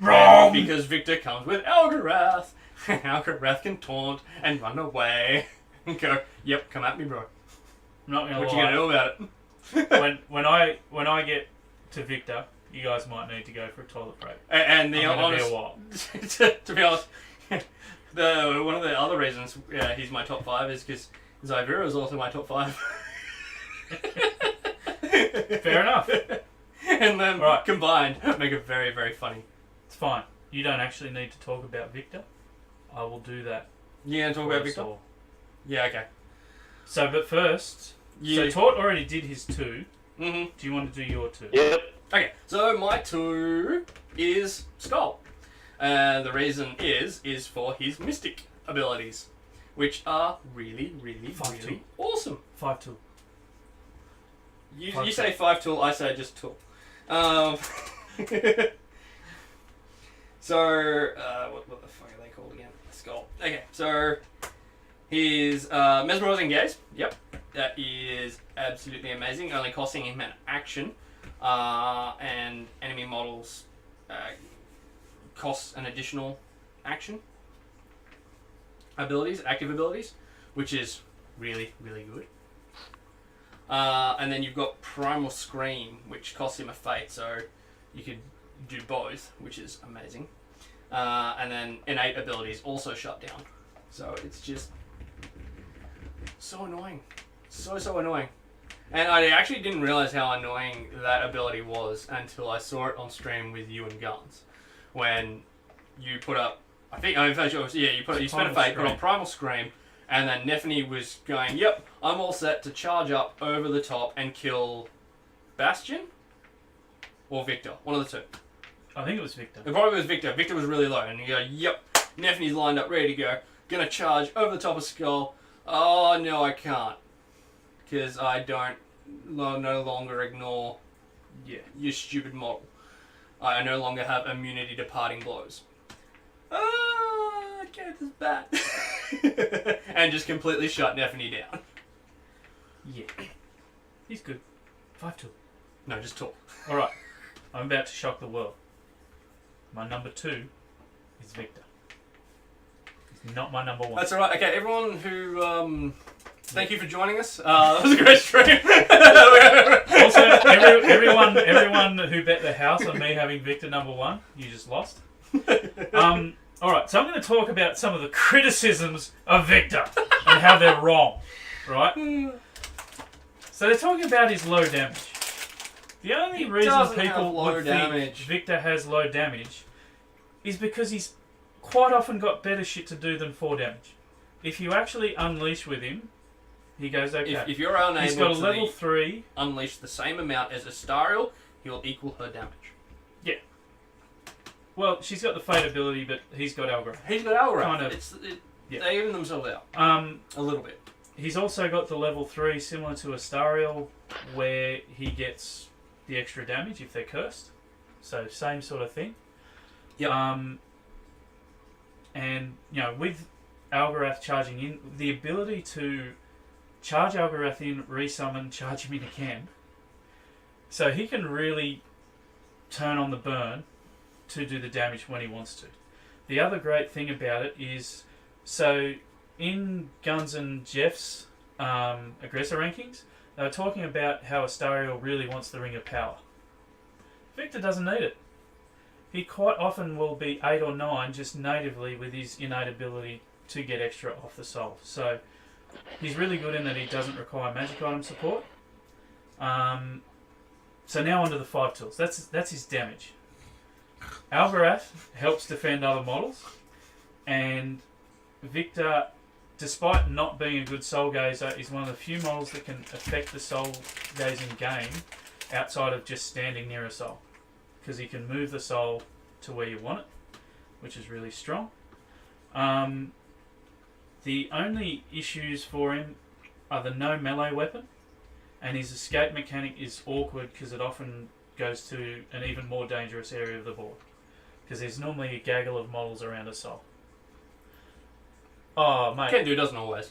Wrong! Because Victor comes with Algarath. Algarath can taunt and run away. And go, yep, come at me, bro. I'm not gonna What lie. you gonna do about it? when I get to Victor, you guys might need to go for a toilet break. And the I'm gonna be honest, a while. to be honest, one of the other reasons he's my top 5 is because Zyvera is also my top 5. Fair enough. And then Right. combined make it very, very funny. It's fine. You don't actually need to talk about Victor. I will do that. You gonna talk for about us Victor? all. Yeah, okay. So, but first, You... so Tort already did his 2. Mm-hmm. Do you want to do your 2? Yep. Okay, so my 2 is Skull. And the reason is for his Mystic abilities, which are really, really, 5 really awesome. 5 tool. You 5 say 5 tool, I say just tool. So, what the fuck are they called again? Skull. Okay, so his mesmerizing gaze. Yep, that is absolutely amazing. Only costing him an action, and enemy models cost an additional action. Active abilities, which is really, really good. And then you've got Primal Scream, which costs him a fate, so you could do both, which is amazing. and then innate abilities also shut down. So it's just so annoying. So annoying. And I actually didn't realize how annoying that ability was until I saw it on stream with you and Guns. When you put up, you spent a fate, put on Primal Scream, and then Nephany was going, yep, I'm all set to charge up over the top and kill Bastion? Or Victor, one of the two. I think it was Victor. It probably was Victor. Victor was really low, and you go, yep, Nephany's lined up, ready to go. Gonna charge over the top of Skull. Oh, no, I can't. Because I don't no longer ignore your stupid model. I no longer have immunity to parting blows. Okay, this is bad. And just completely shut Nephany down. Yeah. He's good. 5-2. No, just talk. Alright. I'm about to shock the world. My number 2 is Victor. He's not my number 1. That's alright. Okay, everyone who... Thank you for joining us. That was a great stream. Also, everyone who bet the house on me having Victor number 1, you just lost. Alright, so I'm going to talk about some of the criticisms of Victor and how they're wrong. Right? So they're talking about his low damage. The only reason people would think Victor has low damage is because he's quite often got better shit to do than 4 damage. If you actually unleash with him, he goes okay. If you're unable he's got a level 3 unleash the same amount as Astariel, he'll equal her damage. Yeah. Well, she's got the Fate ability, but he's got Algora. He's got Algora. Kind of. They even themselves out. A little bit. He's also got the level 3 similar to Astariel, where he gets the extra damage if they're cursed. So same sort of thing. Yep. And with Algorath charging in, the ability to charge Algorath in, resummon, charge him in again. So he can really turn on the burn to do the damage when he wants to. The other great thing about it is, so in Guns and Jeff's aggressor rankings, they were talking about how Astariel really wants the Ring of Power. Victor doesn't need it. He quite often will be 8 or 9 just natively with his innate ability to get extra off the soul. So he's really good in that he doesn't require magic item support. So now onto the 5 tools. That's his damage. Algorath helps defend other models, and Victor, despite not being a good Soulgazer, is one of the few models that can affect the Soulgazing game outside of just standing near a soul, because he can move the soul to where you want it, which is really strong. The only issues for him are the no melee weapon, and his escape mechanic is awkward because it often goes to an even more dangerous area of the board, because there's normally a gaggle of models around a soul. Oh, mate. Can do, doesn't always.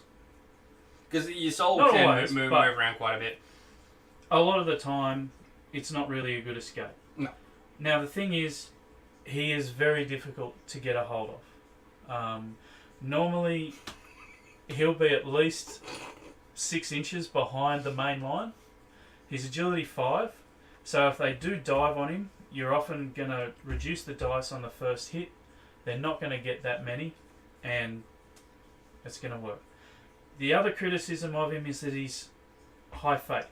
Because your soul Not can always, move but around quite a bit. A lot of the time, it's not really a good escape. No. Now, the thing is, he is very difficult to get a hold of. Normally, he'll be at least 6 inches behind the main line. His agility 5, so if they do dive on him, you're often going to reduce the dice on the first hit. They're not going to get that many, and it's going to work. The other criticism of him is that he's high fate.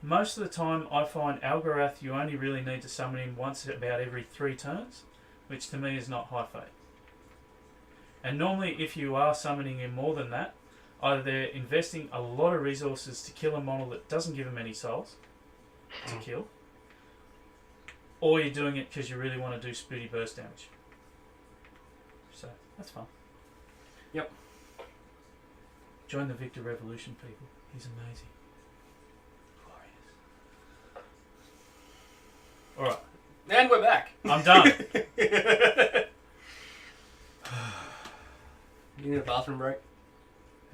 Most of the time, I find Algorath, you only really need to summon him once about every 3 turns, which to me is not high fate. And normally, if you are summoning him more than that, either they're investing a lot of resources to kill a model that doesn't give him any souls to kill, or you're doing it because you really want to do spooty burst damage. So, that's fun. Yep. Join the Victor Revolution, people. He's amazing. Glorious. Alright. And we're back. I'm done. You need a bathroom break?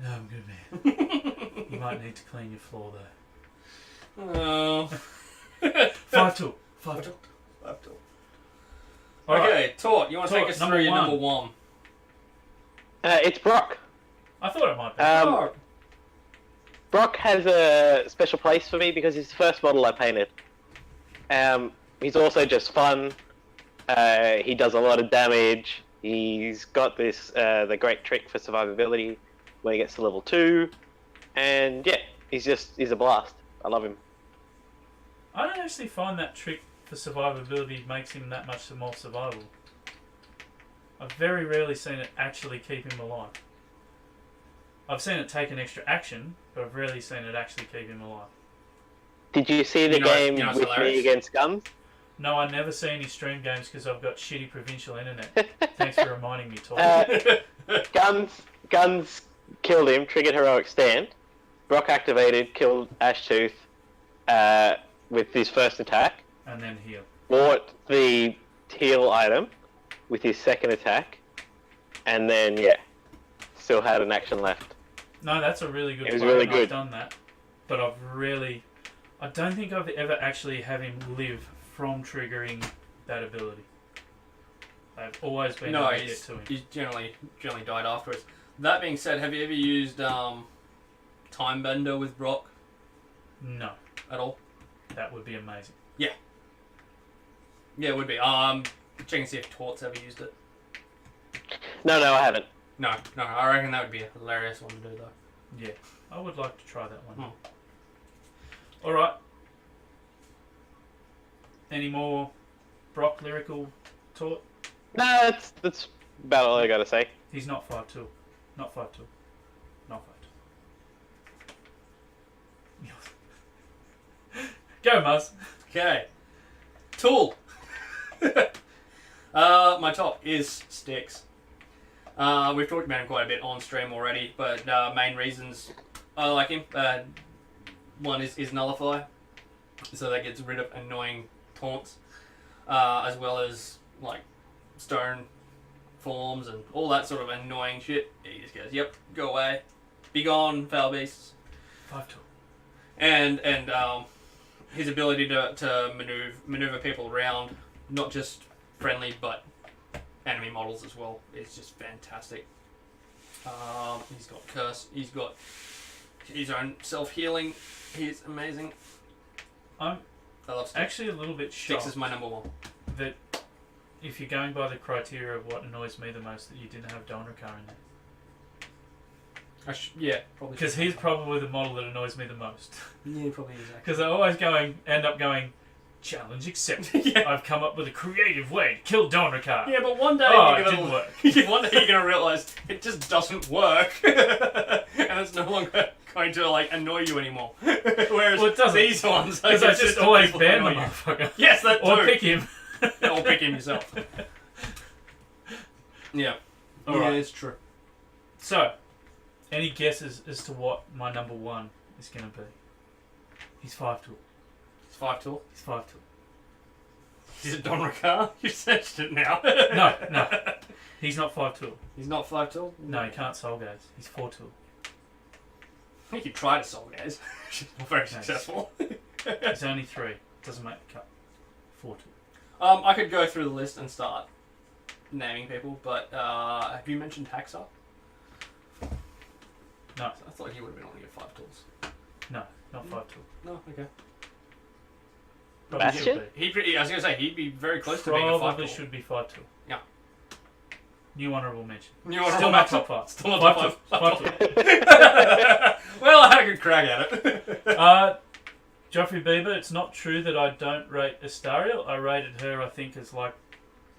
No, I'm good, man. You might need to clean your floor, though. Oh. 5 tool. Okay, Tort, you want to take us through your number 1? It's Brock. I thought it might be. Brock has a special place for me because he's the first model I painted. He's also just fun. He does a lot of damage. He's got this the great trick for survivability when he gets to level 2, and yeah, he's a blast. I love him. I don't actually find that trick for survivability makes him that much more survivable. I've very rarely seen it actually keep him alive. I've seen it take an extra action, but I've rarely seen it actually keep him alive. Did you see the game you know what's with hilarious? me against Guns? No, I never see any stream games because I've got shitty provincial internet. Thanks for reminding me, Tor. Guns killed him, triggered heroic stand. Brock activated, killed Ashtooth with his first attack. And then heal. Bought the heal item with his second attack, and then still had an action left. No, that's a really good It was play, really and good. I've done that. But I don't think I've ever actually had him live from triggering that ability. I've always been able to get to him. he's generally died afterwards. That being said, have you ever used Time Bender with Brock No, at all? that would be amazing. Yeah, it would be. Check and see if Tort's ever used it. No, I haven't. No, I reckon that would be a hilarious one to do though. Yeah, I would like to try that one. Hmm. Alright. Any more Brock lyrical Tort? No, that's about all I gotta say. He's not 5'2". Not 5'2". Not 5'2". Go, Muzz. Okay. Tool. My top is Sticks. We've talked about him quite a bit on stream already, but main reasons I like him. One is Nullify, so that gets rid of annoying taunts, as well as like stone forms and all that sort of annoying shit. He just goes, "Yep, go away, be gone, foul beasts." 5'2". And his ability to maneuver people around, not just friendly but enemy models as well, is just fantastic. He's got curse. He's got his own self-healing. He's amazing. I'm I love Sticks. actually a little bit Sticks shocked is my number one. that if you're going by the criteria of what annoys me the most, that you didn't have Donrakar in there. Yeah, probably. Because he's probably the model that annoys me the most. Yeah, probably is. Because I always end up going, challenge accepted. Yeah. I've come up with a creative way to kill Donrakar. Yeah, but one day it you're didn't gonna work. one day you're gonna realize it just doesn't work, and it's no longer going to like annoy you anymore. Whereas Well, it doesn't. these ones, Because I just consistent always people ban the annoy you. motherfucker. Yes, that Or too. pick him. Or pick him yourself. Yeah. Alright. Yeah, it's true. So, any guesses as to what my number one is going to be? He's 5'2". It's 5'2". He's 5'2". Is it Don Ricard? You searched it now. No. He's not 5'2". He's not 5'2". No, he can't Soulgaze. He's 4'2". I think he tried to Soulgaze. She's not very successful. He's only 3. Doesn't make the cut. 4'2". I could go through the list and start naming people, but have you mentioned Haxa? No. I thought he would have been only at 5 tools. No, not 5'2". No, okay. Probably Bastion? should be. I was going to say, he'd be very close to being a 5 Probably tool. should be 5'2". Yeah. New honourable mention. You want to Still roll not back top to 5. Still not top 5. 5'2". Well, I had a good crack at it. Joffrey Bieber, it's not true that I don't rate Astariel. I rated her, I think, as like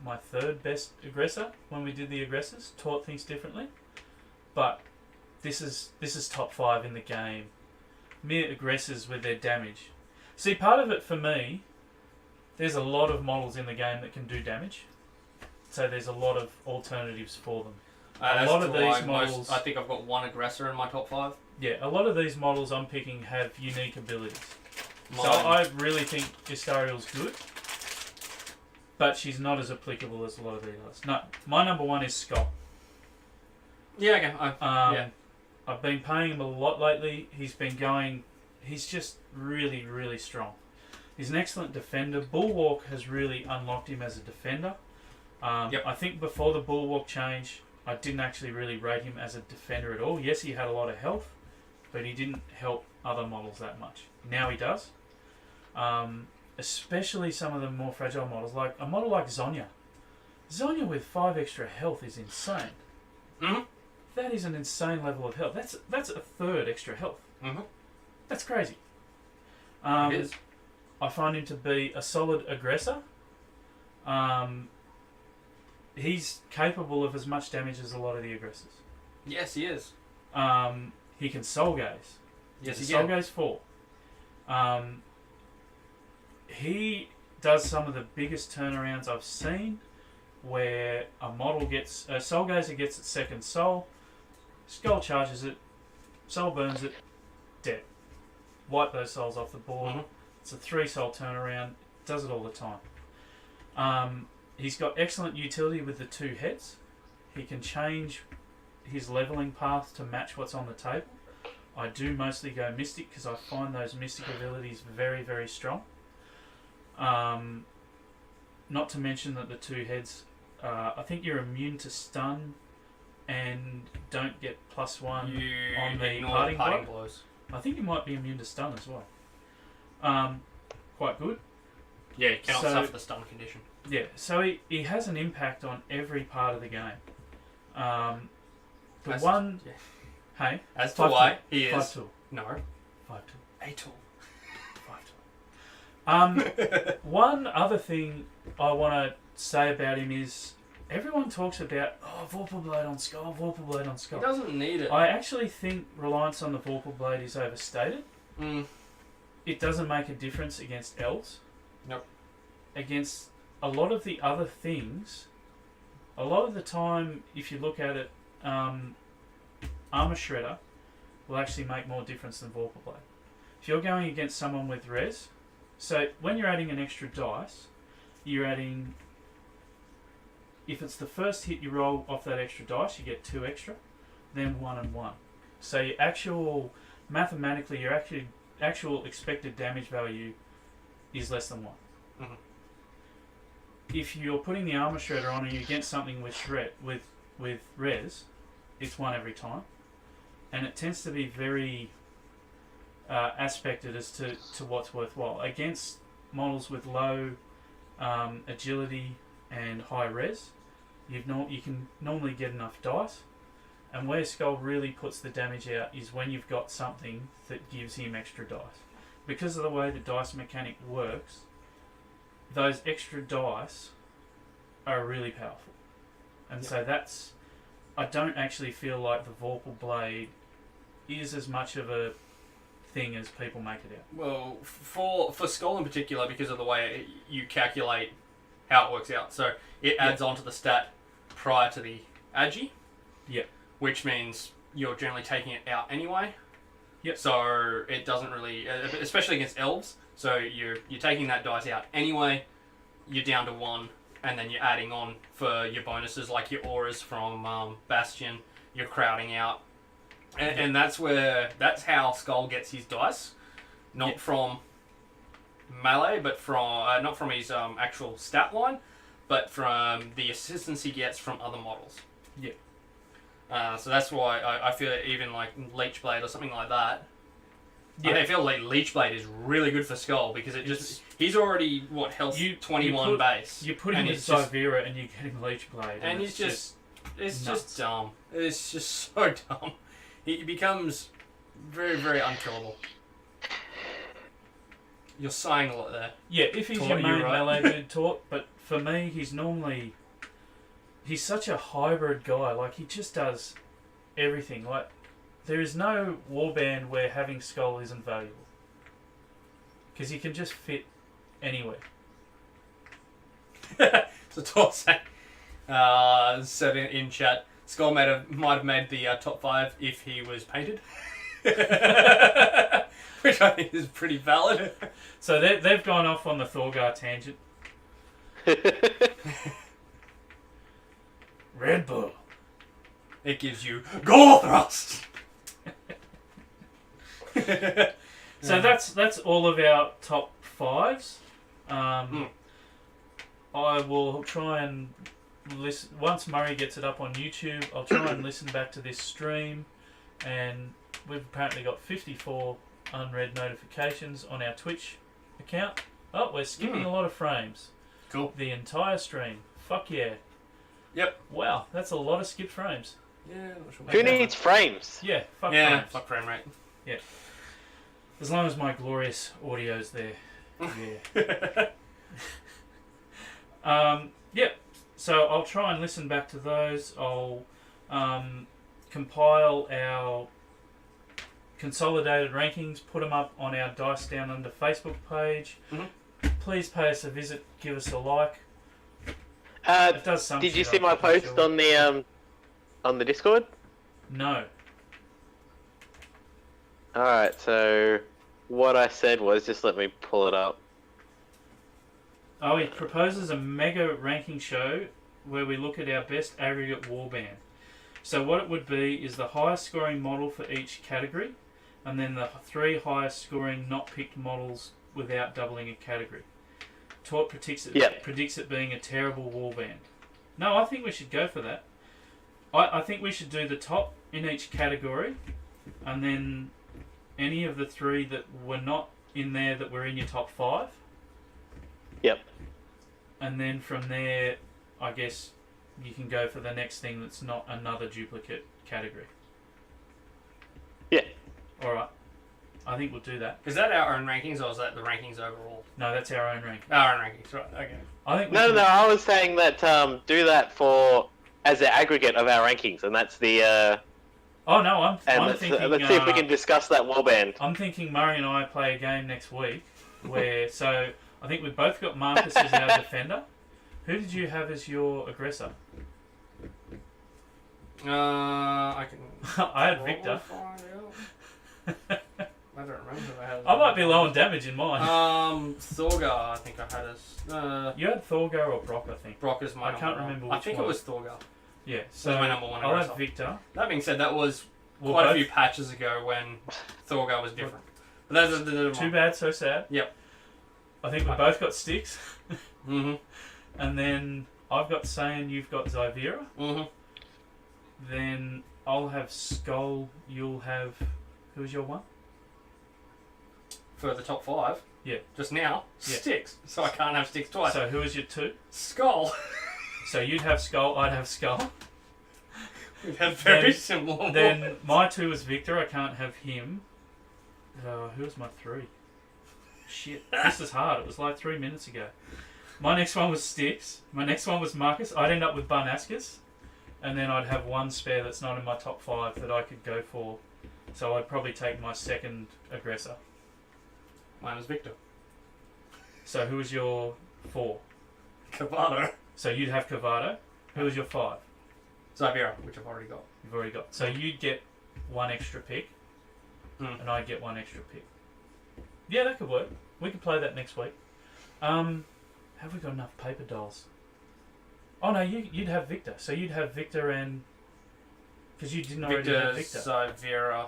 my 3rd best aggressor when we did the aggressors. Taught things differently. But this is top 5 in the game. Mere aggressors with their damage. See, part of it for me, there's a lot of models in the game that can do damage. So there's a lot of alternatives for them. A lot of these models... I think I've got one aggressor in my top 5. Yeah, a lot of these models I'm picking have unique abilities. So Mine- I really think Astariel's good, but she's not as applicable as a lot of these others. No, my number one is Scott. Yeah, okay. Yeah. I've been paying him a lot lately. He's just really, really strong. He's an excellent defender. Bulwark has really unlocked him as a defender. Yep. I think before the Bulwark change, I didn't actually really rate him as a defender at all. Yes, he had a lot of health, but he didn't help other models that much. Now he does. Especially some of the more fragile models, like a model like Zonya. Zonya with 5 extra health is insane. Mhm. That is an insane level of health. That's a third extra health. Mhm. That's crazy. It is. I find him to be a solid aggressor. He's capable of as much damage as a lot of the aggressors. Yes, he is. He can soul gaze. Yes, he soul can. gaze 4. He does some of the biggest turnarounds I've seen, where a soul gazer gets its second soul, skull charges it, soul burns it, dead. Wipe those souls off the board. Mhm. It's a 3 soul turnaround. Does it all the time. He's got excellent utility with the 2 heads. He can change his leveling path to match what's on the table. I do mostly go Mystic because I find those Mystic abilities very, very strong. Not to mention that the 2 heads, I think you're immune to stun and don't get +1 You on the ignore parting the parting blow. blows. I think you might be immune to stun as well. Quite good. Yeah, you cannot So- suffer the stun condition. Yeah, so he has an impact on every part of the game. The As- one... yeah. Hey? As to 5 why tool. he 5 is tool. no 5 tool. a tool. 5 tool. One other thing I want to say about him is everyone talks about Vorpal Blade on Skull, Vorpal Blade on He Skull. doesn't need it. I actually think reliance on the Vorpal Blade is overstated. Mm. It doesn't make a difference against elves. Nope. Against a lot of the other things, a lot of the time, if you look at it, Armor Shredder will actually make more difference than Vorpal Blade. If you're going against someone with res, so when you're adding an extra dice, you're adding, if it's the first hit you roll off that extra dice, you get 2 extra, then 1 and 1. So your actual, mathematically, your actual expected damage value is less than 1. Mhm. If you're putting the Armor Shredder on and you're against something with res, it's 1 every time. And it tends to be very aspected as to what's worthwhile. Against models with low agility and high res, you can normally get enough dice. And where Skull really puts the damage out is when you've got something that gives him extra dice. Because of the way the dice mechanic works, those extra dice are really powerful. And so that's... I don't actually feel like the Vorpal Blade is as much of a thing as people make it out. Well, for Skull in particular, because of the way you calculate how it works out, so it adds onto the stat prior to the agi. Yep. Which means you're generally taking it out anyway. Yep. So it doesn't really, especially against elves. So you're taking that dice out anyway. You're down to 1, and then you're adding on for your bonuses like your auras from Bastion. You're crowding out, and that's how Skull gets his dice, not from melee, but from not from his actual stat line, but from the assistance he gets from other models. Yeah. So that's why I feel that even like Leechblade or something like that. Yeah. I feel like Leechblade is really good for Skull because he's already health 21 base. You're putting and in he's just- Zyvera and you're getting Leechblade. and he's it's nuts. just dumb. It's just so dumb. He becomes very, very unkillable. You're sighing a lot there. Yeah, if he's Taught your you main right. melee dude, taught. But for me, he's such a hybrid guy. Like, he just does everything. Like, there is no warband where having Skull isn't valuable. Because he can just fit anywhere. So Tor said in chat, Skull might have made the top 5 if he was painted. Which I think is pretty valid. So they've gone off on the Thorgar tangent. Red Bull. It gives you gore thrust. So that's all of our top 5s. I will try and listen once Murray gets it up on YouTube. I'll try and listen back to this stream, and we've apparently got 54 unread notifications on our Twitch account. Oh, we're skipping a lot of frames. Cool. The entire stream. Fuck yeah. Yep. Wow, that's a lot of skipped frames. Yeah, I'm not sure. Who needs frames? Yeah, fuck Yeah, frames. fuck frame rate. As long as my glorious audio's there. Yeah. Yep. So I'll try and listen back to those. I'll compile our consolidated rankings, put them up on our Dice Down Under Facebook page. Mm-hmm. Please pay us a visit, give us a like. Uh, It does some did you shit, see I'm my pretty post sure. on the Discord? No. Alright, so what I said was, just let me pull it up. Oh, he proposes a mega ranking show where we look at our best aggregate warband. So what it would be is the highest scoring model for each category, and then the 3 highest scoring not picked models without doubling a category. Tort predicts it being a terrible warband. No, I think we should go for that. I think we should do the top in each category, and then any of the 3 that were not in there that were in your top 5. Yep. And then from there, I guess you can go for the next thing that's not another duplicate category. Yeah. Alright. I think we'll do that. Is that our own rankings or is that the rankings overall? No, that's our own ranking. Our own rankings, right? Okay. I think we No, can- no, I was saying that do that for as the aggregate of our rankings, and that's the. Oh no, I'm Let's thinking. see if we can discuss that warband. I'm thinking Murray and I play a game next week where I think we've both got Marcus as our defender. Who did you have as your aggressor? I can. I had Victor. Find out. I don't remember who I had. I might be low on damage in mine. Thorgar, I think I had as. You had Thorgar or Brock, I think. Brock is my I can't number remember one. I which think one. it was Thorgar. Yeah, So my number one I'll have aggressor. Victor. That being said, that was We'll quite a both- few patches ago when Thorgar was different. But that's Too bad, so sad. Yep. I think we both got Sticks. Mm-hmm. And then I've got Saiyan, you've got Zyvera. Mm-hmm. Then I'll have Skull, you'll have... Who's your one? For the top 5. Yeah. Just now, Yeah. Sticks. So I can't have Sticks twice. So who is your 2? Skull. So you'd have Skull, I'd have Skull. We have very Then- similar. Then my 2 is Victor, I can't have him. Who was my 3? Shit, this is hard. It was like 3 minutes ago. My next one was Sticks. My next one was Marcus. I'd end up with Barnascus. And then I'd have one spare that's not in my top 5 that I could go for. So I'd probably take my second aggressor. Mine was Victor. So who was your 4? Cavado. So you'd have Cavado. Who was your 5? Zyvera, which I've already got. You've already got. So you'd get 1 extra pick. Hmm. And I'd get 1 extra pick. Yeah, that could work. We could play that next week. Have we got enough paper dolls? Oh no, you'd have Victor. So you'd have Victor and... Because you didn't already have Victor. Zyvera.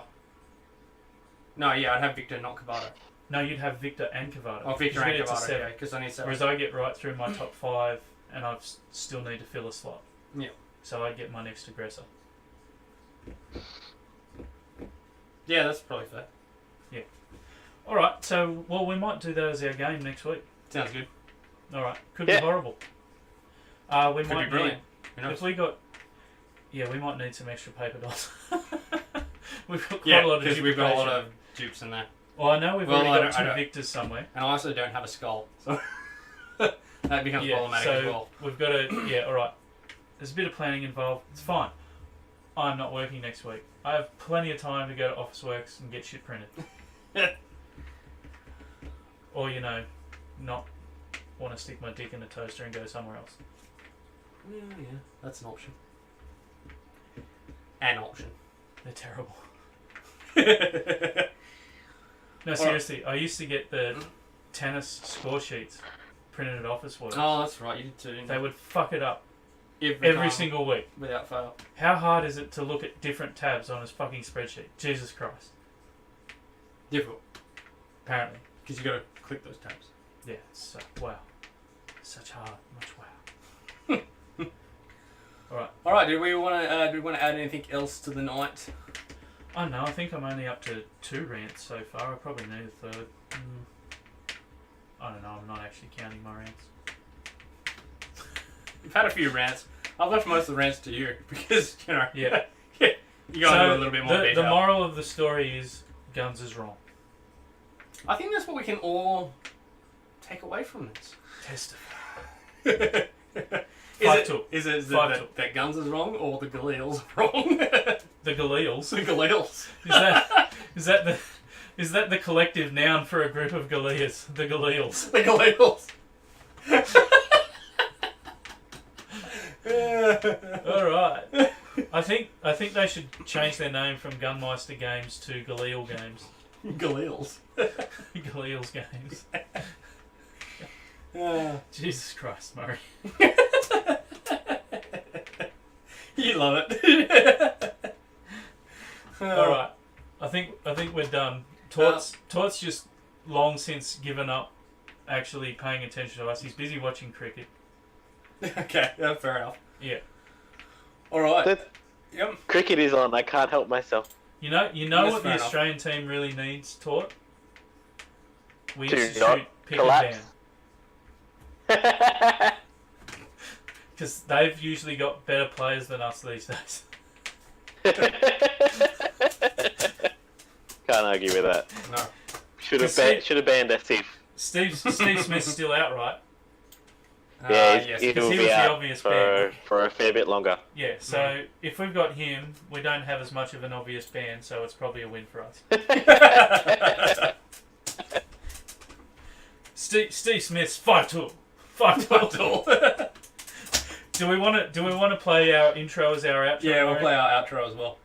No, yeah, I'd have Victor, not Cavado. No, you'd have Victor and Cavado. Oh, Victor 'Cause we and get to Cavado, 7. yeah, because I need 7. Whereas I get right through my top 5 and I still need to fill a slot. Yeah. So I get my next aggressor. Yeah, that's probably fair. Alright, so, well, we might do that as our game next week. Sounds good. Alright, could Yeah. be horrible. We Could might be brilliant. need... Who knows? If we got... Yeah, we might need some extra paper dolls. We've got quite Yeah, a lot of because we've got a lot duplication. of dupes in there. Well, I know we've Well, I already don't- got I 2 don't- Victors somewhere. And I also don't have a skull, so that becomes Yeah, problematic so as well. we've got to... Yeah, alright. There's a bit of planning involved. It's fine. I'm not working next week. I have plenty of time to go to Officeworks and get shit printed. Or, you know, not want to stick my dick in a toaster and go somewhere else. Yeah, that's an option. An option. They're terrible. No, seriously, I used to get the tennis score sheets printed at Officeworks. Oh, that's right, you did too. Didn't They you? would fuck it up Every every time, single week. without fail. How hard is it to look at different tabs on a fucking spreadsheet? Jesus Christ. Difficult, Apparently. because you got to click those tabs. Yeah, so, wow. Such hard. Much wow. Alright. All right, do we want to add anything else to the night? I don't know, I think I'm only up to 2 rants so far. I probably need a 3rd. I don't know, I'm not actually counting my rants. We've had a few rants. I've left most of the rants to you because, you know, Yeah. you gotta do a little bit more detail. The moral of the story is Guns is wrong. I think that's what we can all take away from this. Testify. Is it that Guns is wrong or the Galeals are wrong? The Galeals. The Galeals. Is that the collective noun for a group of Galeas? The Galeals. The Galeals. All right. I think they should change their name from Gunmeister Games to Galeel Games. Galeals. Galeels Games. Jesus Christ, Murray. You love it. All right. I think we're done. Tort's just long since given up actually paying attention to us. He's busy watching cricket. Okay, yeah, fair enough. Yeah. All right. Yep. Cricket is on. I can't help myself. You know That's what the fair enough. Australian team really needs, Tort? We To institute not pick and collapse. ban. Because they've usually got better players than us these days. Can't argue with that. No. Should have banned Steve. Steve Smith's still out, right? Yeah, yes. he will he be was the out obvious ban. for a fair bit longer. Yeah, so if we've got him, we don't have as much of an obvious ban, so it's probably a win for us. Steve Smith's 5-2. 5-2. Do we want to play our intro as our outro? Yeah, we'll Murray? play our outro as well.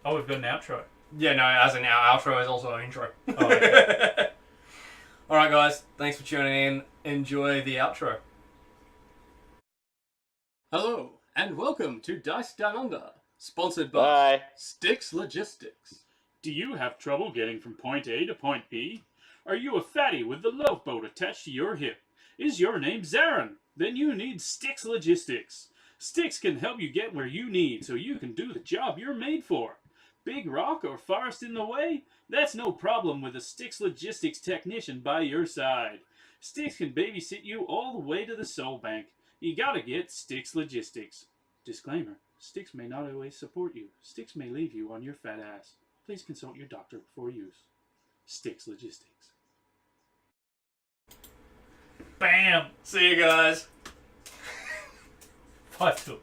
Oh, we've got an outro. Yeah, no, as in our outro is also our intro. Oh, okay. Alright guys, thanks for tuning in. Enjoy the outro. Hello, and welcome to Dice Down Under, sponsored by Bye. Sticks Logistics. Do you have trouble getting from point A to point B? Are you a fatty with the love boat attached to your hip? Is your name Zarin? Then you need Sticks Logistics. Sticks can help you get where you need so you can do the job you're made for. Big rock or forest in the way? That's no problem with a Sticks Logistics technician by your side. Sticks can babysit you all the way to the Soul Bank. You gotta get Sticks Logistics. Disclaimer, Sticks may not always support you. Sticks may leave you on your fat ass. Please consult your doctor before use. Sticks Logistics. Bam! See you guys. 5-2.